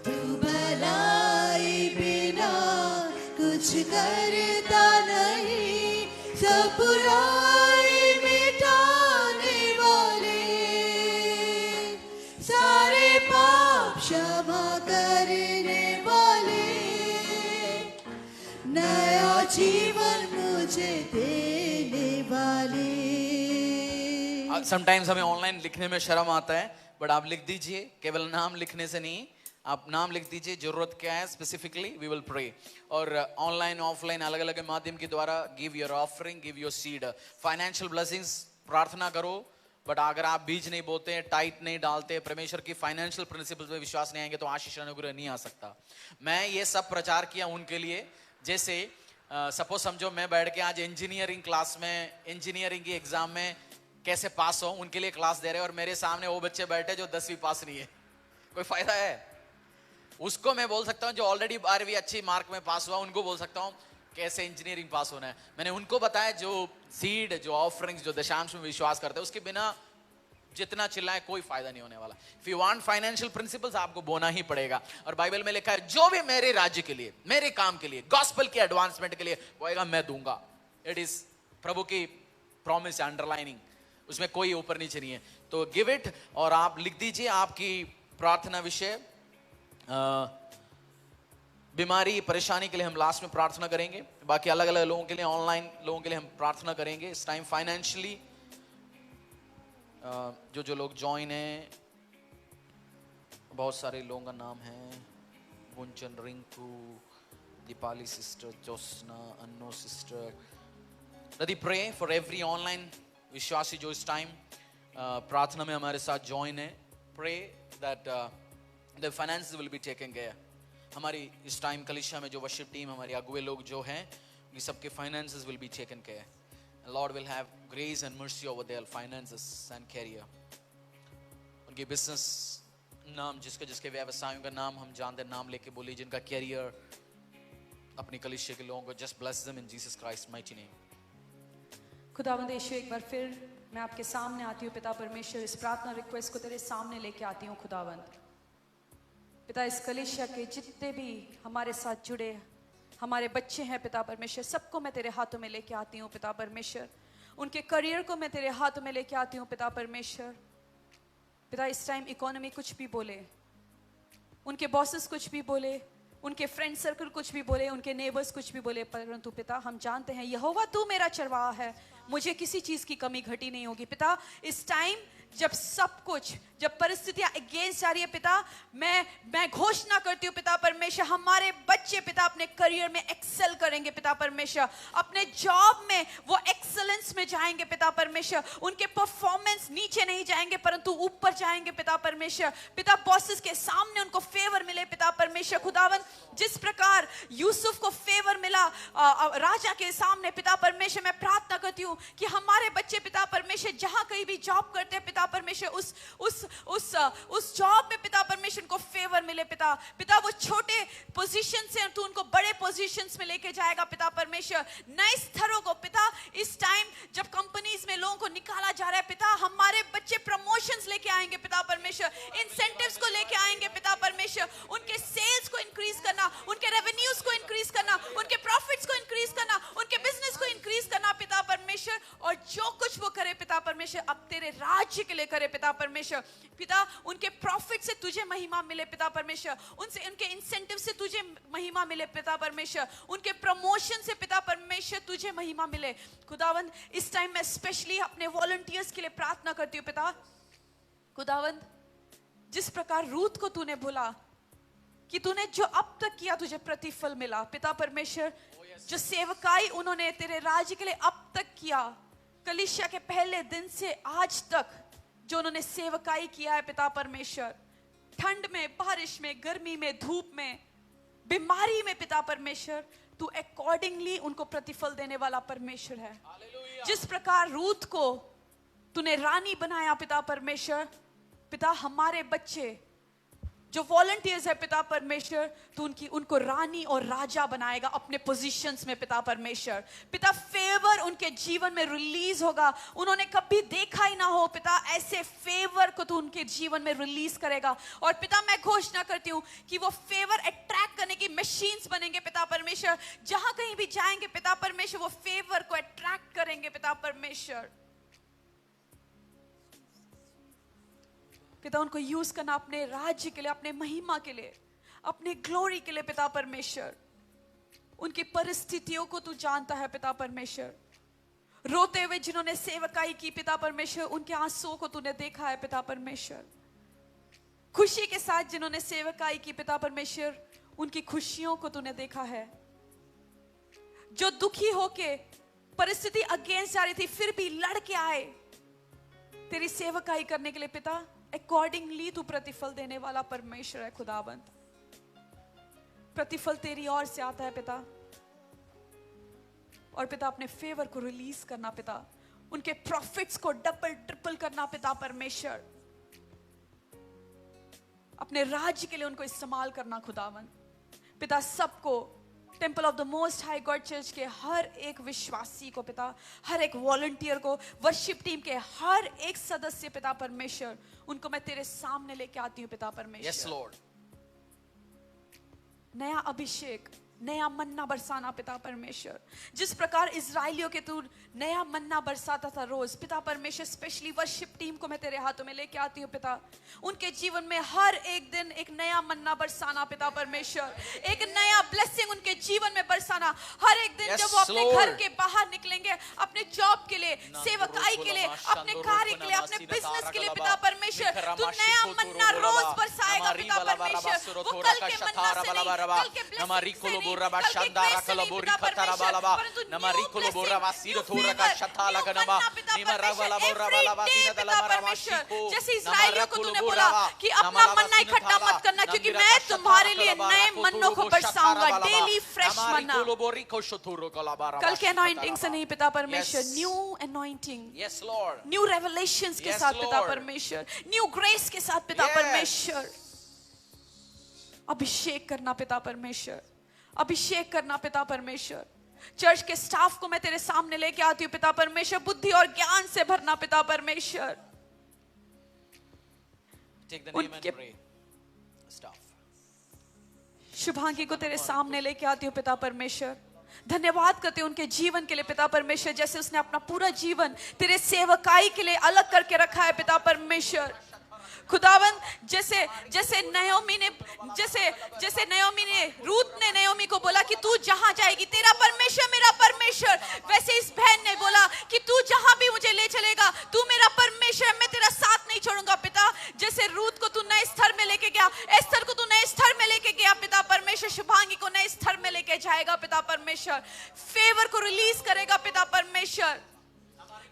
तू भलाई बिना कुछ करता नहीं, सब बुराई मिटाने वाले, सारे पाप क्षमा करने वाले, नया जीवन मुझे देने वाले। समटाइम्स हमें ऑनलाइन लिखने में शर्म आता है, बट आप लिख दीजिए, केवल नाम लिखने से नहीं, आप नाम लिख दीजिए, जरूरत क्या है स्पेसिफिकली, वी विल प्रे। और ऑनलाइन ऑफलाइन अलग अलग माध्यम के द्वारा give your offering, give your seed, financial blessings प्रार्थना करो, बट अगर आप बीज नहीं बोते हैं, टाइट नहीं डालते, परमेश्वर की फाइनेंशियल प्रिंसिपल्स में विश्वास नहीं आएंगे, तो आशीष अनुग्रह नहीं आ सकता। मैं ये सब प्रचार किया उनके लिए, जैसे सपोज समझो मैं बैठ के आज इंजीनियरिंग क्लास में, इंजीनियरिंग की एग्जाम में कैसे पास हो, उनके लिए क्लास दे रहे हैं, और मेरे सामने वो बच्चे बैठे जो 10वीं पास नहीं है, कोई फायदा है? उसको मैं बोल सकता हूँ जो ऑलरेडी 12वीं अच्छी मार्क में पास हुआ, उनको बोल सकता हूँ कैसे इंजीनियरिंग पास होना है। मैंने उनको बताया जो सीड, जो ऑफरिंग्स, जो दशांश में विश्वास करते हैं, उसके बिना जितना चिल्लाए कोई फायदा नहीं होने वाला। If you want financial principles, आपको बोना ही पड़ेगा। और बाइबल में लिखा है जो भी मेरे राज्य के लिए, मेरे काम के लिए, गॉस्पेल के एडवांसमेंट के लिए होएगा, मैं दूंगा। इट इज प्रभु की प्रॉमिस, अंडरलाइनिंग, उसमें कोई ऊपर नीचे नहीं है। तो गिव इट, और आप लिख दीजिए आपकी प्रार्थना विषय, बीमारी, परेशानी के लिए हम लास्ट में प्रार्थना करेंगे, बाकी अलग अलग लोगों के लिए, ऑनलाइन लोगों के लिए हम प्रार्थना करेंगे। इस टाइम फाइनेंशियली जो लोग ज्वाइन है, बहुत सारे लोगों का नाम है, Gunjan, Rinku, Deepali sister, Josna, अन्नो sister. Let me pray for every online विश्वासी जो इस टाइम प्रार्थना में हमारे साथ ज्वाइन है, pray that the finances will be taken care. हमारी इस टाइम कलीसिया में जो वर्शिप टीम, हमारे अगुए लोग जो हैं, ये सबके finances will be taken care. Lord will have grace and mercy over their finances and career. उनके बिजनेस नाम, जिसके जिसके व्यवसायों का नाम हम जानते हैं, नाम लेके बोली, जिनका कैरियर अपनी कलीसिया के लोगों को, just bless them in Jesus Christ mighty name. खुदावंद यीशु, एक बार फिर मैं आपके सामने आती हूँ पिता परमेश्वर, इस प्रार्थना रिक्वेस्ट को तेरे सामने लेके आती हूँ खुदावंद। पिता, इस कलीसिया के जितने भी हमारे साथ जुड़े हमारे बच्चे हैं पिता परमेश्वर, सबको मैं तेरे हाथों में लेके आती हूँ पिता परमेश्वर। उनके करियर को मैं तेरे हाथों में लेके आती हूँ पिता परमेश्वर। पिता, इस टाइम इकोनॉमी कुछ भी बोले, उनके बॉसेस कुछ भी बोले, उनके फ्रेंड सर्कल कुछ भी बोले, उनके नेबर्स कुछ भी बोले, परंतु पिता हम जानते हैं यहोवा तू मेरा चरवाहा है, मुझे किसी चीज की कमी घटी नहीं होगी। पिता, इस टाइम जब सब कुछ, जब परिस्थितियां अगेंस्ट जा रही है पिता, मैं घोषणा करती हूँ पिता परमेश्वर, हमारे बच्चे पिता अपने करियर में एक्सेल करेंगे पिता परमेश्वर, अपने जॉब में वो एक्सेलेंस में जाएंगे पिता परमेश्वर। उनके परफॉर्मेंस नीचे नहीं जाएंगे परंतु ऊपर जाएंगे पिता परमेश्वर। पिता, बॉसेस के सामने उनको फेवर मिले पिता परमेश्वर। खुदावन, जिस प्रकार यूसुफ को फेवर मिला राजा के सामने पिता परमेश्वर, मैं प्रार्थना करती हूँ कि हमारे बच्चे पिता परमेश्वर जहां कहीं भी जॉब करते हैं पिता परमेश्वर, उस जॉब में पिता परमेश्वर को फेवर मिले पिता। पिता, वो छोटे पोजीशन से तू उनको बड़े पोजीशंस में लेके जाएगा पिता परमेश्वर। नए स्तरों को पिता, इस टाइम जब कंपनीज में लोगों को निकाला जा रहा है पिता, हमारे बच्चे प्रमोशंस लेके आएंगे पिता परमेश्वर, इंसेंटिव्स को लेके आएंगे पिता परमेश्वर। उनके सेल्स को इंक्रीज करना, उनके रेवेन्यूज को इंक्रीज करना, उनके प्रॉफिट्स को इंक्रीज करना, उनके बिजनेस को इंक्रीज करना पिता परमेश्वर। और जो कुछ वो करे पिता परमेश्वर, अब तेरे राज्य के लिए करे पिता परमेश्वर। पिता, उनके प्रॉफिट से तुझे महिमा मिले पिता परमेश्वर, उनसे उनके इंसेंटिव से तुझे महिमा मिले पिता परमेश्वर, उनके प्रमोशन से पिता परमेश्वर तुझे महिमा मिले। खुदावंद, इस टाइम मैं स्पेशली अपने वॉलंटियर्स के लिए प्रार्थना करती हूँ पिता। खुदावंद, जिस प्रकार रूथ को तूने बोला कि तूने जो अब तक किया तुझे प्रतिफल मिला पिता परमेश्वर, जो सेवकाई उन्होंने तेरे राज्य के लिए अब तक किया, कलीसिया के पहले दिन से आज तक जो उन्होंने सेवकाई किया है पिता परमेश्वर, ठंड में, बारिश में, गर्मी में, धूप में, बीमारी में पिता परमेश्वर, तू अकॉर्डिंगली उनको प्रतिफल देने वाला परमेश्वर है। जिस प्रकार रूथ को तूने रानी बनाया पिता परमेश्वर, पिता हमारे बच्चे जो वॉलंटियर्स है पिता परमेश्वर, तू उनको रानी और राजा बनाएगा अपने पोजीशंस में पिता परमेश्वर। पिता, फेवर उनके जीवन में रिलीज होगा, उन्होंने कभी देखा ही ना हो पिता, ऐसे फेवर को तू उनके जीवन में रिलीज करेगा। और पिता, मैं घोषणा करती हूँ कि वो फेवर अट्रैक्ट करने की मशीन्स बनेंगे पिता परमेश्वर। जहां कहीं भी जाएंगे पिता परमेश्वर, वो फेवर को अट्रैक्ट करेंगे पिता परमेश्वर। पिता, उनको यूज करना अपने राज्य के लिए, अपने महिमा के लिए, अपने ग्लोरी के लिए पिता परमेश्वर। उनकी परिस्थितियों को तू जानता है पिता परमेश्वर। रोते हुए जिन्होंने सेवकाई की पिता परमेश्वर, उनके आंसुओं को तूने देखा है पिता परमेश्वर। खुशी के साथ जिन्होंने सेवकाई की पिता परमेश्वर, उनकी खुशियों को तूने देखा है। जो दुखी होके परिस्थिति अगेंस्ट जा रही थी फिर भी लड़ के आए तेरी सेवकाई करने के लिए पिता, अकॉर्डिंगली तू प्रतिफल देने वाला परमेश्वर है खुदावंत। प्रतिफल तेरी ओर से आता है पिता। और पिता, अपने फेवर को रिलीज करना पिता, उनके प्रॉफिट्स को डबल ट्रिपल करना पिता परमेश्वर, अपने राज्य के लिए उनको इस्तेमाल करना खुदावंत। पिता, सबको temple of the most high God church के हर एक विश्वासी को पिता, हर एक वॉलंटियर को, वर्शिप टीम के हर एक सदस्य पिता परमेश्वर, उनको मैं तेरे सामने लेके आती हूँ पिता परमेश्वर। Yes Lord. नया अभिषेक, नया मन्ना बरसाना पिता परमेश्वर। जिस प्रकार इजराइलियों के तू नया मन्ना बरसाता था रोज पिता परमेश्वर, स्पेशली वर्शिप टीम को मैं तेरे हाथों में लेके आती हूँ पिता। उनके जीवन में हर एक दिन एक नया मन्ना बरसाना पिता परमेश्वर, एक नया ब्लेसिंग उनके जीवन में बरसाना। हर एक दिन जब वो अपने घर के बाहर निकलेंगे, अपने जॉब के लिए, सेवकाई के लिए, अपने कार्य के लिए, अपने बिजनेस के लिए पिता परमेश्वर, तू नया मन्ना रोज बरसाएगा पिता परमेश्वर। वो कल के मन्ना से नहीं, कल के ब्लेसिंग से नहीं, बोरा बा कल के शांदा grace से रखलो नहीं, बोरी पिता खतरा परमेश्वर, बाला बा परंतु नमरी new कुलो बोरा बा blessing, सिर new थोरा का favor, शथा new लगना बा मन्ना, पिता निमा रवला परमेश्वर, बोरा every वाला बा day, सिना पिता दला मारा परमेश्वर, वाशी को जैसे इस्राएलियों को तूने बोला कि अपना नमला मन्ना वासी इकट्ठा नथाला, मत करना, क्योंकि नंदिरा मैं का शथा तुम्हारे लिए रखला नए बारा मन्नों को कुतुरु शथा बरसाऊंगा, रवाला बा, डेली फ्रेश नमारी मन्ना। कुलो बोरी को शथुरु कला बारा कल के वाशी अनॉइंटिंग से खतरा नहीं पिता परमेश्वर, Yes. New anointing, Yes Lord new revelations के Yes, साथ पिता Lord. परमेश्वर, न्यू ग्रेस के साथ पिता Yes. परमेश्वर, अभिषेक करना पिता परमेश्वर, अभिषेक करना पिता परमेश्वर। चर्च के स्टाफ को मैं तेरे सामने लेके आती हूँ पिता परमेश्वर, बुद्धि और ज्ञान से भरना पिता परमेश्वर। Take the name and उनके- pray Staff शुभांगी को तेरे सामने लेके आती हूँ पिता परमेश्वर। धन्यवाद करते हैं उनके जीवन के लिए पिता परमेश्वर, जैसे उसने अपना पूरा जीवन तेरे सेवकाई के लिए अलग करके रखा है पिता परमेश्वर। खुदावन जैसे जैसे नयोमी ने रूत ने नयोमी को बोला कि तू जहां जाएगी तेरा परमेश्वर मेरा परमेश्वर, वैसे इस बहन ने बोला कि तू जहां भी मुझे ले चलेगा तू मेरा परमेश्वर, मैं तेरा साथ नहीं छोड़ूंगा पिता। जैसे रूत को तू नए स्तर में लेके गया, एस्तर को तू नए स्तर में लेके गया पिता परमेश्वर, शुभांगी को नए स्तर में लेके जाएगा पिता परमेश्वर, फेवर को रिलीज करेगा पिता परमेश्वर।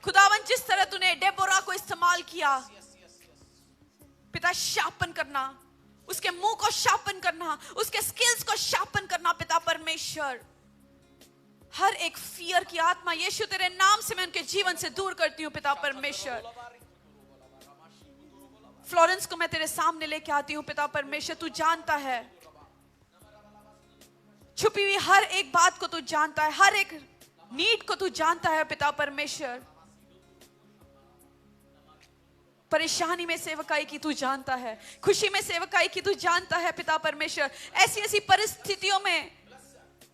खुदावन जिस तरह तूने डेबोरा को इस्तेमाल किया पिता, शापन करना, उसके मुंह को शापन करना, उसके स्किल्स को शापन करना पिता परमेश्वर। हर एक फियर की आत्मा यीशु तेरे नाम से मैं उनके जीवन से दूर करती हूँ पिता परमेश्वर। फ्लोरेंस को मैं तेरे सामने लेके आती हूँ पिता परमेश्वर, तू जानता है छुपी हुई हर एक बात को, तू जानता है हर एक नीड को, तू जानता है पिता परमेश्वर। परेशानी में सेवकाई की तू जानता है, खुशी में सेवकाई की तू जानता है पिता परमेश्वर। ऐसी ऐसी परिस्थितियों में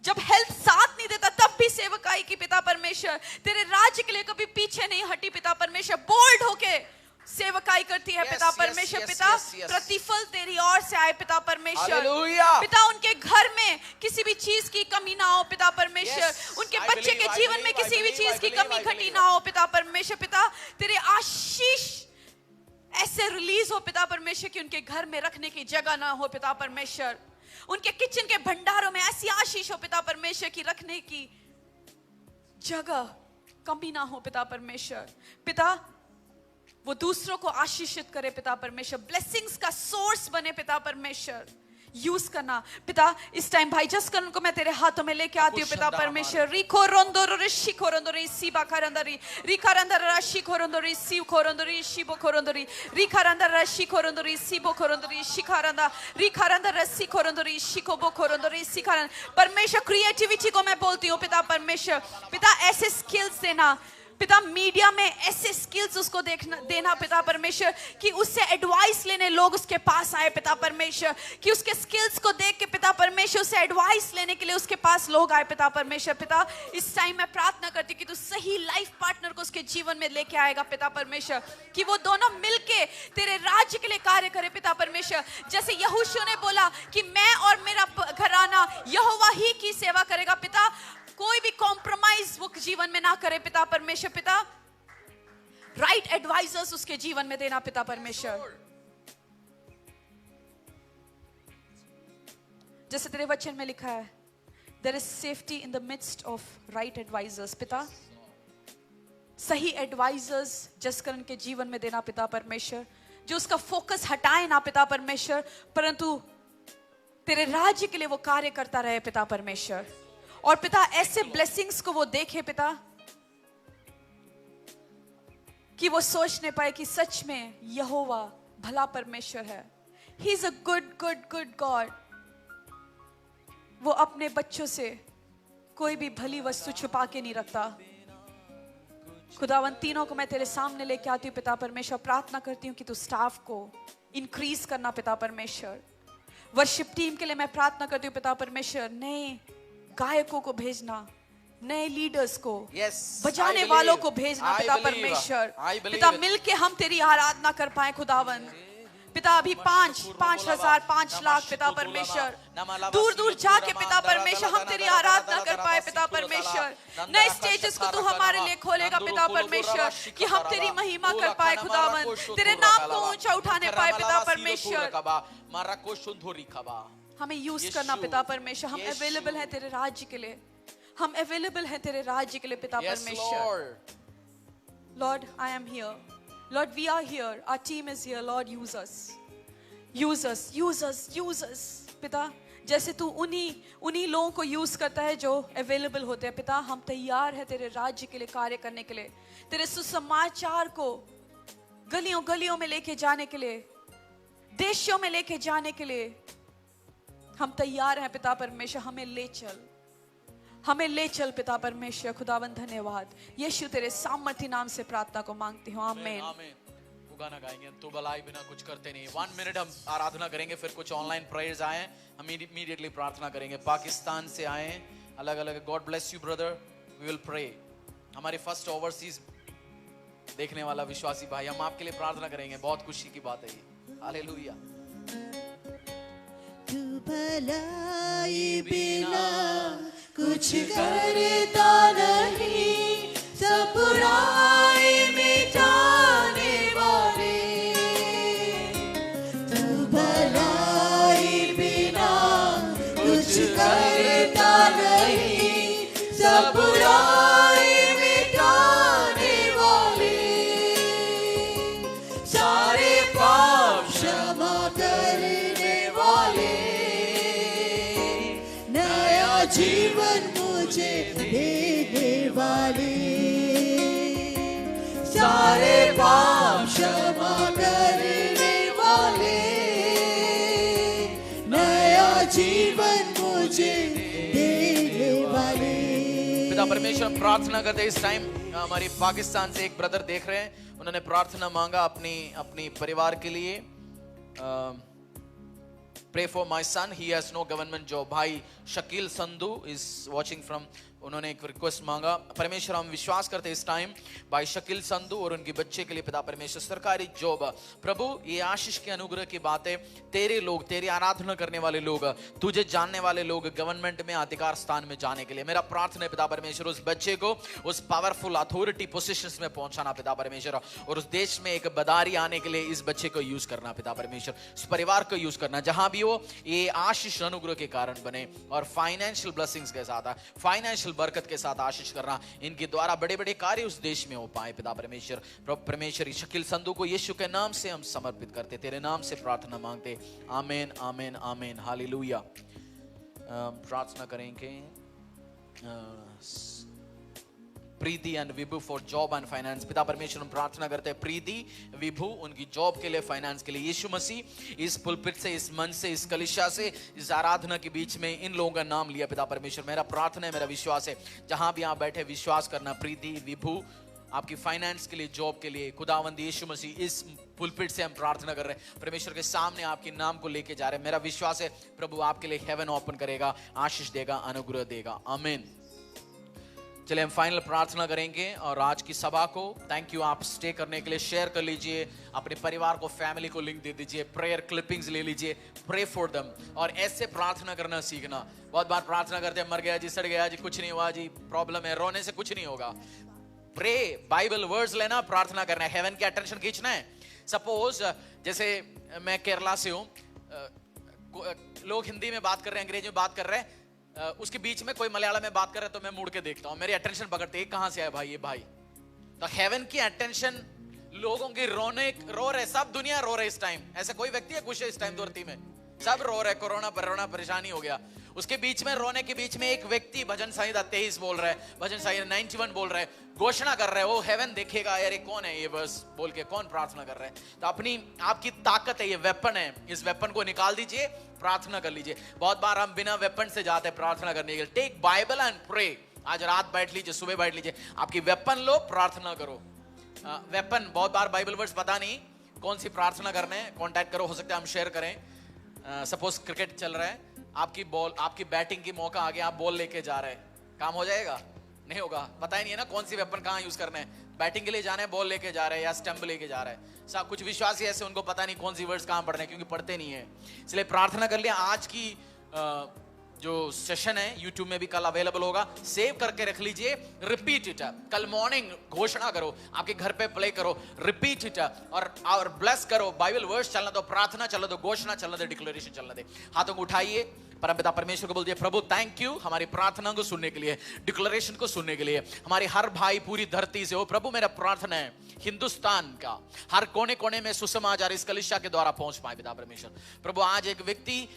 जब हेल्थ साथ नहीं देता तब भी सेवकाई की पिता परमेश्वर, तेरे राज्य के लिए कभी पीछे नहीं हटी पिता परमेश्वर, बोल्ड होके सेवकाई करती है पिता परमेश्वर। पिता प्रतिफल तेरी ओर से आए पिता परमेश्वर। Hallelujah. पिता उनके घर में किसी भी चीज की कमी ना हो पिता परमेश्वर, Yes, उनके I बच्चे believe, के I जीवन में believe, किसी I भी believe, चीज की I believe, कमी I घटी believe. ना हो पिता परमेश्वर। पिता तेरे आशीष ऐसे रिलीज हो पिता परमेश्वर कि उनके घर में रखने की जगह ना हो पिता परमेश्वर, उनके किचन के भंडारों में ऐसी आशीष हो पिता परमेश्वर की रखने की जगह कमी ना हो पिता परमेश्वर। पिता वो दूसरों को आशीषित करे पिता परमेश्वर, ब्लेसिंग्स का सोर्स बने पिता परमेश्वर, यूज करना। पिता इस टाइम भाई जसकरण को मैं तेरे हाथों में लेके आती हूँ पिता परमेश्वर। रिको रोंदोरो ऋषि खोरोंदोरी सीबा करंदरी रिखारंदर राशि खोरोंदोरी सीव खोरोंदोरी शिबो खोरोंदोरी रिखारंदर राशि खोरोंदोरी सीबो खोरोंदोरी शिखारंदा रिखारंदर रस्सी खोरोंदोरी शिकोबो खोरोंदोरी सिखारन। परमेश्वर क्रिएटिविटी को मैं बोलती हूँ पिता परमेश्वर। पिता ऐसे स्किल्स देना पिता, मीडिया में ऐसे स्किल्स उसको देना पिता परमेश्वर कि उससे एडवाइस लेने लोग उसके पास आए पिता परमेश्वर, कि उसके स्किल्स को देख के पिता परमेश्वर उससे एडवाइस लेने के लिए उसके पास लोग आए पिता परमेश्वर। पिता इस टाइम मैं प्रार्थना करती हूँ कि तू सही लाइफ पार्टनर को उसके जीवन में लेके आएगा पिता परमेश्वर, कि वो दोनों मिलके तेरे राज्य के लिए कार्य करे पिता परमेश्वर। जैसे यहोशू ने बोला कि मैं और मेरा घराना यहोवा ही की सेवा करेगा। पिता कोई भी कॉम्प्रोमाइज वो जीवन में ना करे पिता परमेश्वर। पिता राइट एडवाइजर्स उसके जीवन में देना पिता परमेश्वर। जैसे तेरे वचन में लिखा है, there is safety in the midst of right advisors. पिता सही एडवाइजर्स जसकरण के जीवन में देना पिता परमेश्वर, जो उसका फोकस हटाए ना पिता परमेश्वर, परंतु तेरे राज्य के लिए वो कार्य करता रहे पिता परमेश्वर। और पिता ऐसे ब्लेसिंग्स को वो देखे पिता कि वो सोचने पाए कि सच में यहोवा भला परमेश्वर है। He is a good good good God. वो अपने बच्चों से कोई भी भली वस्तु छुपा के नहीं रखता। खुदावन तीनों को मैं तेरे सामने लेके आती हूँ पिता परमेश्वर। प्रार्थना करती हूँ कि तू स्टाफ को इंक्रीज करना पिता परमेश्वर। वर्शिप टीम के लिए मैं प्रार्थना करती हूँ पिता परमेश्वर, नए गायकों को भेजना, नए लीडर्स को, बजाने वालों को भेजना पिता परमेश्वर। पिता मिलके हम तेरी आराधना कर पाए खुदावन। पिता अभी 5,000 5 लाख पिता परमेश्वर दूर दूर जाके पिता परमेश्वर हम तेरी आराधना कर पाए पिता परमेश्वर। नए स्टेजेस को तू हमारे लिए खोलेगा पिता परमेश्वर, कि हम तेरी महिमा कर पाए खुदावन, तेरे नाम को ऊंचा उठाने पाए पिता परमेश्वर। हमें यूज यीशु, करना पिता परमेश्वर। हम यीशु। अवेलेबल हैं तेरे राज्य के लिए, हम अवेलेबल हैं तेरे राज्य के लिए पिता Yes, परमेश्वर। Lord. Lord, I am here. Lord, we are here. Our team is here. Lord, use us. Use us, use us, use us. पिता, जैसे तू उन्हीं लोगों को यूज करता है जो अवेलेबल होते हैं पिता, हम तैयार हैं तेरे राज्य के लिए कार्य करने के लिए, तेरे सुसमाचार को गलियों गलियों में लेके जाने के लिए, देशों में लेके जाने के लिए हम तैयार हैं पिता परमेश्वर। हमें ले चल, हमें ले चल पिता परमेश्वर। खुदावन धन्यवाद, यीशु तेरे सामर्थी नाम से प्रार्थना को मांगती हूँ, आमीन। आमीन। वो गाना गाएंगे, तू भलाई बिना कुछ करते नहीं। 1 मिनट हम आराधना करेंगे, फिर कुछ ऑनलाइन प्रेयर्स आए, हम इमीडिएटली प्रार्थना करेंगे। पाकिस्तान से आए अलग अलग। God bless you brother, we will pray. हमारे फर्स्ट ओवरसीज देखने वाला विश्वासी भाई, हम आपके लिए प्रार्थना करेंगे। बहुत खुशी की बात है ये। हालेलुया। तू भलाई बिना कुछ करता नहीं, सब बुराई मिटाने वाले। तू भलाई बिना कुछ करता नहीं, सब बुराई मिटाने वाले। सारे पाप क्षमा करने वाले, नया जीवन मुझे देने वाले। सारे पाप क्षमा करने वाले, नया जीवन मुझे देने वाले। पिता परमेश्वर, हम प्रार्थना करते हैं इस टाइम। हमारी पाकिस्तान से एक ब्रदर देख रहे हैं, उन्होंने प्रार्थना मांगा अपनी परिवार के लिए। Pray for my son, he has no government job. भाई Shakeel Sandhu is watching from, उन्होंने एक रिक्वेस्ट मांगा। परमेश्वर, हम विश्वास करते हैं इस टाइम भाई शकील संधू और उनके बच्चे के लिए पिता परमेश्वर सरकारी जॉब। प्रभु, ये आशीष के अनुग्रह की बात है। तेरे लोग, तेरी आराधना करने वाले लोग, तुझे जानने वाले लोग गवर्नमेंट में अधिकार स्थान में जाने के लिए मेरा प्रार्थना है पिता परमेश्वर, उस बच्चे को उस पावरफुल अथॉरिटी पोजीशंस में पहुंचाना पिता परमेश्वर, और उस देश में एक बदारी आने के लिए इस बच्चे को यूज करना पिता परमेश्वर, उस परिवार को यूज करना। जहां भी हो ये आशीष अनुग्रह के कारण बने, और फाइनेंशियल ब्लेसिंग्स के साथ, फाइनेंशियल बरकत के साथ आशीष करना। इनके द्वारा बड़े बड़े कार्य उस देश में हो पाए पिता परमेश्वर। परमेश्वर, शकील संधू को यीशु के नाम से हम समर्पित करते, तेरे नाम से प्रार्थना मांगते। आमीन, आमीन, आमीन। हालेलुया। प्रार्थना करेंगे Preeti and Vibhu for job and finance. पिता परमेश्वर, हम प्रार्थना करते हैं प्रीति, विभू, उनकी जॉब के लिए, फाइनेंस के लिए। यीशु मसीह, इस पुलपिट से, इस मंच से, इस कलिशा से, इस आराधना के बीच में इन लोगों का नाम लिया पिता परमेश्वर। मेरा प्रार्थना है, मेरा विश्वास है, जहां भी आप बैठे विश्वास करना, प्रीति, विभू, आपकी फाइनेंस के लिए, जॉब के लिए, खुदावंद यीशु मसीह, इस पुलपिट से हम प्रार्थना कर रहे हैं, परमेश्वर के सामने आपके नाम को लेके जा रहे हैं। मेरा विश्वास है प्रभु आपके लिए हेवन ओपन करेगा, आशीष देगा, अनुग्रह देगा। आमीन। चलिए हम फाइनल प्रार्थना करेंगे, और आज की सभा को थैंक यू, आप स्टे करने के लिए शेयर कर लीजिए, अपने परिवार को, फैमिली को लिंक दे दीजिए, प्रेयर क्लिपिंग्स ले लीजिए, प्रे फॉर देम, और ऐसे प्रार्थना करना सीखना। बहुत बार प्रार्थना करते हैं, मर गया जी, सड़ गया जी, कुछ नहीं हुआ जी, प्रॉब्लम है, रोने से कुछ नहीं होगा। प्रे, बाइबल वर्ड्स लेना, प्रार्थना करना है, हेवन की अटेंशन खींचना है। सपोज जैसे मैं केरला से हूं, लोग हिंदी में बात कर रहे हैं, अंग्रेजी में बात कर रहे हैं, उसके बीच में कोई मलयालम में बात कर रहा है तो मैं मुड़ के देखता हूं, मेरी अटेंशन पकड़ते हैं, कहां से आया भाई ये भाई। तो हेवन की अटेंशन, लोगों की रो रहे, सब दुनिया रो रहे इस टाइम। ऐसा कोई व्यक्ति है खुश है इस टाइम धरती में? सब रो रहे, कोरोना परेशानी हो गया। उसके बीच में, रोने के बीच में एक व्यक्ति भजन संहिता 23 बोल रहा है, भजन संहिता 91 बोल रहा है, घोषणा कर रहा है, वो हेवन देखेगा यार ये कौन है, ये वर्स बोल के कौन प्रार्थना कर रहा है। तो अपनी आपकी ताकत है, ये वेपन है, इस वेपन को निकाल दीजिए, प्रार्थना कर लीजिए। बहुत बार हम बिना वेपन से जाते हैं प्रार्थना करने के लिए। Take Bible and pray. आज रात बैठ लीजिए, सुबह बैठ लीजिए, आपकी वेपन लो, प्रार्थना करो। वेपन, बहुत बार बाइबल वर्ड्स पता नहीं कौन सी प्रार्थना करने, कांटेक्ट करो, हो सकता है हम शेयर करें। सपोज क्रिकेट चल रहा है, आपकी बॉल, आपकी बैटिंग की मौका आ गया, आप बॉल लेके जा रहे हैं, काम हो जाएगा? नहीं होगा, पता ही नहीं है ना कौन सी वेपन कहां यूज करना है। बैटिंग के लिए जाना है, बॉल लेके जा रहे हैं या स्टंप लेके जा रहे हैं। सब कुछ विश्वासी ऐसे, उनको पता नहीं कौन सी वर्ड्स कहां पढ़ने हैं, क्योंकि पढ़ते नहीं है। इसलिए प्रार्थना कर लिया। आज की जो सेशन है YouTube में भी कल अवेलेबल होगा, सेव करके रख लीजिए, रिपीट इट। कल मॉर्निंग घोषणा करो, आपके घर पे प्ले करो, रिपीट इट और ब्लेस करो। बाइबल वर्स चलना दो, प्रार्थना चलना दो, घोषणा चलना दे, डिक्लेरेशन चलना दे। हाथों को उठाइए, परमपिता परमेश्वर को बोल दिए, प्रभु थैंक यू हमारी प्रार्थना को सुनने के लिए, डिक्लेरेशन को सुनने के लिए। हमारे हर भाई पूरी धरती से हो प्रभु, मेरा प्रार्थना है हिंदुस्तान का हर कोने कोने में सुसमाचार इस कलीसिया के द्वारा पहुंच पाए पिता परमेश्वर। प्रभु आज एक व्यक्ति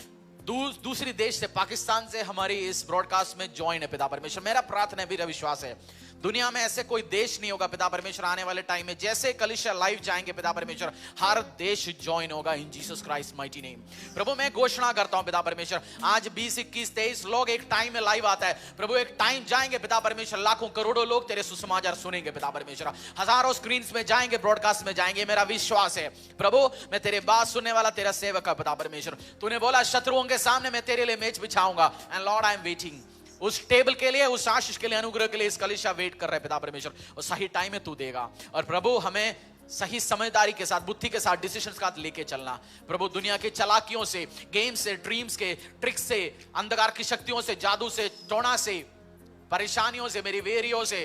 दूसरी देश से, पाकिस्तान से हमारी इस ब्रॉडकास्ट में ज्वाइन है पिता परमेश्वर। मेरा प्रार्थना है, मेरा विश्वास है दुनिया में ऐसे कोई देश नहीं होगा पिता परमेश्वर आने वाले टाइम में, जैसे कलीसिया लाइव जाएंगे पिता परमेश्वर, हर देश ज्वाइन होगा in Jesus Christ mighty name. प्रभु मैं घोषणा करता हूं पिता परमेश्वर, आज 20, 21, 23 लोग एक टाइम में लाइव आता है प्रभु, एक टाइम जाएंगे पिता परमेश्वर, लाखों करोड़ों लोग तेरे सुसमाचार सुनेंगे पिता परमेश्वर, हजारों स्क्रीन में जाएंगे, ब्रॉडकास्ट में जाएंगे। मेरा विश्वास है प्रभु, मैं तेरे बात सुनने वाला तेरा सेवक है पिता परमेश्वर। तूने बोला शत्रुओं के सामने मैं तेरे लिए मेज बिछाऊंगा, and lord I am waiting उस टेबल के लिए, उस आशीष के लिए, अनुग्रह के लिए इस कलीसिया वेट कर रहा है पिता परमेश्वर, और सही टाइम में तू देगा। और प्रभु हमें सही समझदारी के साथ, बुद्धि के साथ, डिसीजंस के साथ लेके चलना प्रभु। दुनिया की चालाकियों से, गेम से, ड्रीम्स के ट्रिक्स से, अंधकार की शक्तियों से, जादू से, टोना से, परेशानियों से, मेरी वेरियों से,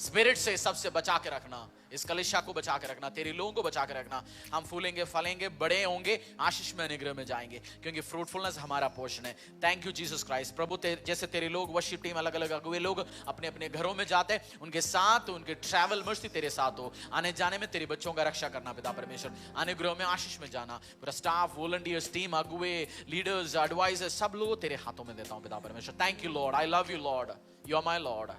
स्पिरिट से, सबसे बचा के रखना, इस कलीसिया को बचा के रखना, तेरे लोगों को बचा के रखना। हम फूलेंगे, फलेंगे, बड़े होंगे, आशीष में, अनुग्रह में जाएंगे, क्योंकि फ्रूटफुलनेस हमारा पोषण है। Thank you Jesus Christ. प्रभु जैसे तेरे लोग वर्शिप टीम अलग अलग हुए लोग अपने अपने घरों में जाते हैं, उनके साथ, उनके ट्रैवल मर्सी तेरे साथ हो, आने जाने में तेरे बच्चों का रक्षा करना पिता परमेश्वर, अनुग्रह में, आशीष में जाना। पूरा स्टाफ, वॉलंटियर्स, टीम, अगुए, लीडर्स, एडवाइजर्स, सब लोग तेरे हाथों में देता हूं पिता परमेश्वर। Thank you lord, I love you lord, you are my lord,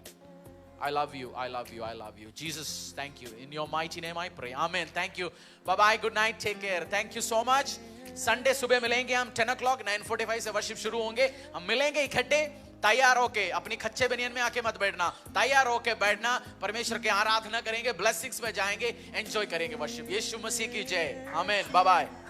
I love you, I love you, I love you. Jesus, thank you. In your mighty name I pray. Amen. Thank you. Bye-bye. Good night. Take care. Thank you so much. Sunday सुबह मिलेंगे हम 10 o'clock, 9:45 से worship शुरू होंगे। हम मिलेंगे इकट्ठे, तैयार होके, अपनी खच्चे बनियन में आके मत बैठना, तैयार होके बैठना, परमेश्वर की आराधना करेंगे, ब्लेसिंग्स में जाएंगे, एंजॉय करेंगे वर्शिप। यीशु मसीह की जय। आमीन। Bye bye.